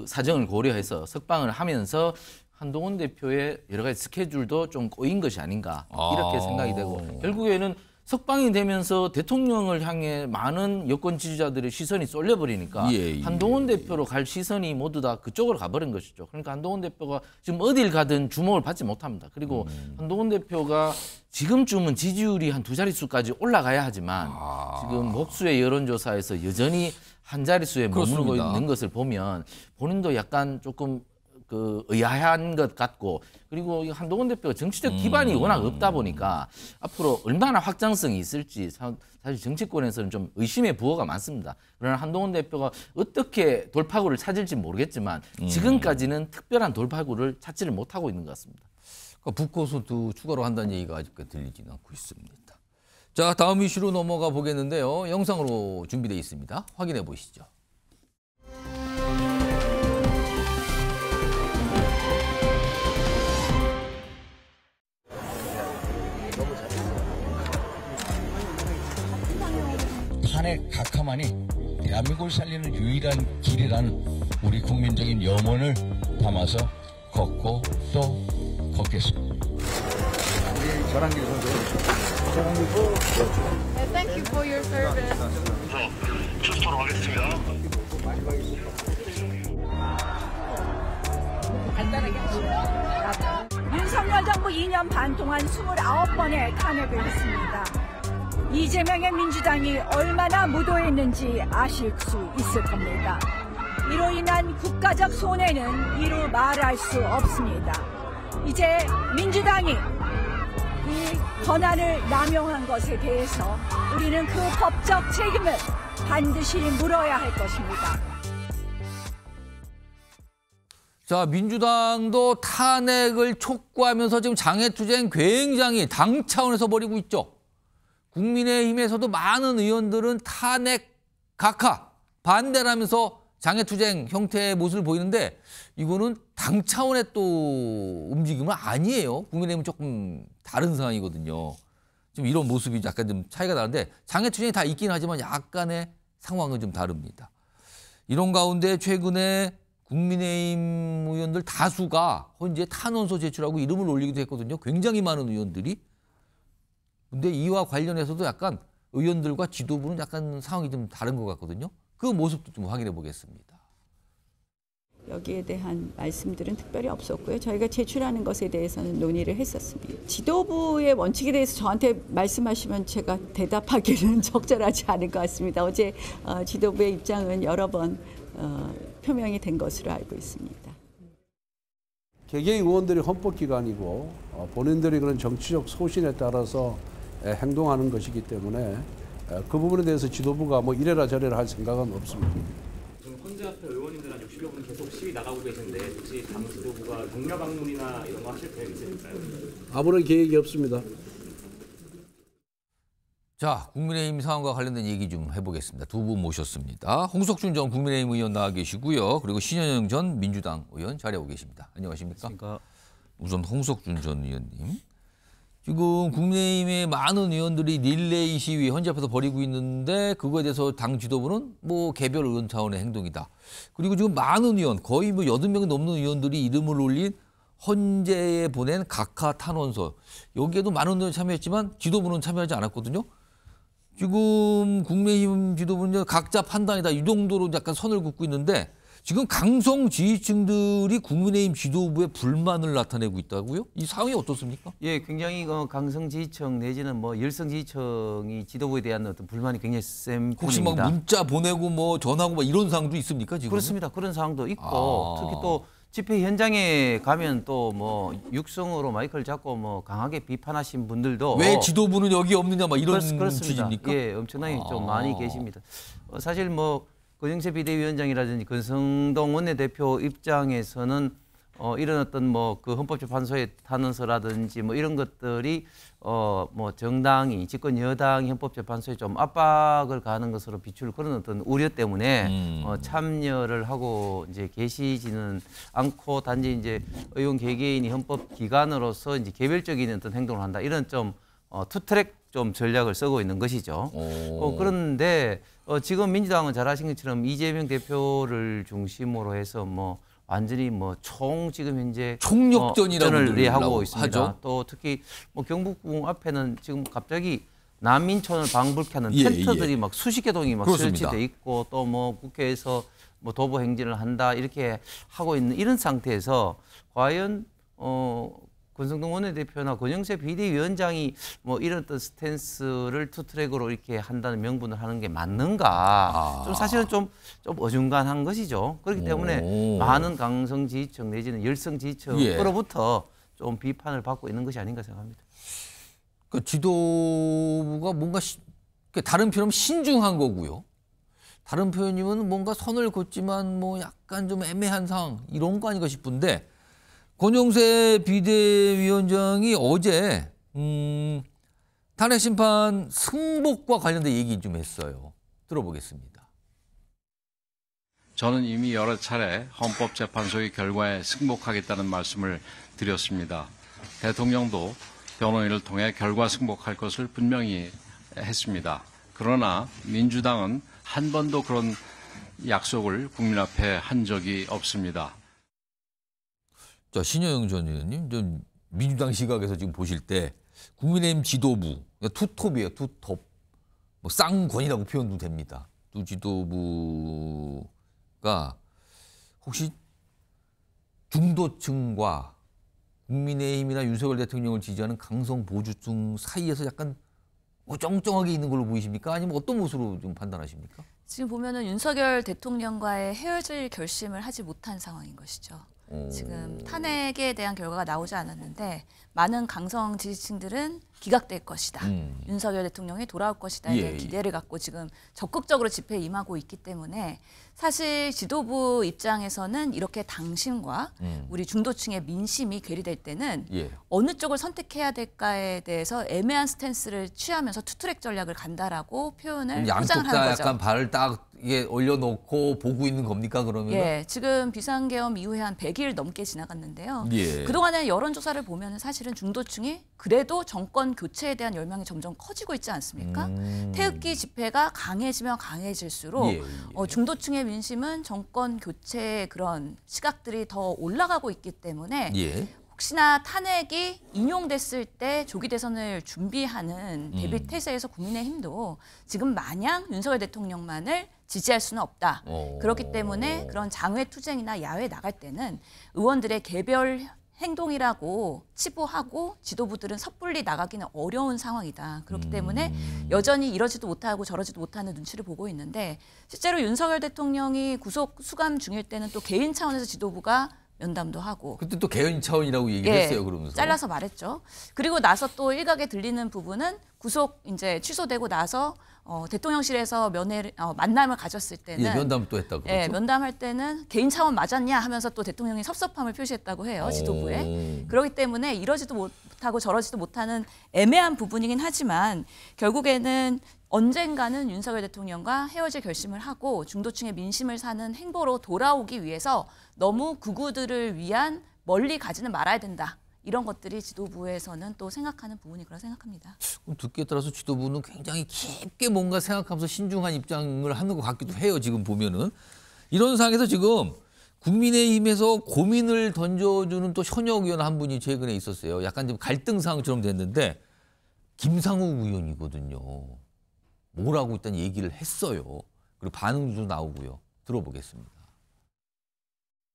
Speaker 7: 사정을 고려해서 석방을 하면서 한동훈 대표의 여러 가지 스케줄도 좀 꼬인 것이 아닌가 이렇게 생각이 되고 결국에는 석방이 되면서 대통령을 향해 많은 여권 지지자들의 시선이 쏠려버리니까 한동훈 대표로 갈 시선이 모두 다 그쪽으로 가버린 것이죠. 그러니까 한동훈 대표가 지금 어딜 가든 주목을 받지 못합니다. 그리고 한동훈 대표가 지금쯤은 지지율이 한 2자릿수까지 올라가야 하지만 지금 목수의 여론조사에서 여전히 한 자릿수에 머무르고 있는 것을 보면 본인도 약간 조금 의아한 것 같고 그리고 한동훈 대표가 정치적 기반이 워낙 없다 보니까 앞으로 얼마나 확장성이 있을지 사실 정치권에서는 좀 의심의 부호가 많습니다. 그러나 한동훈 대표가 어떻게 돌파구를 찾을지 모르겠지만 지금까지는 특별한 돌파구를 찾지를 못하고 있는 것 같습니다.
Speaker 1: 그러니까 북고소도 추가로 한다는 얘기가 아직까지 들리지는 않고 있습니다. 자, 다음 이슈로 넘어가 보겠는데요. 영상으로 준비되어 있습니다. 확인해 보시죠.
Speaker 16: 탄핵 각하만이 대한민국을 살리는 유일한 길이라는 우리 국민적인 염원을 담아서 걷고 또 걷겠습니다. 우리 전한길 선수.
Speaker 17: Thank you for your service.
Speaker 16: 출소로 하겠습니다.
Speaker 17: 윤석열 정부 2년 반 동안 29번의 탄핵을 했습니다. 이재명의 민주당이 얼마나 무도했는지 아실 수 있을 겁니다. 이로 인한 국가적 손해는 이루 말할 수 없습니다. 이제 민주당이 이 권한을 남용한 것에 대해서 우리는 그 법적 책임을 반드시 물어야 할 것입니다.
Speaker 1: 자, 민주당도 탄핵을 촉구하면서 지금 장애투쟁 굉장히 당 차원에서 벌이고 있죠. 국민의힘에서도 많은 의원들은 탄핵 각하 반대라면서 장애투쟁 형태의 모습을 보이는데 이거는 당 차원의 또 움직임은 아니에요. 국민의힘은 조금 다른 상황이거든요. 좀 이런 모습이 약간 좀 차이가 나는데 장애투쟁이 다 있긴 하지만 약간의 상황은 좀 다릅니다. 이런 가운데 최근에 국민의힘 의원들 다수가 헌재 탄원서 제출하고 이름을 올리기도 했거든요. 굉장히 많은 의원들이. 근데 이와 관련해서도 약간 의원들과 지도부는 약간 상황이 좀 다른 것 같거든요. 그 모습도 좀 확인해 보겠습니다.
Speaker 17: 여기에 대한 말씀들은 특별히 없었고요. 저희가 제출하는 것에 대해서는 논의를 했었습니다. 지도부의 원칙에 대해서 저한테 말씀하시면 제가 대답하기는 적절하지 않을 것 같습니다. 어제 지도부의 입장은 여러 번 표명이 된 것으로 알고 있습니다.
Speaker 10: 개개 의원들이 헌법기관이고 본인들이 그런 정치적 소신에 따라서 행동하는 것이기 때문에 그 부분에 대해서 지도부가 뭐 이래라 저래라 할 생각은 없습니다.
Speaker 18: 지금 헌재 앞에 의원님들 한 60여 분 계속 시위 나가고 계신데 혹시 당 지도부가 격려 방문이나 이런 거 하실 계획 있으실까요?
Speaker 10: 아무런 계획이 없습니다.
Speaker 1: 자, 국민의힘 상황과 관련된 얘기 좀 해보겠습니다. 두 분 모셨습니다. 홍석준 전 국민의힘 의원 나와 계시고요. 그리고 신현영 전 민주당 의원 자리하고 계십니다. 안녕하십니까? 우선 홍석준 전 의원님. 지금 국민의힘의 많은 의원들이 릴레이 시위 헌재 앞에서 벌이고 있는데 그거에 대해서 당 지도부는 뭐 개별 의원 차원의 행동이다. 그리고 지금 많은 의원, 거의 뭐 80명이 넘는 의원들이 이름을 올린 헌재에 보낸 각하 탄원서. 여기에도 많은 의원이 참여했지만 지도부는 참여하지 않았거든요. 지금 국민의힘 지도부는 각자 판단이다. 이 정도로 약간 선을 긋고 있는데 지금 강성 지지층들이 국민의힘 지도부에 불만을 나타내고 있다고요? 이 상황이 어떻습니까?
Speaker 7: 예, 굉장히 강성 지지층 내지는 뭐 열성 지지층이 지도부에 대한 어떤 불만이 굉장히 센
Speaker 1: 혹시
Speaker 7: 편입니다.
Speaker 1: 막 문자 보내고 뭐 전화하고 막 이런 상황도 있습니까 지금?
Speaker 7: 그렇습니다. 그런 상황도 있고 특히 또 집회 현장에 가면 또 뭐 육성으로 마이크를 잡고 뭐 강하게 비판하신 분들도
Speaker 1: 왜 지도부는 여기 없느냐 막 이런
Speaker 7: 그렇습니다.
Speaker 1: 취지입니까?
Speaker 7: 예, 엄청나게 좀 많이 계십니다. 사실 뭐 권영세 비대위원장이라든지 권성동 원내대표 입장에서는 이런 어떤 뭐 그 헌법재판소의 탄원서라든지 뭐 이런 것들이 뭐 정당이 집권 여당이 헌법재판소에 좀 압박을 가하는 것으로 비출 그런 어떤 우려 때문에 참여를 하고 이제 계시지는 않고 단지 이제 의원 개개인이 헌법 기관으로서 이제 개별적인 어떤 행동을 한다 이런 좀 투트랙 좀 전략을 쓰고 있는 것이죠. 그런데 지금 민주당은 잘 아신 것처럼 이재명 대표를 중심으로 해서 뭐 완전히 뭐 지금 현재
Speaker 1: 총력전이라고
Speaker 7: 하고 있습니다.
Speaker 1: 하죠.
Speaker 7: 또 특히 뭐 경북궁 앞에는 지금 갑자기 난민촌을 방불케 하는 텐트들이 막 수십 개 동이 막 설치돼 있고 또 뭐 국회에서 뭐 도보 행진을 한다 이렇게 하고 있는 이런 상태에서 과연 권성동 원내대표나 권영세 비대위원장이 뭐 이런 어떤 스탠스를 투트랙으로 이렇게 한다는 명분을 하는 게 맞는가? 좀 사실은 좀 어중간한 것이죠. 그렇기 때문에 많은 강성 지지층 내지는 열성 지지층으로부터 좀 비판을 받고 있는 것이 아닌가 생각합니다.
Speaker 1: 그 지도부가 뭔가 다른 표현은 신중한 거고요. 다른 표현이면 뭔가 선을 긋지만 뭐 약간 좀 애매한 상황 이런 거 아닌가 싶은데. 권영세 비대위원장이 어제 탄핵 심판 승복과 관련된 얘기 좀 했어요. 들어보겠습니다.
Speaker 19: 저는 이미 여러 차례 헌법재판소의 결과에 승복하겠다는 말씀을 드렸습니다. 대통령도 변호인을 통해 결과 승복할 것을 분명히 했습니다. 그러나 민주당은 한 번도 그런 약속을 국민 앞에 한 적이 없습니다.
Speaker 1: 자, 신현영 전 의원님, 좀 민주당 시각에서 지금 보실 때 국민의힘 지도부, 투톱이에요, 투톱. 뭐 쌍권이라고 표현도 됩니다. 두 지도부가 혹시 중도층과 국민의힘이나 윤석열 대통령을 지지하는 강성 보수층 사이에서 약간 어정쩡하게 있는 걸로 보이십니까? 아니면 어떤 모습으로 좀 판단하십니까?
Speaker 20: 지금 보면은 윤석열 대통령과의 헤어질 결심을 하지 못한 상황인 것이죠. 지금 탄핵에 대한 결과가 나오지 않았는데 많은 강성 지지층들은 기각될 것이다. 윤석열 대통령이 돌아올 것이다에 대한 기대를 갖고 지금 적극적으로 집회에 임하고 있기 때문에 사실 지도부 입장에서는 이렇게 당심과 우리 중도층의 민심이 괴리될 때는 어느 쪽을 선택해야 될까에 대해서 애매한 스탠스를 취하면서 투트랙 전략을 간다라고 표현을 포장을 하는 거죠.
Speaker 1: 약간 발을 딱 이게 올려놓고 보고 있는 겁니까 그러면?
Speaker 20: 예, 지금 비상계엄 이후에 한 100일 넘게 지나갔는데요. 그동안의 여론조사를 보면 사실은 중도층이 그래도 정권 교체에 대한 열망이 점점 커지고 있지 않습니까? 태극기 집회가 강해지면 강해질수록 중도층의 민심은 정권 교체의 그런 시각들이 더 올라가고 있기 때문에 혹시나 탄핵이 인용됐을 때 조기 대선을 준비하는 대비 태세에서 국민의힘도 지금 마냥 윤석열 대통령만을 지지할 수는 없다. 그렇기 때문에 그런 장외 투쟁이나 야외 나갈 때는 의원들의 개별 행동이라고 치부하고 지도부들은 섣불리 나가기는 어려운 상황이다. 그렇기 때문에 여전히 이러지도 못하고 저러지도 못하는 눈치를 보고 있는데 실제로 윤석열 대통령이 구속 수감 중일 때는 또 개인 차원에서 지도부가 면담도 하고
Speaker 1: 그때 또 개인 차원이라고 얘기를 했어요. 그러면서
Speaker 20: 잘라서 말했죠. 그리고 나서 또 일각에 들리는 부분은 구속 이제 취소되고 나서 대통령실에서 만남을 가졌을 때는
Speaker 1: 면담 또 했다고 그렇죠?
Speaker 20: 면담할 때는 개인 차원 맞았냐 하면서 또 대통령이 섭섭함을 표시했다고 해요. 지도부에. 그렇기 때문에 이러지도 못하고 저러지도 못하는 애매한 부분이긴 하지만 결국에는 언젠가는 윤석열 대통령과 헤어질 결심을 하고 중도층의 민심을 사는 행보로 돌아오기 위해서 너무 극우들을 위한 멀리 가지는 말아야 된다. 이런 것들이 지도부에서는 또 생각하는 부분이 그렇다 생각합니다.
Speaker 1: 그럼 듣기에 따라서 지도부는 굉장히 깊게 뭔가 생각하면서 신중한 입장을 하는 것 같기도 해요. 지금 보면은. 이런 상황에서 지금 국민의힘에서 고민을 던져주는 또 현역 의원 한 분이 최근에 있었어요. 약간 좀 갈등 상황처럼 됐는데 김상욱 의원이거든요. 뭐라고 일단 얘기를 했어요. 그리고 반응도 나오고요. 들어보겠습니다.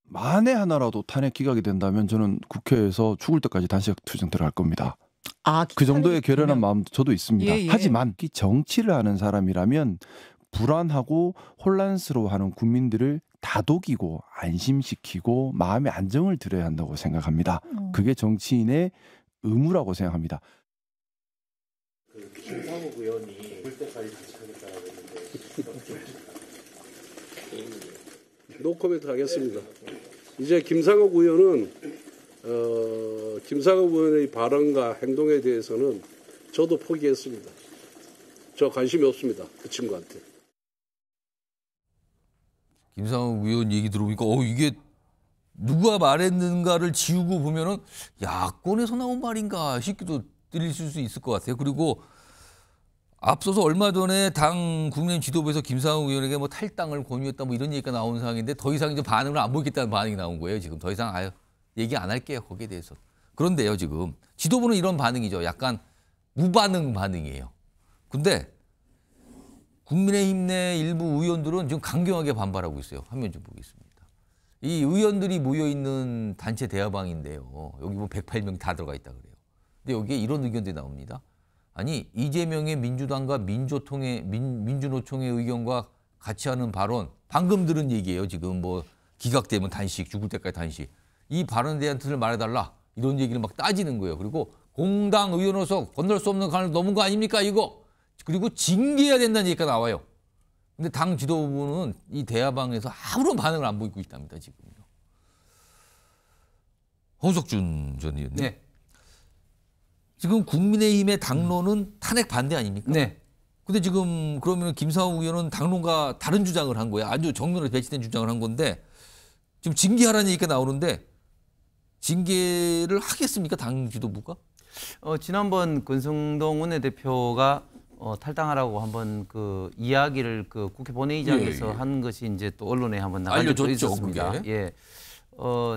Speaker 21: 만에 하나라도 탄핵 기각이 된다면 저는 국회에서 죽을 때까지 단식 투쟁 들어갈 겁니다. 그 정도의 결연한 마음도 저도 있습니다. 하지만 정치를 하는 사람이라면 불안하고 혼란스러워하는 국민들을 다독이고 안심시키고 마음의 안정을 드려야 한다고 생각합니다. 그게 정치인의 의무라고 생각합니다.
Speaker 22: 김상욱 의원이 죽을 때까지 단식하겠다고 했는데
Speaker 10: 노코멘트 하겠습니다. 이제 김상욱 의원은 김상욱 의원의 발언과 행동에 대해서는 저도 포기했습니다. 저 관심이 없습니다. 그 친구한테.
Speaker 1: 김상욱 의원 얘기 들어보니까 이게 누가 말했는가를 지우고 보면은 야권에서 나온 말인가 싶기도 들릴 수 있을 것 같아요. 그리고 앞서서 얼마 전에 당 국민의힘 지도부에서 김상욱 의원에게 뭐 탈당을 권유했다 뭐 이런 얘기가 나온 상황인데 더 이상 이제 반응을 안 보이겠다는 반응이 나온 거예요. 지금 더 이상 얘기 안 할게요. 거기에 대해서. 그런데요, 지금 지도부는 이런 반응이죠. 약간 무반응 반응이에요. 근데 국민의힘 내 일부 의원들은 지금 강경하게 반발하고 있어요. 화면 좀 보겠습니다. 이 의원들이 모여 있는 단체 대화방인데요. 여기 뭐 108명 다 들어가 있다 그래요. 근데 여기에 이런 의견들이 나옵니다. 아니 이재명의 민주당과 민주노총의 의견과 같이 하는 발언 방금 들은 얘기예요. 지금 뭐 기각되면 단식, 죽을 때까지 단식. 이 발언에 대한 뜻을 말해달라. 이런 얘기를 막 따지는 거예요. 그리고 공당 의원으로서 건널 수 없는 관을 넘은 거 아닙니까 이거. 그리고 징계해야 된다는 얘기가 나와요. 근데 당 지도부는 이 대화방에서 아무런 반응을 안 보이고 있답니다. 지금요. 홍석준 전 의원님.
Speaker 7: 네.
Speaker 1: 지금 국민의힘의 당론은 탄핵 반대 아닙니까?
Speaker 7: 네.
Speaker 1: 근데 지금 그러면 김상욱 의원은 당론과 다른 주장을 한 거예요. 아주 정면으로 배치된 주장을 한 건데 지금 징계하라는 얘기가 나오는데 징계를 하겠습니까? 당 지도부가?
Speaker 23: 지난번 권성동 원내대표가 탈당하라고 한번 그 이야기를 그 국회 본회의장에서 한 것이 이제 또 언론에 한번 나간 적도 있었습니다. 예.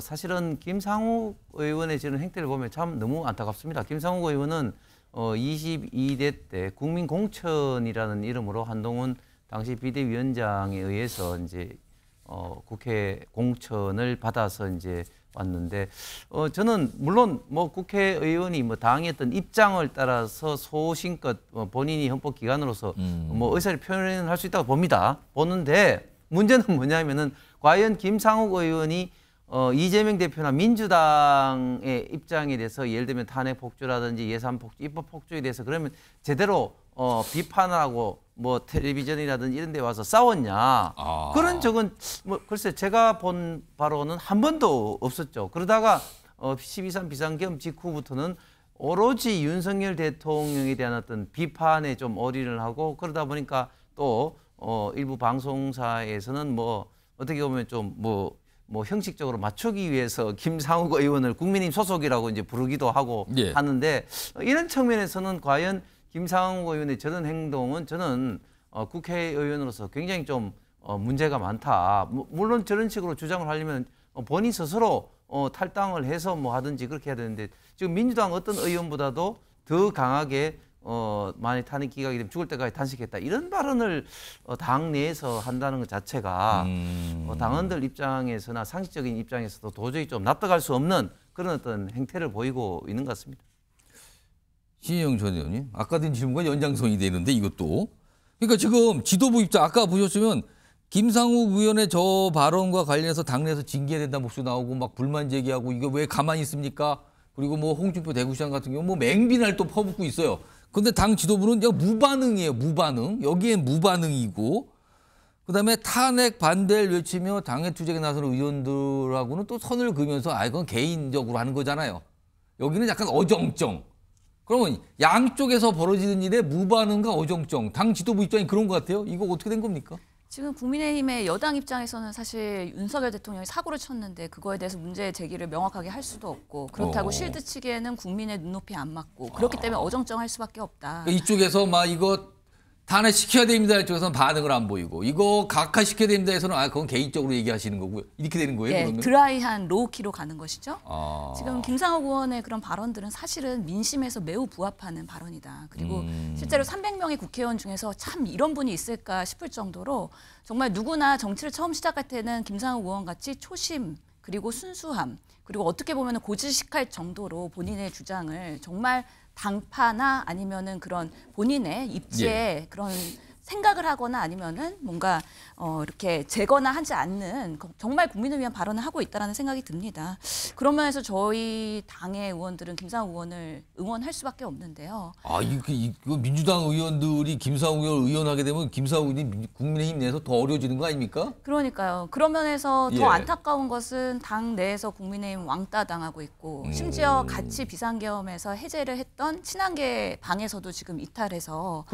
Speaker 23: 사실은 김상욱 의원의 저는 행태를 보면 참 너무 안타깝습니다. 김상욱 의원은 22대 때 국민공천이라는 이름으로 한동훈 당시 비대위원장에 의해서 이제 국회 공천을 받아서 이제 왔는데 저는 물론 뭐 국회의원이 뭐 당의 어떤 입장을 따라서 소신껏 본인이 헌법기관으로서 뭐 의사를 표현할 수 있다고 보는데 문제는 뭐냐면은 과연 김상욱 의원이 이재명 대표나 민주당의 입장에 대해서 예를 들면 탄핵 폭주라든지 예산 폭주, 입법 폭주에 대해서 그러면 제대로 비판을 하고 뭐 텔레비전이라든지 이런 데 와서 싸웠냐. 그런 적은 뭐 글쎄 제가 본 바로는 한 번도 없었죠. 그러다가 12.3 비상계엄 직후부터는 오로지 윤석열 대통령에 대한 어떤 비판에 좀 올인을 하고 그러다 보니까 또 일부 방송사에서는 뭐 어떻게 보면 좀 뭐 형식적으로 맞추기 위해서 김상욱 의원을 국민의힘 소속이라고 이제 부르기도 하고 하는데 이런 측면에서는 과연 김상욱 의원의 저런 행동은 저는 국회의원으로서 굉장히 좀 문제가 많다. 물론 저런 식으로 주장을 하려면 본인 스스로 탈당을 해서 뭐 하든지 그렇게 해야 되는데 지금 민주당 어떤 의원보다도 더 강하게 만약 탄핵 기각이 되면 죽을 때까지 단식했다 이런 발언을 당 내에서 한다는 것 자체가 당원들 입장에서나 상식적인 입장에서도 도저히 좀 납득할 수 없는 그런 어떤 행태를 보이고 있는 것 같습니다.
Speaker 1: 신혜영 전 의원님, 아까 든 질문과 연장선이 되는데 이것도 그러니까 지금 지도부 입장 아까 보셨으면 김상욱 의원의 저 발언과 관련해서 당내에서 징계해야 된다 목소리 나오고 막 불만 제기하고 이거 왜 가만히 있습니까? 그리고 뭐 홍준표 대구시장 같은 경우 뭐 맹비날 또 퍼붓고 있어요. 근데 당 지도부는 그냥 무반응이에요. 무반응. 여기엔 무반응이고 그다음에 탄핵 반대를 외치며 당의 투쟁에 나서는 의원들하고는 또 선을 그으면서 이건 개인적으로 하는 거잖아요. 여기는 약간 어정쩡. 그러면 양쪽에서 벌어지는 일에 무반응과 어정쩡. 당 지도부 입장이 그런 것 같아요. 이거 어떻게 된 겁니까?
Speaker 20: 지금 국민의힘의 여당 입장에서는 사실 윤석열 대통령이 사고를 쳤는데 그거에 대해서 문제 제기를 명확하게 할 수도 없고 그렇다고 실드 치기에는 국민의 눈높이에 안 맞고 그렇기 때문에 어정쩡할 수밖에 없다.
Speaker 1: 이쪽에서 막 이거 탄핵시켜야 됩니다. 이쪽에서는 반응을 안 보이고 이거 각하시켜야 됩니다. 해서는 그건 개인적으로 얘기하시는 거고요. 이렇게 되는 거예요?
Speaker 20: 네,
Speaker 1: 그러면?
Speaker 20: 드라이한 로우키로 가는 것이죠. 지금 김상욱 의원의 그런 발언들은 사실은 민심에서 매우 부합하는 발언이다. 그리고 실제로 300명의 국회의원 중에서 참 이런 분이 있을까 싶을 정도로 정말 누구나 정치를 처음 시작할 때는 김상욱 의원 같이 초심 그리고 순수함 그리고 어떻게 보면 고지식할 정도로 본인의 주장을 정말 당파나 아니면은 그런 본인의 입지에 그런 생각을 하거나 아니면은 뭔가 이렇게 재거나 하지 않는 정말 국민을 위한 발언을 하고 있다라는 생각이 듭니다. 그런 면에서 저희 당의 의원들은 김상욱 의원을 응원할 수밖에 없는데요.
Speaker 1: 이거 민주당 의원들이 김상욱 의원을 의원하게 되면 김상욱 의원이 국민의힘 내에서 더 어려워지는 거 아닙니까?
Speaker 20: 그러니까요. 그런 면에서 더 안타까운 것은 당 내에서 국민의힘 왕따 당하고 있고 심지어 같이 비상계엄에서 해제를 했던 친한계 방에서도 지금 이탈해서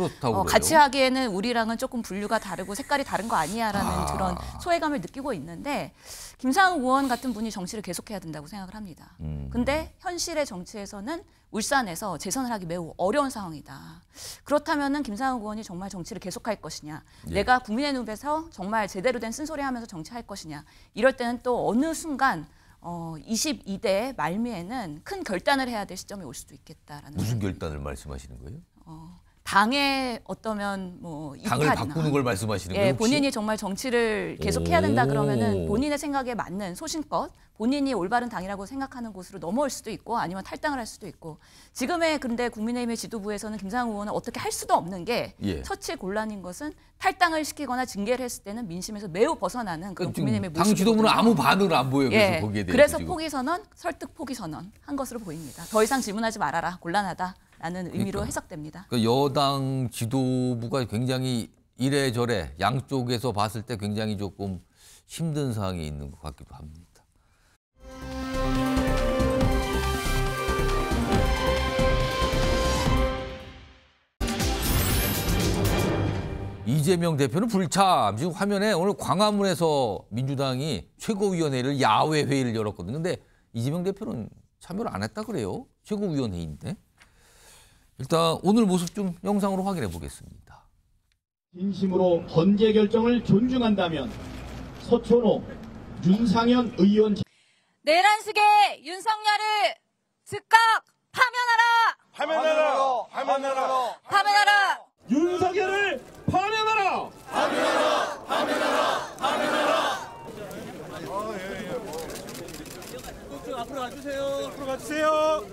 Speaker 20: 같이 하기에는 우리랑은 조금 분류가 다르고 색깔이 다른 거 아니야라는 그런 소외감을 느끼고 있는데 김상욱 의원 같은 분이 정치를 계속해야 된다고 생각을 합니다. 근데 현실의 정치에서는 울산에서 재선을 하기 매우 어려운 상황이다. 그렇다면은 김상욱 의원이 정말 정치를 계속할 것이냐, 내가 국민의 눈에서 정말 제대로 된 쓴소리하면서 정치할 것이냐, 이럴 때는 또 어느 순간 22대 말미에는 큰 결단을 해야 될 시점이 올 수도 있겠다라는.
Speaker 1: 무슨 결단을 말씀하시는 거예요?
Speaker 20: 당의 어떠면 뭐
Speaker 1: 당을 바꾸는 걸 말씀하시는 거예요?
Speaker 20: 본인이 정말 정치를 계속해야 된다 그러면은 본인의 생각에 맞는 소신껏 본인이 올바른 당이라고 생각하는 곳으로 넘어올 수도 있고 아니면 탈당을 할 수도 있고 지금의 근데 국민의힘의 지도부에서는 김상욱 의원은 어떻게 할 수도 없는 게 처치 곤란인 것은 탈당을 시키거나 징계를 했을 때는 민심에서 매우 벗어나는 그런 국민의힘의 모습이거든요.
Speaker 1: 당 지도부는 아무 반응을 안 보여요. 그래서 거기에 대해서
Speaker 20: 그래서
Speaker 1: 지금.
Speaker 20: 포기 선언, 설득 포기 선언 한 것으로 보입니다. 더 이상 질문하지 말아라. 곤란하다. 라는 의미로 해석됩니다.
Speaker 1: 여당 지도부가 굉장히 이래저래 양쪽에서 봤을 때 굉장히 조금 힘든 상황에 있는 것 같기도 합니다. 이재명 대표는 불참. 지금 화면에 오늘 광화문에서 민주당이 최고위원회를 야외 회의를 열었거든요. 근데 이재명 대표는 참여를 안 했다 그래요. 최고위원회인데. 일단 오늘 모습 좀 영상으로 확인해 보겠습니다.
Speaker 11: 진심으로 헌재 결정을 존중한다면 서천호, 윤상현 의원
Speaker 2: 내란식의 윤석열을 즉각 파면하라! 파면하라!
Speaker 11: 윤석열을 파면하라!
Speaker 3: 앞으로 가주세요.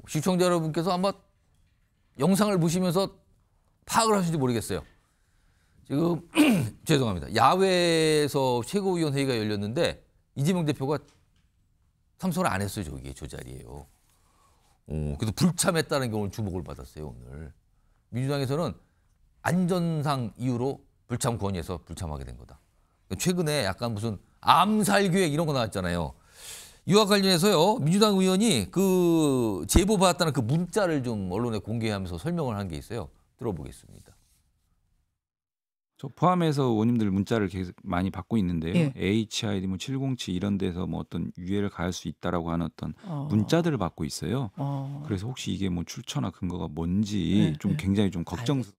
Speaker 1: 시청자 여러분께서 아마 영상을 보시면서 파악을 하실지 모르겠어요. 지금 죄송합니다. 야외에서 최고위원 회의가 열렸는데 이재명 대표가 참석을 안 했어요. 저기에 저 자리에요. 그래서 불참했다는 게 오늘 주목을 받았어요. 오늘 민주당에서는 안전상 이유로 불참 건의해서 불참하게 된 거다. 최근에 약간 무슨 암살 계획 이런 거 나왔잖아요. 이와 관련해서요, 민주당 의원이 그 제보 받았다는 그 문자를 좀 언론에 공개하면서 설명을 한 게 있어요. 들어보겠습니다.
Speaker 4: 저 포함해서 의원님들 문자를 계속 많이 받고 있는데요.
Speaker 5: 예.
Speaker 4: HID 뭐 707 이런 데서 뭐 어떤 유해를 가할 수 있다라고 하는 어떤 문자들을 받고 있어요. 그래서 혹시 이게 뭐 출처나 근거가 뭔지 좀 굉장히 좀 걱정스러워요.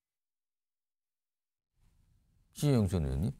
Speaker 1: 신영 전 의원님,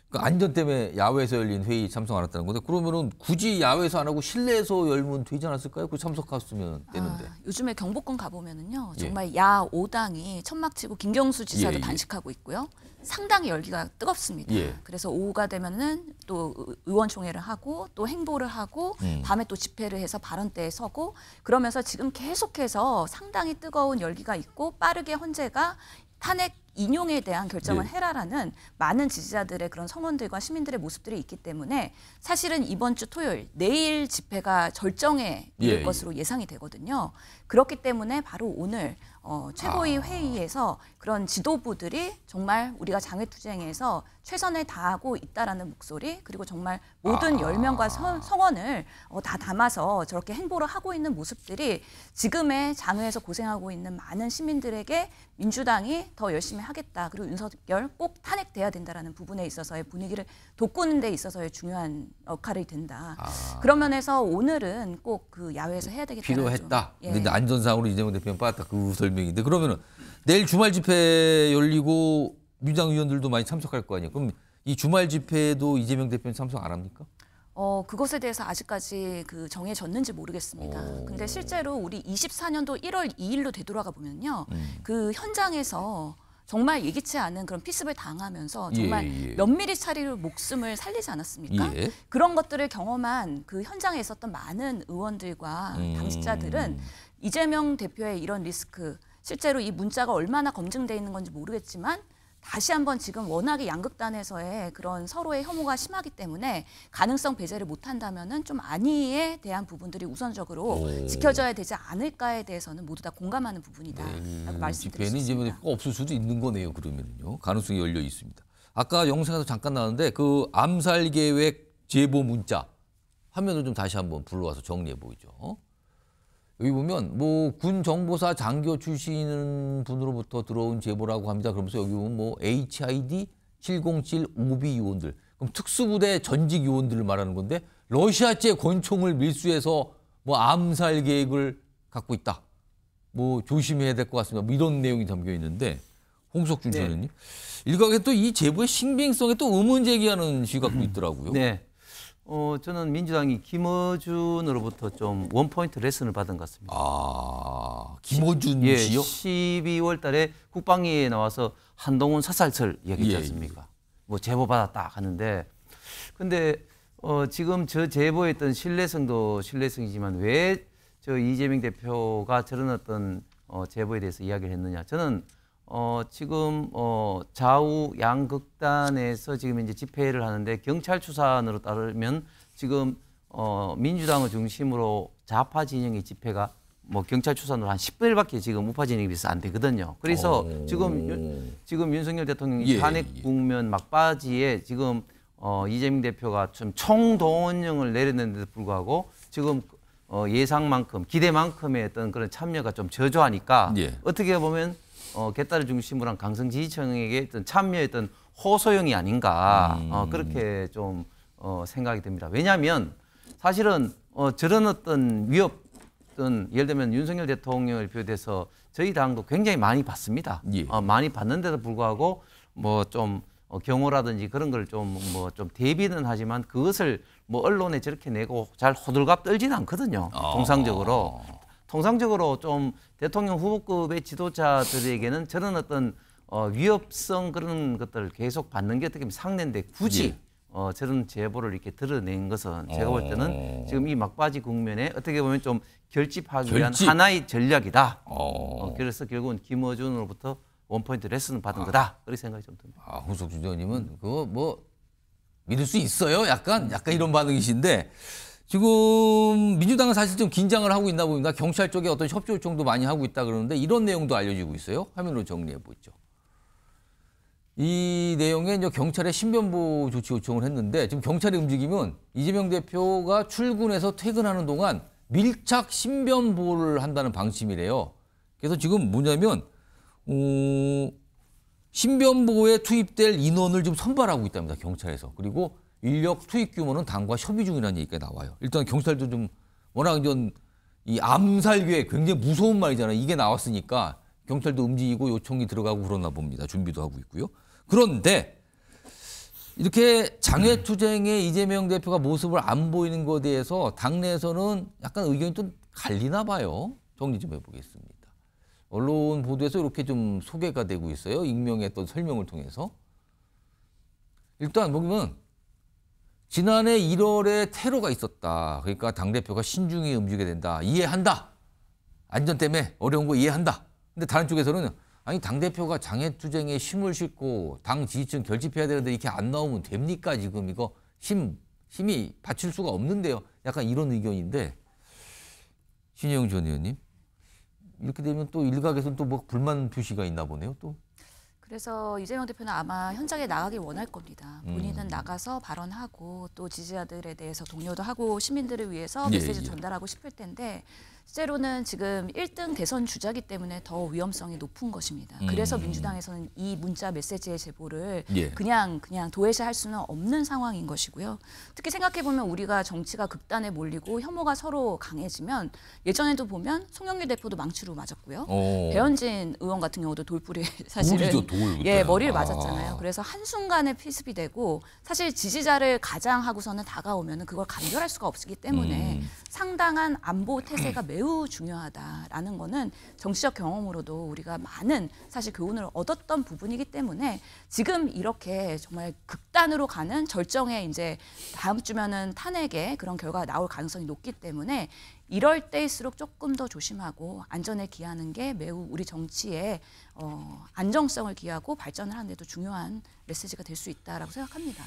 Speaker 1: 그 안전 때문에 야외에서 열린 회의 참석 안 했다는 건데 그러면은 굳이 야외에서 안 하고 실내에서 열면 되지 않았을까요? 그 참석했으면 되는데.
Speaker 20: 요즘에 경복궁 가보면은요 정말 야 5당이 천막 치고 김경수 지사도 단식하고 있고요. 상당히 열기가 뜨겁습니다. 그래서 오후가 되면은 또 의원총회를 하고 또 행보를 하고 밤에 또 집회를 해서 발언대에 서고 그러면서 지금 계속해서 상당히 뜨거운 열기가 있고 빠르게 헌재가 탄핵 인용에 대한 결정을 해라라는 많은 지지자들의 그런 성원들과 시민들의 모습들이 있기 때문에 사실은 이번 주 토요일 내일 집회가 절정에 이를 것으로 예상이 되거든요. 그렇기 때문에 바로 오늘 최고위 회의에서 그런 지도부들이 정말 우리가 장외투쟁에서 최선을 다하고 있다라는 목소리 그리고 정말 모든 열명과 성원을 다 담아서 저렇게 행보를 하고 있는 모습들이 지금의 장외에서 고생하고 있는 많은 시민들에게 민주당이 더 열심히 하겠다. 그리고 윤석열 꼭 탄핵돼야 된다라는 부분에 있어서의 분위기를 돋구는 데 있어서의 중요한 역할이 된다. 그런 면에서 오늘은 꼭 그 야외에서 해야 되겠다.
Speaker 1: 필요했다. 근데 안전상으로 이재명 대표는 빠졌다. 그 설명인데 그러면은 내일 주말 집회 열리고 민주당 의원들도 많이 참석할 거 아니에요. 그럼 이 주말 집회도 이재명 대표는 참석 안 합니까?
Speaker 20: 그것에 대해서 아직까지 그 정해졌는지 모르겠습니다. 근데 실제로 우리 24년도 1월 2일로 되돌아가 보면요. 그 현장에서 정말 예기치 않은 그런 피습을 당하면서 정말 면밀히 차리로 목숨을 살리지 않았습니까? 그런 것들을 경험한 그 현장에 있었던 많은 의원들과 당직자들은 이재명 대표의 이런 리스크, 실제로 이 문자가 얼마나 검증돼 있는 건지 모르겠지만 다시 한번 지금 워낙에 양극단에서의 그런 서로의 혐오가 심하기 때문에 가능성 배제를 못한다면은 좀 안위에 대한 부분들이 우선적으로 지켜져야 되지 않을까에 대해서는 모두 다 공감하는 부분이다라고 말씀드릴 수
Speaker 1: 집회는
Speaker 20: 있습니다.
Speaker 1: 이제 없을 수도 있는 거네요. 그러면요, 가능성이 열려 있습니다. 아까 영상에서 잠깐 나왔는데 그 암살 계획 제보 문자 화면을 좀 다시 한번 불러와서 정리해 보이죠. 여기 보면 뭐 군 정보사 장교 출신 분으로부터 들어온 제보라고 합니다. 그러면서 여기 보면 뭐 HID 707 오비 요원들, 그럼 특수부대 전직 요원들을 말하는 건데 러시아제 권총을 밀수해서 뭐 암살 계획을 갖고 있다. 뭐 조심해야 될 것 같습니다. 뭐 이런 내용이 담겨 있는데 홍석준 전 의원님, 일각에 또 이 제보의 신빙성에 또 의문 제기하는 시각도 있더라고요.
Speaker 23: 네. 저는 민주당이 김어준으로부터 좀 원포인트 레슨을 받은 것 같습니다.
Speaker 1: 김어준 씨요?
Speaker 23: 12월 달에 국방위에 나와서 한동훈 사살설 얘기했지 않습니까? 뭐 제보 받았다 하는데 근데 지금 저 제보에 있던 신뢰성도 신뢰성이지만 왜 저 이재명 대표가 저런 어떤 제보에 대해서 이야기를 했느냐. 저는 지금 좌우 양극단에서 지금 이제 집회를 하는데 경찰 추산으로 따르면 지금 민주당을 중심으로 좌파 진영의 집회가 뭐 경찰 추산으로 한 10분일밖에 지금 우파 진영에 비해서 안 되거든요. 그래서 지금 윤석열 대통령이 탄핵 국면 막바지에 지금 이재명 대표가 좀 총동원령을 내렸는데도 불구하고 지금 예상만큼 기대만큼의 어떤 그런 참여가 좀 저조하니까 어떻게 보면 개딸을 중심으로 한 강성 지지층에게 어떤 참여했던 호소용이 아닌가 그렇게 좀 생각이 듭니다. 왜냐하면 사실은 저런 어떤 위협은 예를 들면 윤석열 대통령을 비롯해서 저희 당도 굉장히 많이 받습니다. 많이 받는데도 불구하고 뭐 좀 경호라든지 그런 걸 좀 뭐 좀 대비는 하지만 그것을 뭐 언론에 저렇게 내고 잘 호들갑 떨지는 않거든요. 통상적으로 좀 대통령 후보급의 지도자들에게는 저런 어떤 위협성 그런 것들을 계속 받는 게 어떻게 보면 상례인데 굳이 저런 제보를 이렇게 드러낸 것은 제가 볼 때는 지금 이 막바지 국면에 어떻게 보면 좀 결집하기 위한 하나의 전략이다. 그래서 결국은 김어준으로부터 원포인트 레슨을 받은 거다. 그렇게 생각이 좀 듭니다.
Speaker 1: 홍석준 의원님은 그거 뭐 믿을 수 있어요? 약간 이런 반응이신데 지금 민주당은 사실 좀 긴장을 하고 있나 봅니다. 경찰 쪽에 어떤 협조 요청도 많이 하고 있다 그러는데 이런 내용도 알려지고 있어요. 화면으로 정리해 보죠. 이 내용에 이제 경찰에 신변보호 조치 요청을 했는데 지금 경찰이 움직이면 이재명 대표가 출근해서 퇴근하는 동안 밀착 신변보호를 한다는 방침이래요. 그래서 지금 뭐냐면 신변보호에 투입될 인원을 좀 선발하고 있답니다. 경찰에서. 그리고 인력 투입 규모는 당과 협의 중이라는 얘기가 나와요. 일단 경찰도 좀 워낙 이 암살 계획 굉장히 무서운 말이잖아요. 이게 나왔으니까 경찰도 움직이고 요청이 들어가고 그러나 봅니다. 준비도 하고 있고요. 그런데 이렇게 장외투쟁에 이재명 대표가 모습을 안 보이는 것에 대해서 당내에서는 약간 의견이 좀 갈리나 봐요. 정리 좀 해보겠습니다. 언론 보도에서 이렇게 좀 소개가 되고 있어요. 익명의 어떤 설명을 통해서. 일단 보면 지난해 1월에 테러가 있었다. 그러니까 당대표가 신중히 움직여야 된다. 이해한다. 안전 때문에 어려운 거 이해한다. 근데 다른 쪽에서는 아니 당대표가 장애투쟁에 힘을 싣고 당 지지층 결집해야 되는데 이렇게 안 나오면 됩니까? 지금 이거 힘이 받칠 수가 없는데요. 약간 이런 의견인데 신혜영 전 의원님 이렇게 되면 또 일각에서는 또 뭐 불만 표시가 있나 보네요. 또.
Speaker 20: 그래서 이재명 대표는 아마 현장에 나가길 원할 겁니다. 본인은 나가서 발언하고 또 지지자들에 대해서 독려도 하고 시민들을 위해서 메시지 전달하고 싶을 텐데 실제로는 지금 1등 대선 주자기 때문에 더 위험성이 높은 것입니다. 그래서 민주당에서는 이 문자 메시지의 제보를 그냥 도외시할 수는 없는 상황인 것이고요. 특히 생각해보면 우리가 정치가 극단에 몰리고 혐오가 서로 강해지면 예전에도 보면 송영길 대표도 망치로 맞았고요. 배현진 의원 같은 경우도 돌불이 사실은 머리를 맞았잖아요. 그래서 한순간에 필습이 되고 사실 지지자를 가장하고서는 다가오면 그걸 감별할 수가 없기 때문에 상당한 안보 태세가 매우 중요하다라는 거는 정치적 경험으로도 우리가 많은 사실 교훈을 얻었던 부분이기 때문에 지금 이렇게 정말 극단으로 가는 절정에 이제 다음 주면은 탄핵의 그런 결과가 나올 가능성이 높기 때문에 이럴 때일수록 조금 더 조심하고 안전에 기하는 게 매우 우리 정치의 안정성을 기하고 발전을 하는 데도 중요한 메시지가 될 수 있다라고 생각합니다.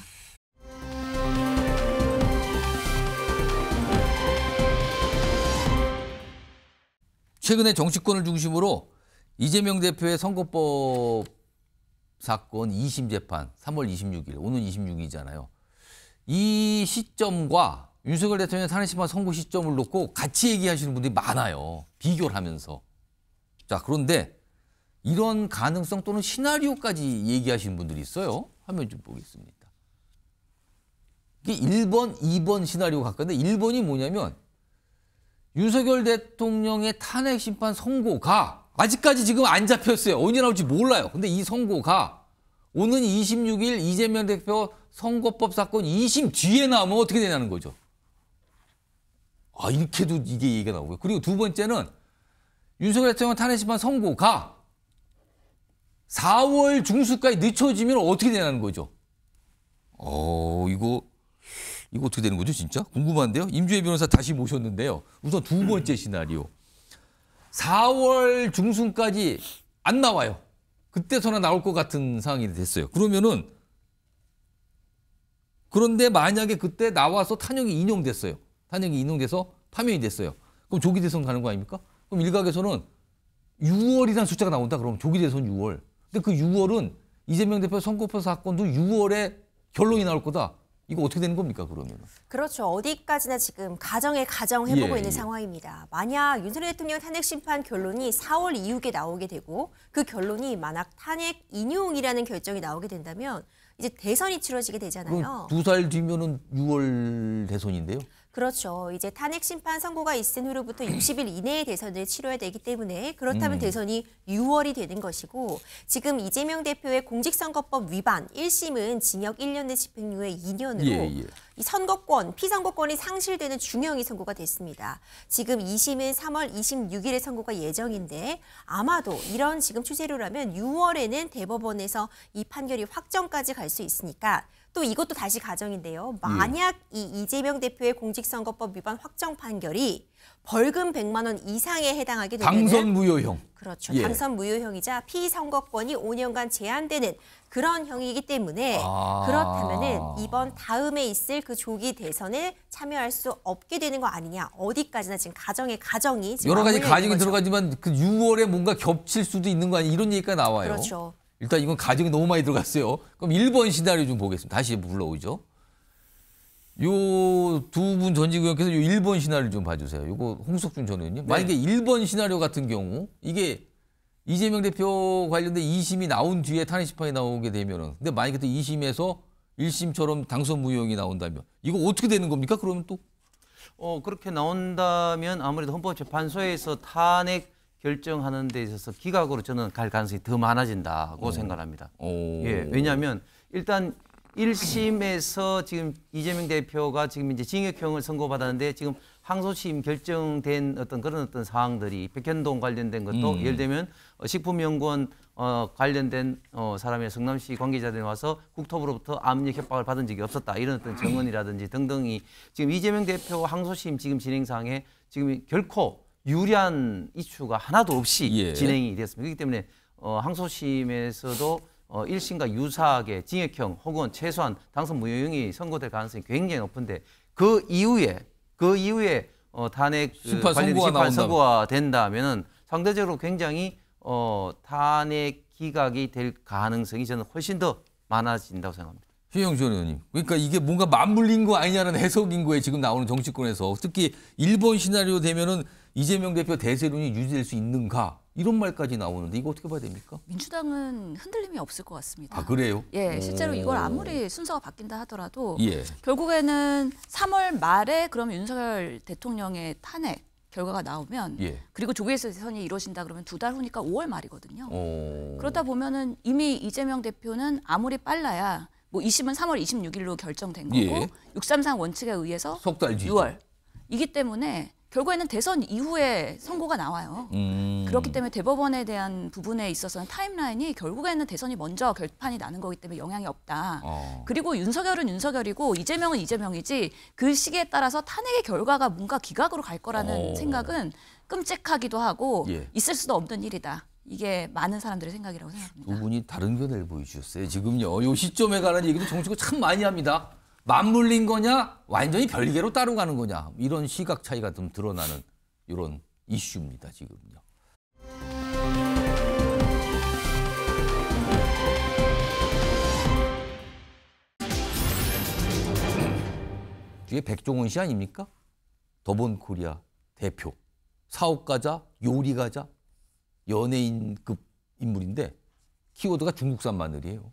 Speaker 1: 최근에 정치권을 중심으로 이재명 대표의 선거법 사건 2심 재판 3월 26일, 오늘 26일이잖아요. 이 시점과 윤석열 대통령의 탄핵심판 선고 시점을 놓고 같이 얘기하시는 분들이 많아요. 비교를 하면서. 자, 그런데 이런 가능성 또는 시나리오까지 얘기하시는 분들이 있어요. 화면 좀 보겠습니다. 이게 1번, 2번 시나리오가 가까운데 1번이 뭐냐면 윤석열 대통령의 탄핵심판 선고가 아직까지 지금 안 잡혔어요. 언제 나올지 몰라요. 근데 이 선고가 오는 26일 이재명 대표 선거법 사건 2심 뒤에 나오면 어떻게 되냐는 거죠. 이렇게도 이게 얘기가 나오고요. 그리고 두 번째는 윤석열 대통령 탄핵심판 선고가 4월 중순까지 늦춰지면 어떻게 되냐는 거죠. 이거 어떻게 되는 거죠, 진짜? 궁금한데요. 임주혜 변호사 다시 모셨는데요. 우선 두 번째 시나리오. 4월 중순까지 안 나와요. 그때서나 나올 것 같은 상황이 됐어요. 그런데 만약에 그때 나와서 탄핵이 인용됐어요. 탄핵이 인용돼서 파면이 됐어요. 그럼 조기 대선 가는 거 아닙니까? 그럼 일각에서는 6월이라는 숫자가 나온다. 그럼 조기 대선 6월. 근데 그 6월은 이재명 대표 선거법 사건도 6월에 결론이 나올 거다. 이거 어떻게 되는 겁니까, 그러면?
Speaker 5: 그렇죠. 어디까지나 지금 가정에 가정해보고 있는 상황입니다. 만약 윤석열 대통령 탄핵심판 결론이 4월 이후에 나오게 되고 그 결론이 만약 탄핵 인용이라는 결정이 나오게 된다면 이제 대선이 치러지게 되잖아요.
Speaker 1: 2달 뒤면은 6월 대선인데요.
Speaker 5: 그렇죠. 이제 탄핵심판 선고가 있은 후로부터 60일 이내에 대선을 치러야 되기 때문에 그렇다면 대선이 6월이 되는 것이고 지금 이재명 대표의 공직선거법 위반 1심은 징역 1년 내 집행유예 2년으로 이 선거권, 피선거권이 상실되는 중형이 선고가 됐습니다. 지금 2심은 3월 26일에 선고가 예정인데 아마도 이런 지금 추세로라면 6월에는 대법원에서 이 판결이 확정까지 갈 수 있으니까 또 이것도 다시 가정인데요. 만약 이 이재명 대표의 공직선거법 위반 확정 판결이 벌금 100만 원 이상에 해당하게 되면
Speaker 1: 당선 무효형.
Speaker 5: 그렇죠. 당선 무효형이자 피선거권이 5년간 제한되는 그런 형이기 때문에 그렇다면은 이번 다음에 있을 그 조기 대선에 참여할 수 없게 되는 거 아니냐. 어디까지나 지금 가정이 지금
Speaker 1: 여러 가지 가정이
Speaker 5: 거죠.
Speaker 1: 들어가지만 그 6월에 뭔가 겹칠 수도 있는 거 아니냐 이런 얘기가 나와요.
Speaker 5: 그렇죠.
Speaker 1: 일단 이건 가정이 너무 많이 들어갔어요. 그럼 1번 시나리오 좀 보겠습니다. 다시 불러오죠. 요 두 분 전직 의원께서 요 1번 시나리오 좀 봐주세요. 요거 홍석준 전 의원님.
Speaker 7: 네.
Speaker 1: 만약에 1번 시나리오 같은 경우 이게 이재명 대표 관련된 2심이 나온 뒤에 탄핵 심판이 나오게 되면은 근데 만약에 또 2심에서 1심처럼 당선 무효형이 나온다면 이거 어떻게 되는 겁니까? 그러면 또
Speaker 23: 그렇게 나온다면 아무래도 헌법재판소에서 탄핵 결정하는 데 있어서 기각으로 저는 갈 가능성이 더 많아진다고 생각합니다. 예, 왜냐하면 일단 1심에서 지금 이재명 대표가 지금 이제 징역형을 선고받았는데 지금 항소심 결정된 그런 사항들이 백현동 관련된 것도 예를 들면 식품연구원 관련된 사람의 성남시 관계자들이 와서 국토부로부터 압력 협박을 받은 적이 없었다 이런 정언이라든지 등등이 지금 이재명 대표 항소심 지금 진행상에 지금 결코 유리한 이슈가 하나도 없이 진행이 됐습니다. 그렇기 때문에 항소심에서도 1심과 유사하게 징역형 혹은 최소한 당선 무효형이 선고될 가능성이 굉장히 높은데 그 이후에 탄핵 관련 심판 선고가 된다면은 상대적으로 굉장히 탄핵 기각이 될 가능성이 저는 훨씬 더 많아진다고 생각합니다.
Speaker 1: 최영준 의원님. 그러니까 이게 뭔가 맞물린 거 아니냐는 해석인 거에 지금 나오는 정치권에서 특히 1번 시나리오 되면은 이재명 대표 대세론이 유지될 수 있는가 이런 말까지 나오는데 이거 어떻게 봐야 됩니까?
Speaker 20: 민주당은 흔들림이 없을 것 같습니다.
Speaker 1: 아 그래요?
Speaker 20: 예, 실제로 이걸 아무리 순서가 바뀐다 하더라도
Speaker 1: 예.
Speaker 20: 결국에는 3월 말에 그러면 윤석열 대통령의 탄핵 결과가 나오면 그리고 조기 대선이 이루어진다 그러면 2달 후니까 5월 말이거든요. 그러다 보면은 이미 이재명 대표는 아무리 빨라야 뭐 2심은 3월 26일로 결정된 거고 633 원칙에 의해서
Speaker 1: 석 달 뒤
Speaker 20: 6월 이기 때문에 결국에는 대선 이후에 선고가 나와요. 그렇기 때문에 대법원에 대한 부분에 있어서는 타임라인이 결국에는 대선이 먼저 결판이 나는 거기 때문에 영향이 없다. 그리고 윤석열은 윤석열이고 이재명은 이재명이지 그 시기에 따라서 탄핵의 결과가 뭔가 기각으로 갈 거라는 생각은 끔찍하기도 하고 있을 수도 없는 일이다. 이게 많은 사람들의 생각이라고 생각합니다.
Speaker 1: 두 분이 다른 견해를 보여주셨어요. 지금요. 이 시점에 관한 얘기도 정치고 참 많이 합니다. 맞물린 거냐 완전히 별개로 따로 가는 거냐 이런 시각 차이가 좀 드러나는 이런 이슈입니다. 지금요. 이게 백종원 씨 아닙니까? 더본코리아 대표, 사업가자, 요리가자, 연예인급 인물인데 키워드가 중국산 마늘이에요.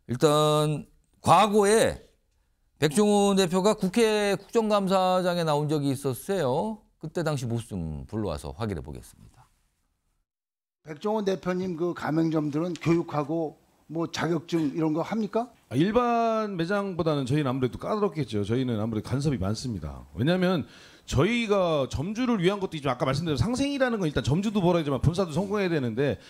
Speaker 1: 일단 과거에 백종원 대표가 국회 국정감사장에 나온 적이 있었어요. 그때 당시 모습 좀 불러와서 확인해 보겠습니다.
Speaker 6: 백종원 대표님 그 가맹점들은 교육하고 뭐 자격증 이런 거 합니까?
Speaker 3: 일반 매장보다는 저희는 아무래도 까다롭겠죠. 저희는 아무래도 간섭이 많습니다. 왜냐하면 저희가 점주를 위한 것도 있지만 아까 말씀드린 상생이라는 건 일단 점주도 벌어야지만 본사도 성공해야 되는데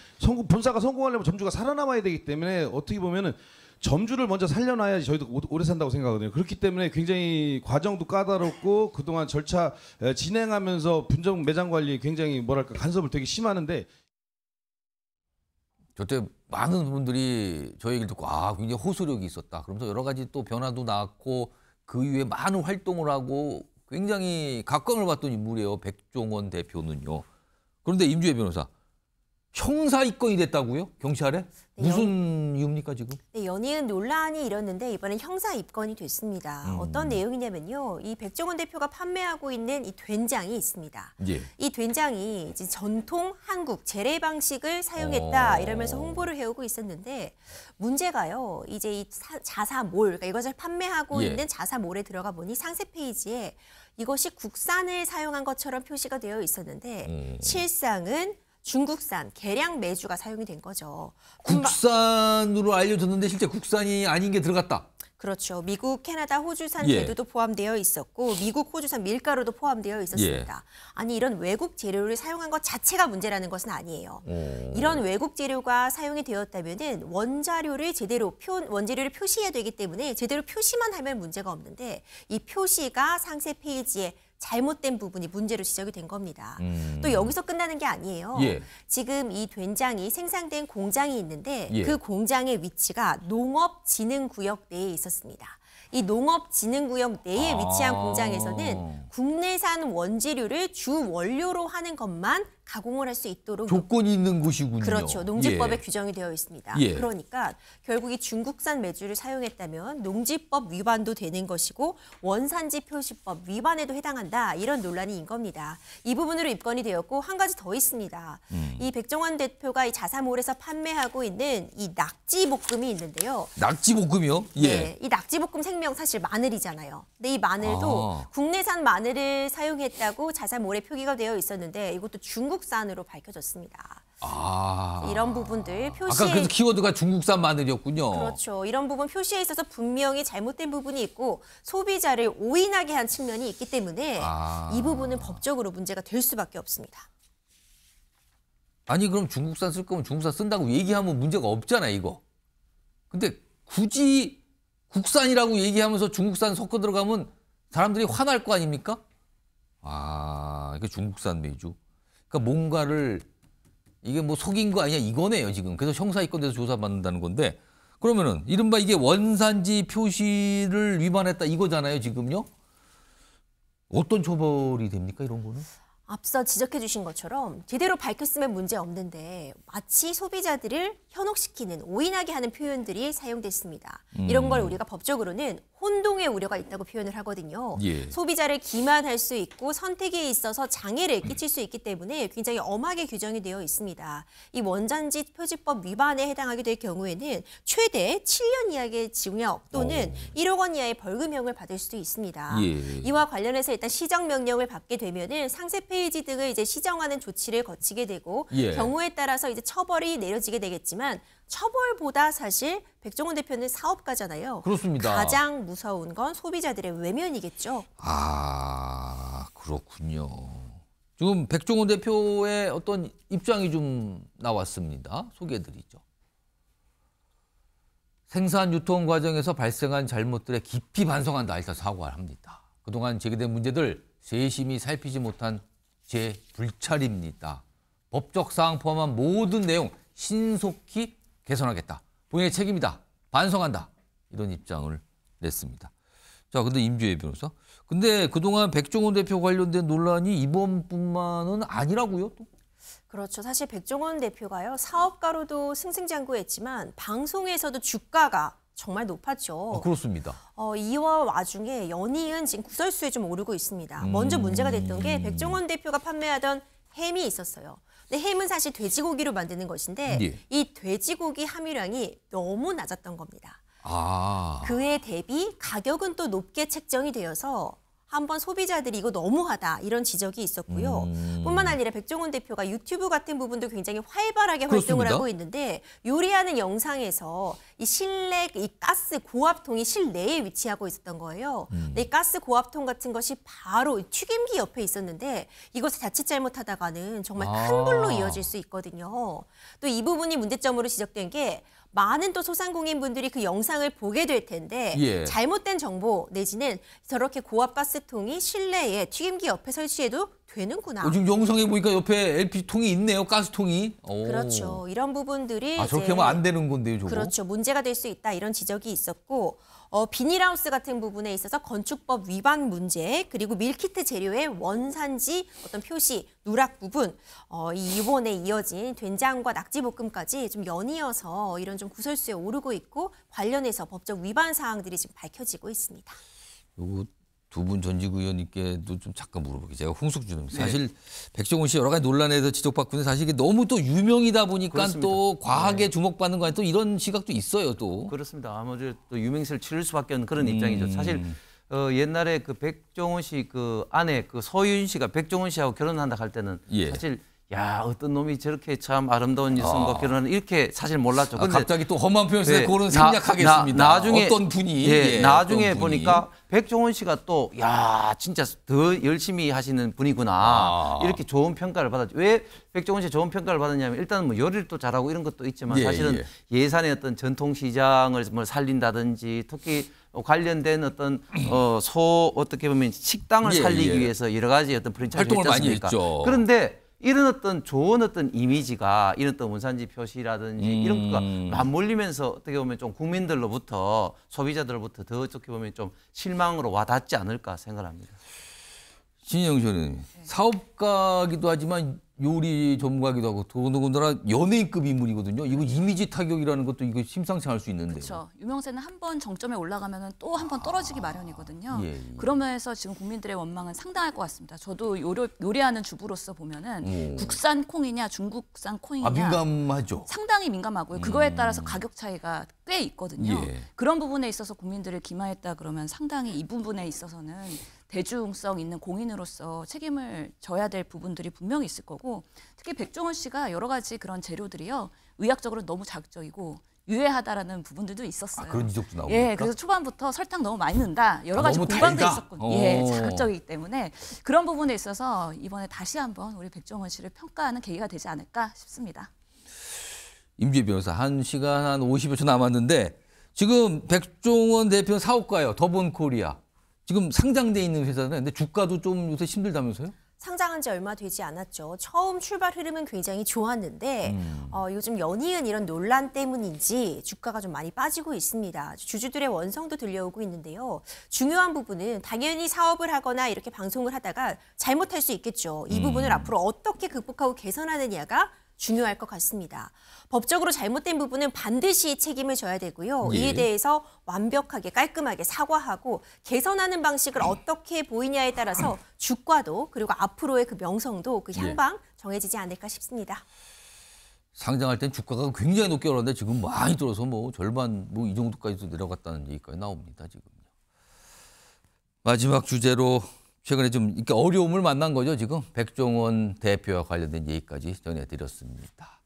Speaker 3: 본사가 성공하려면 점주가 살아남아야 되기 때문에 어떻게 보면은 점주를 먼저 살려놔야지 저희도 오래 산다고 생각하거든요. 그렇기 때문에 굉장히 과정도 까다롭고 그동안 절차 진행하면서 분점 매장 관리에 굉장히 뭐랄까 간섭을 되게 심하는데
Speaker 1: 저때 많은 분들이 저 얘기를 듣고 굉장히 호소력이 있었다. 그러면서 여러 가지 또 변화도 나왔고 그 이후에 많은 활동을 하고 굉장히 각광을 받던 인물이에요. 백종원 대표는요. 그런데 임주혜 변호사. 형사 입건이 됐다고요? 경찰에? 무슨 이유입니까 지금?
Speaker 5: 네, 연이은 논란이 일었는데 이번엔 형사 입건이 됐습니다. 어떤 내용이냐면요. 이 백종원 대표가 판매하고 있는 이 된장이 있습니다. 이 된장이 이제 전통 한국 재래 방식을 사용했다 이러면서 홍보를 해오고 있었는데 문제가요. 이제 이 자사몰, 그러니까 이것을 판매하고 있는 자사몰에 들어가 보니 상세 페이지에 이것이 국산을 사용한 것처럼 표시가 되어 있었는데 실상은 중국산 계량 매주가 사용이 된 거죠.
Speaker 1: 국산으로 알려졌는데 실제 국산이 아닌 게 들어갔다.
Speaker 5: 그렇죠. 미국, 캐나다, 호주산
Speaker 1: 예.
Speaker 5: 제도도 포함되어 있었고 미국, 호주산 밀가루도 포함되어 있었습니다. 아니 이런 외국 재료를 사용한 것 자체가 문제라는 것은 아니에요. 이런 외국 재료가 사용이 되었다면은 원재료를 표시해야 되기 때문에 제대로 표시만 하면 문제가 없는데 이 표시가 상세 페이지에 잘못된 부분이 문제로 지적이 된 겁니다. 또 여기서 끝나는 게 아니에요.
Speaker 1: 예.
Speaker 5: 지금 이 된장이 생산된 공장이 있는데
Speaker 1: 예.
Speaker 5: 그 공장의 위치가 농업진흥구역 내에 있었습니다. 이 농업진흥구역 내에 위치한 공장에서는 국내산 원재료를 주 원료로 하는 것만 가공을 할 수 있도록
Speaker 1: 조건이 있는 곳이군요.
Speaker 5: 그렇죠. 농지법에
Speaker 1: 예.
Speaker 5: 규정이 되어 있습니다.
Speaker 1: 예.
Speaker 5: 그러니까 결국 이 중국산 메주를 사용했다면 농지법 위반도 되는 것이고 원산지 표시법 위반에도 해당한다. 이런 논란이 인 겁니다. 이 부분으로 입건이 되었고 한 가지 더 있습니다. 이 백종원 대표가 이 자사몰에서 판매하고 있는 이 낙지볶음이 있는데요.
Speaker 1: 낙지볶음이요? 예.
Speaker 5: 네, 이 낙지볶음 생명 사실 마늘이잖아요. 근데 이 마늘도 국내산 마늘을 사용했다고 자사몰에 표기가 되어 있었는데 이것도 중국산으로 밝혀졌습니다. 이런 부분들 표시에
Speaker 1: 아까 그래서 키워드가 중국산 마늘이었군요.
Speaker 5: 그렇죠. 이런 부분 표시에 있어서 분명히 잘못된 부분이 있고 소비자를 오인하게 한 측면이 있기 때문에 이 부분은 법적으로 문제가 될 수밖에 없습니다.
Speaker 1: 아니 그럼 중국산 쓸 거면 중국산 쓴다고 얘기하면 문제가 없잖아요, 이거. 근데 굳이 국산이라고 얘기하면서 중국산 섞어 들어가면 사람들이 화날 거 아닙니까? 이게 중국산 메주. 그러니까 뭔가를 이게 뭐 속인 거 아니냐 이거네요, 지금. 그래서 형사입건돼서 조사받는다는 건데 그러면은 이른바 이게 원산지 표시를 위반했다 이거잖아요, 지금요? 어떤 처벌이 됩니까, 이런 거는?
Speaker 5: 앞서 지적해 주신 것처럼 제대로 밝혔으면 문제 없는데 마치 소비자들을 현혹시키는 오인하게 하는 표현들이 사용됐습니다. 이런 걸 우리가 법적으로는 혼동의 우려가 있다고 표현을 하거든요.
Speaker 1: 예.
Speaker 5: 소비자를 기만할 수 있고 선택에 있어서 장애를 끼칠 수 있기 때문에 굉장히 엄하게 규정이 되어 있습니다. 이 원산지 표지법 위반에 해당하게 될 경우에는 최대 7년 이하의 징역 또는 1억 원 이하의 벌금형을 받을 수도 있습니다.
Speaker 1: 예.
Speaker 5: 이와 관련해서 일단 시정명령을 받게 되면은 상세 페이지 등을 이제 시정하는 조치를 거치게 되고
Speaker 1: 예.
Speaker 5: 경우에 따라서 이제 처벌이 내려지게 되겠지만 처벌보다 사실 백종원 대표는 사업가잖아요.
Speaker 1: 그렇습니다.
Speaker 5: 가장 무서운 건 소비자들의 외면이겠죠.
Speaker 1: 그렇군요. 지금 백종원 대표의 어떤 입장이 좀 나왔습니다. 소개해드리죠. 생산 유통 과정에서 발생한 잘못들에 깊이 반성한다. 일단 사과를 합니다. 그동안 제기된 문제들 세심히 살피지 못한 제 불찰입니다. 법적 사항 포함한 모든 내용 신속히 개선하겠다. 본인의 책임이다. 반성한다. 이런 입장을 냈습니다. 자, 근데 임주혜 변호사. 근데 그동안 백종원 대표 관련된 논란이 이번뿐만은 아니라고요, 또?
Speaker 5: 그렇죠. 사실 백종원 대표가요. 사업가로도 승승장구했지만 방송에서도 주가가 정말 높았죠.
Speaker 1: 그렇습니다.
Speaker 5: 이와 와중에 연이은 지금 구설수에 좀 오르고 있습니다. 먼저 문제가 됐던 게 백종원 대표가 판매하던 햄이 있었어요. 근데 햄은 사실 돼지고기로 만드는 것인데
Speaker 1: 예.
Speaker 5: 이 돼지고기 함유량이 너무 낮았던 겁니다. 그에 대비 가격은 또 높게 책정이 되어서 한번 소비자들이 이거 너무하다 이런 지적이 있었고요. 뿐만 아니라 백종원 대표가 유튜브 같은 부분도 굉장히 활발하게 활동을
Speaker 1: 그렇습니다.
Speaker 5: 하고 있는데 요리하는 영상에서 이 실내 이 가스 고압통이 실내에 위치하고 있었던 거예요. 근데 이 가스 고압통 같은 것이 바로 튀김기 옆에 있었는데 이것을 자칫 잘못하다가는 정말 큰 불로 이어질 수 있거든요. 또 이 부분이 문제점으로 지적된 게 많은 또 소상공인분들이 그 영상을 보게 될 텐데
Speaker 1: 예.
Speaker 5: 잘못된 정보 내지는 저렇게 고압 가스통이 실내에 튀김기 옆에 설치해도 되는구나.
Speaker 1: 지금 영상에 보니까 옆에 LP통이 있네요. 가스통이.
Speaker 5: 그렇죠. 이런 부분들이
Speaker 1: 저렇게 하면 안 되는 건데요, 저거.
Speaker 5: 그렇죠. 문제가 될 수 있다. 이런 지적이 있었고 비닐하우스 같은 부분에 있어서 건축법 위반 문제 그리고 밀키트 재료의 원산지 어떤 표시, 누락 부분 이번에 이어진 된장과 낙지볶음까지 좀 연이어서 이런 좀 구설수에 오르고 있고 관련해서 법적 위반 사항들이 지금 밝혀지고 있습니다.
Speaker 1: 요거 두 분 전직 의원님께도 좀 잠깐 물어볼게요. 제가 홍석준입니다. 사실 백종원 씨 여러 가지 논란에서 지적받고 있는데 사실 이게 너무 또 유명이다 보니까
Speaker 23: 그렇습니다.
Speaker 1: 또 과하게 주목받는 거 아니에요. 또 이런 시각도 있어요, 또.
Speaker 23: 그렇습니다. 아무래도 또 유명세를 치를 수밖에 없는 그런 입장이죠. 사실 옛날에 그 백종원 씨 그 아내 그 서윤 씨가 백종원 씨하고 결혼한다 할 때는
Speaker 1: 예.
Speaker 23: 사실 야, 어떤 놈이 저렇게 참 아름다운 여성과 결혼하는 이렇게 사실 몰랐죠. 근데
Speaker 1: 갑자기 또 험한 표현을 써서 그거는 생략하겠습니다.
Speaker 23: 나중에
Speaker 1: 어떤 분이
Speaker 23: 나중에
Speaker 1: 어떤 분이.
Speaker 23: 보니까 백종원 씨가 또 야, 진짜 더 열심히 하시는 분이구나. 이렇게 좋은 평가를 받았죠. 왜 백종원 씨 좋은 평가를 받았냐면 일단 뭐 요리를 또 잘하고 이런 것도 있지만 사실은 예산의 어떤 전통 시장을 뭐 살린다든지 특히 관련된 어떤 어떻게 보면 식당을 살리기 위해서 여러 가지 어떤 프랜차이즈
Speaker 1: 활동을 많이 했죠.
Speaker 23: 그런데 이런 어떤 좋은 어떤 이미지가 이런 어떤 원산지 표시라든지 이런 거가 맞물리면서 어떻게 보면 좀 국민들로부터 소비자들로부터 더 어떻게 보면 좀 실망으로 와닿지 않을까 생각합니다.
Speaker 1: 신영 씨는 사업가기도 하지만 요리 전문가기도 하고 더군다나 연예인급 인물이거든요. 이거 이미지 타격이라는 것도 이거 심상치 않을 수 있는데요.
Speaker 20: 그렇죠. 유명세는 한 번 정점에 올라가면 또 한 번 떨어지기 마련이거든요. 그러면서 지금 국민들의 원망은 상당할 것 같습니다. 저도 요리하는 주부로서 보면은 국산 콩이냐 중국산 콩이냐
Speaker 1: 민감하죠.
Speaker 20: 상당히 민감하고요. 그거에 따라서 가격 차이가 꽤 있거든요. 그런 부분에 있어서 국민들을 기마했다 그러면 상당히 이 부분에 있어서는 대중성 있는 공인으로서 책임을 져야 될 부분들이 분명히 있을 거고 특히 백종원 씨가 여러 가지 그런 재료들이요. 의학적으로 너무 자극적이고 유해하다라는 부분들도 있었어요.
Speaker 1: 그런 지적도 나옵니까?
Speaker 20: 예, 그래서 초반부터 설탕 너무 많이 넣는다. 여러 가지 공방도 있었거든요. 예, 자극적이기 때문에 그런 부분에 있어서 이번에 다시 한번 우리 백종원 씨를 평가하는 계기가 되지 않을까 싶습니다.
Speaker 1: 임지혜 변호사 1시간 한 50여 초 남았는데 지금 백종원 대표 사업가예요. 더본코리아. 지금 상장돼 있는 회사는 근데 주가도 좀 요새 힘들다면서요?
Speaker 5: 상장한 지 얼마 되지 않았죠. 처음 출발 흐름은 굉장히 좋았는데 요즘 연이은 이런 논란 때문인지 주가가 좀 많이 빠지고 있습니다. 주주들의 원성도 들려오고 있는데요. 중요한 부분은 당연히 사업을 하거나 이렇게 방송을 하다가 잘못할 수 있겠죠. 이 부분을 앞으로 어떻게 극복하고 개선하느냐가 중요할 것 같습니다. 법적으로 잘못된 부분은 반드시 책임을 져야 되고요. 이에 대해서 완벽하게 깔끔하게 사과하고 개선하는 방식을 어떻게 보이냐에 따라서 주가도 그리고 앞으로의 그 명성도 그 향방 정해지지 않을까 싶습니다.
Speaker 1: 상장할 땐 주가가 굉장히 높게 올랐는데 지금 많이 떨어서 뭐 절반 뭐 이 정도까지도 내려갔다는 얘기까지 나옵니다. 지금요. 마지막 주제로 최근에 좀 이렇게 어려움을 만난 거죠. 지금 백종원 대표와 관련된 얘기까지 전해드렸습니다.